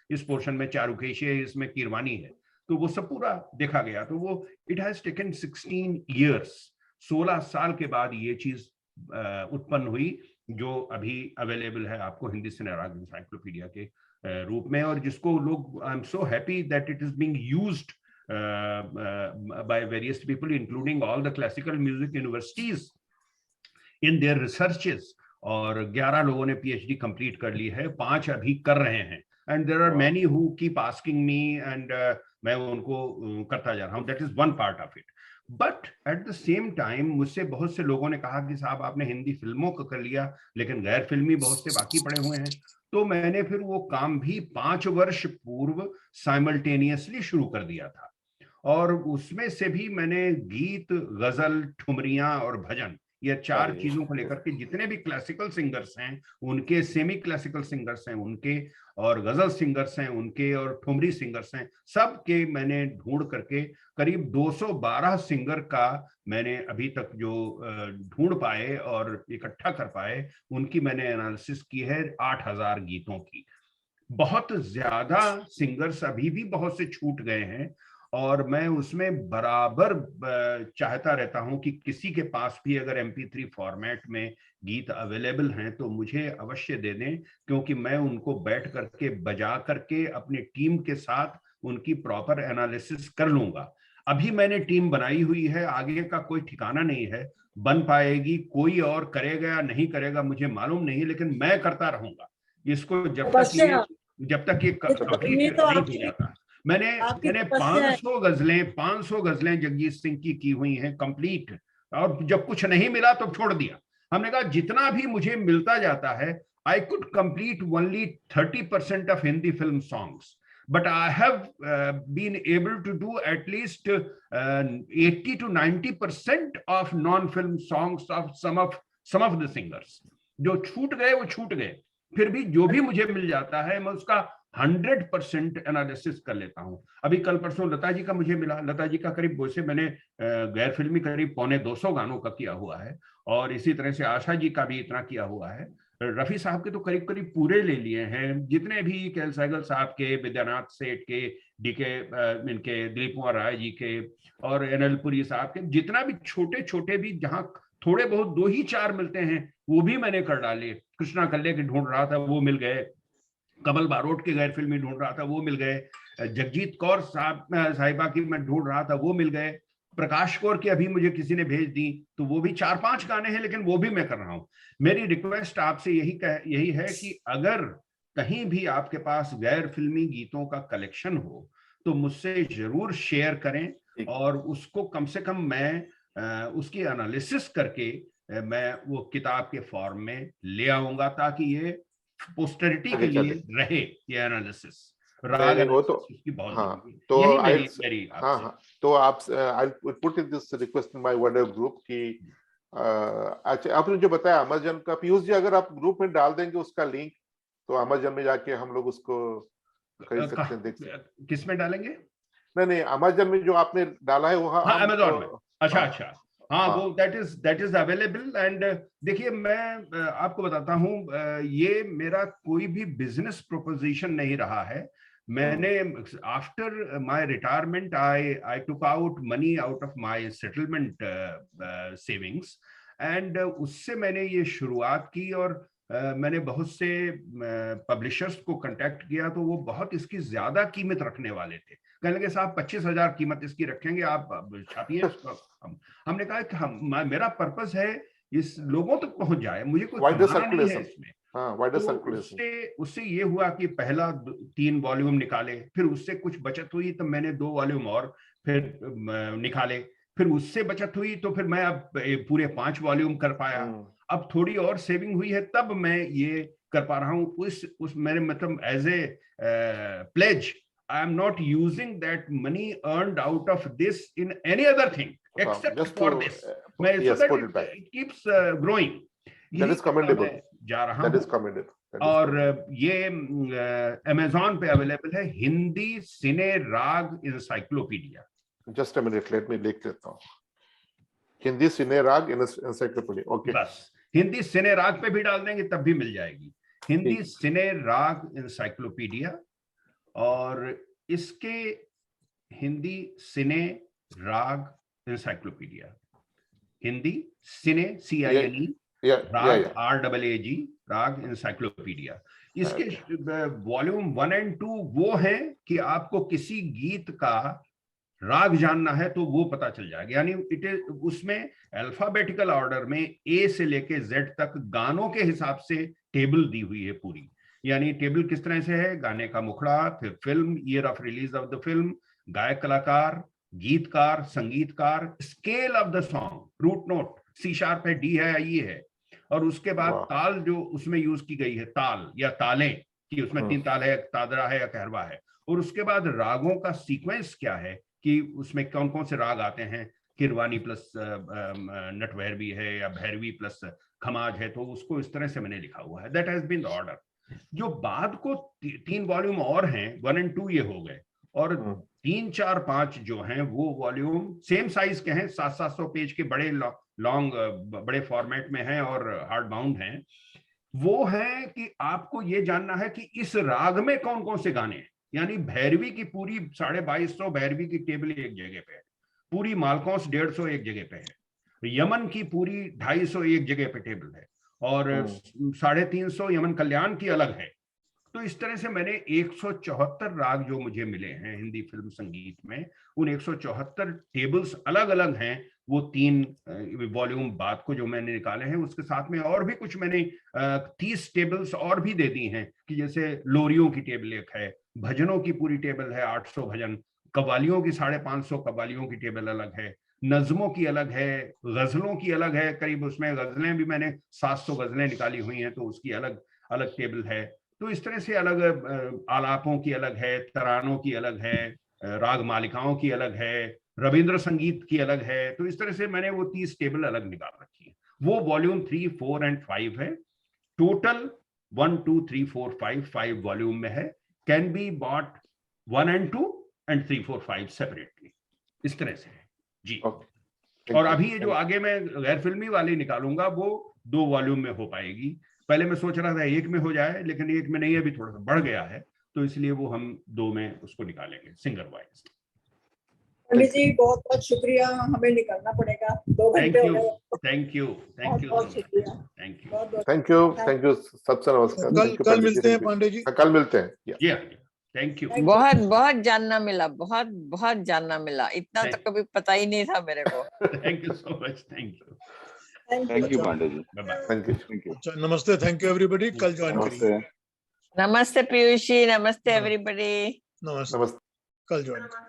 इस पोर्शन में चारुकेशी है, इसमें कीरवानी है, तो वो सब पूरा देखा गया. तो वो इट हैज टेकन 16 years, 16 साल के बाद ये चीज उत्पन्न हुई, जो अभी अवेलेबल है आपको हिंदी सिने राग एनसाइक्लोपीडिया के रूप में, और जिसको लोग, I am so happy that it is being used by various people, including all the classical music universities in their researches. और 11 लोगों ने PhD कंप्लीट कर ली है, 5 अभी कर रहे हैं. And there are many who keep asking me, and मैं उनको करता जा रहा हूँ. That is one part of it. But at the same time मुझसे बहुत से लोगों ने कहा कि साहब आपने हिंदी फिल्मों को कर लिया, लेकिन गैर फिल्मी बहुत से बाकी पड़े हुए हैं. तो मैंने फिर वो काम भी 5 वर्ष पूर्व साइमल्टेनियसली शुरू कर दिया था, और उसमें से भी मैंने गीत, गजल, ठुमरियां और भजन, ये 4 चीजों को लेकर के जितने भी क्लासिकल सिंगर्स हैं उनके, सेमी क्लासिकल सिंगर्स हैं उनके, और गजल सिंगर्स हैं उनके, और ठुमरी सिंगर्स हैं, सब के मैंने ढूंढ करके करीब 212 सिंगर का मैंने अभी तक जो ढूंढ पाए और इकट्ठा कर पाए, उनकी मैंने एनालिसिस की है 8000 गीतों की. बहुत ज्यादा सिंगर्स अभी भी बहुत से छूट गए हैं, और मैं उसमें बराबर चाहता रहता हूं कि किसी के पास भी अगर MP3 फॉर्मेट में गीत अवेलेबल हैं तो मुझे अवश्य दे दें, क्योंकि मैं उनको बैठ करके बजा करके अपनी टीम के साथ उनकी प्रॉपर एनालिसिस कर लूंगा. अभी मैंने टीम बनाई हुई है, आगे का कोई ठिकाना नहीं है, बन पाएगी, कोई और करेगा या नहीं करेगा मुझे मालूम नहीं, लेकिन मैं करता रहूंगा इसको जब तक ये कंप्लीट नहीं हो जाता. मैंने 500 गजलें जगजीत सिंह की हुई हैं कंप्लीट, और जब कुछ नहीं मिला तो छोड़ दिया. हमने कहा जितना भी मुझे मिलता जाता है, I could complete only 30% of Hindi film songs, but I have been able to do at least 80 to 90% of non-film songs of some of the singers. जो छूट गए वो छूट गए, फिर भी जो भी मुझे मिल जाता है मैं उसका 100% एनालिसिस कर लेता हूं. अभी कल परसों लता जी का मुझे मिला, लता जी का करीब वैसे मैंने गैर फिल्मी करीब 250 गानों का किया हुआ है, और इसी तरह से आशा जी का भी इतना किया हुआ है. रफी साहब के तो करीब करीब पूरे ले लिए हैं, जितने भी केएल सहगल साहब के, विद्यानाथ सेठ के, डीके इनके, दिलीप कुमार राय जी के, और NL पुरी साहब के, जितना भी छोटे छोटे भी जहां थोड़े बहुत 2 ही 4 मिलते हैं वो भी मैंने कर डाले. कृष्णा कल्ले के ढूंढ रहा था वो मिल गए, कमल बारोट के गैर फिल्मी ढूंढ रहा था वो मिल गए, जगजीत कौर साहिबा की मैं ढूंढ रहा था वो मिल गए. प्रकाश कौर की अभी मुझे किसी ने भेज दी, तो वो भी 4-5 गाने हैं, लेकिन वो भी मैं कर रहा हूँ। मेरी रिक्वेस्ट आपसे यही है कि अगर कहीं भी आपके पास गैर फिल्मी गीतों का कलेक्शन हो तो मुझसे जरूर शेयर करें, और उसको कम से कम मैं उसकी एनालिसिस करके मैं वो किताब के फॉर्म में ले आऊंगा, ताकि ये पोस्टरिटी के लिए रहे ये एनालिसिस। वो तो हाँ, तो तो आप I put in this request in my WhatsApp group कि अच्छा आपने जो बताया अमेज़न का, पीयूष जी अगर आप ग्रुप में डाल देंगे उसका लिंक, तो अमेज़न में जाके हम लोग उसको खरीद सकते हैं, देख सकते हैं। किस में डालेंगे? नहीं अमेज़न में जो आपने डाला है वो अमेज़न में। अच्छा हाँ, वो दैट इज अवेलेबल। एंड देखिए, मैं आपको बताता हूँ, ये मेरा कोई भी बिजनेस प्रोपोजिशन नहीं रहा है। मैंने after my retirement I took out money out of my settlement savings, and उससे मैंने ये शुरुआत की, और मैंने बहुत से पब्लिशर्स को कांटेक्ट किया, तो वो बहुत इसकी ज्यादा कीमत रखने वाले थे। कहने लगे साहब 25,000 कीमत इसकी रखेंगे, आप छापिए इसको। हमने कहा कि मेरा पर्पस है इस लोगों तक पहुंच जाए, मुझे कोई नहीं है इसमें। तो उससे ये हुआ कि पहला 3 वॉल्यूम निकाले, फिर उससे कुछ बचत हुई तो मैंने 2 वॉल्यूम और फिर निकाले, फिर उससे बचत हुई तो फिर मैं अब पूरे 5 वॉल्यूम कर पाया। अब थोड़ी और सेविंग हुई है, तब मैं ये कर पा रहा हूँ। उस मेरे मतलब as a pledge I am not using that money earned out of this in any other thing except for this. So that it keeps growing. That is commendable. जा रहा That is commendable. और ये Amazon पे available है, हिंदी सिने राग encyclopedia. Just a minute, let me लिख लेता हूँ। हिंदी सिने राग इंसाइक्लोपीडिया। ओके, बस हिंदी सिने राग पे भी डाल देंगे तब भी मिल जाएगी, हिंदी सिने राग इंसाइक्लोपीडिया। और इसके हिंदी सिने राग इंसाइक्लोपीडिया, हिंदी सिने CINE राग RAAG राग इंसाइक्लोपीडिया। इसके वॉल्यूम 1 और 2 वो है कि आपको किसी गीत का राग जानना है तो वो पता चल जाएगा, यानी इट इज उसमें अल्फाबेटिकल ऑर्डर में A से लेके Z तक गानों के हिसाब से टेबल दी हुई है पूरी। यानी टेबल किस तरह से है, गाने का मुखड़ा, फिर film, year of release of the film, गायक कलाकार, गीतकार, संगीतकार, scale of the song, root note C# है, D है, E है, और उसके बाद ताल जो उसमें यूज की गई है, ताल या तालें, कि उसमें 3 ताल है, तादरा है या कहरवा है, और उसके बाद रागों का सीक्वेंस क्या है कि उसमें कौन कौन से राग आते हैं, किरवानी प्लस नटभैरवी है या भैरवी प्लस खमाज है, तो उसको इस तरह से मैंने लिखा हुआ है। That has been the order. जो बाद को 3 वॉल्यूम और हैं, 1 और 2 ये हो गए, और 3, 4, 5 जो हैं वो वॉल्यूम सेम साइज के हैं, 700-700 पेज के बड़े लॉन्ग बड़े फॉर्मेट में हैं और हार्ड बाउंड हैं। वो है कि आपको ये जानना है कि इस राग में कौन कौन से गाने हैं। यानी भैरवी की पूरी 2250 भैरवी की टेबल एक जगह पे है, पूरी मालकौंस 150 एक जगह पे है, यमन की पूरी 250 एक जगह पे टेबल है, और 350 यमन कल्याण की अलग है। तो इस तरह से मैंने 174 राग जो मुझे मिले हैं हिंदी फिल्म संगीत में, उन 174 टेबल्स अलग अलग हैं। वो 3 वॉल्यूम बाद को जो मैंने निकाले हैं, उसके साथ में और भी कुछ मैंने 30 टेबल्स और भी दे दी हैं, कि जैसे लोरियों की टेबल एक है, भजनों की पूरी टेबल है 800 भजन, कव्वालियों की 550 कव्वालियों की टेबल अलग है, नज्मों की अलग है, गजलों की अलग है, करीब उसमें गजलें भी मैंने 700 गजलें निकाली हुई हैं, तो उसकी अलग अलग टेबल है। तो इस तरह से अलग आलापों की अलग है, तरानों की अलग है, राग मालिकाओं की अलग है, रविंद्र संगीत की अलग है। तो इस तरह से मैंने वो 30 टेबल अलग निकाल रखी है। वो वॉल्यूम 3, 4 और 5 है। टोटल 1, 2, 3, 4, 5 वॉल्यूम में है। कैन बी बॉट 1 और 2 और 3, 4, 5 सेपरेटली। इस तरह से है जी। और अभी ये जो आगे मैं गैर फिल्मी वाली निकालूंगा वो 2 वॉल्यूम में हो पाएगी। पहले मैं सोच रहा था 1 में हो जाए, लेकिन 1 में नहीं, अभी थोड़ा सा बढ़ गया है, तो इसलिए वो हम 2 में उसको निकालेंगे सिंगर वाइज। पंडित जी बहुत बहुत शुक्रिया, हमें निकलना पड़ेगा, 2 घंटे हो गए। थैंक यू बहुत शुक्रिया, थैंक यू सबसे नमस्कार। कल मिलते हैं पांडे जी, कल मिलते हैं। Thank you. बहुत बहुत जानना मिला, बहुत बहुत जानना मिला, इतना तो कभी पता ही नहीं था मेरे को। Thank you so much, thank you. Thank you Pandey ji, thank you. अच्छा, नमस्ते, थैंक यू एवरीबॉडी, कल ज्वाइन करिए। नमस्ते। नमस्ते पीयूष जी, नमस्ते एवरीबॉडी। नमस्ते, कल ज्वाइन करिए।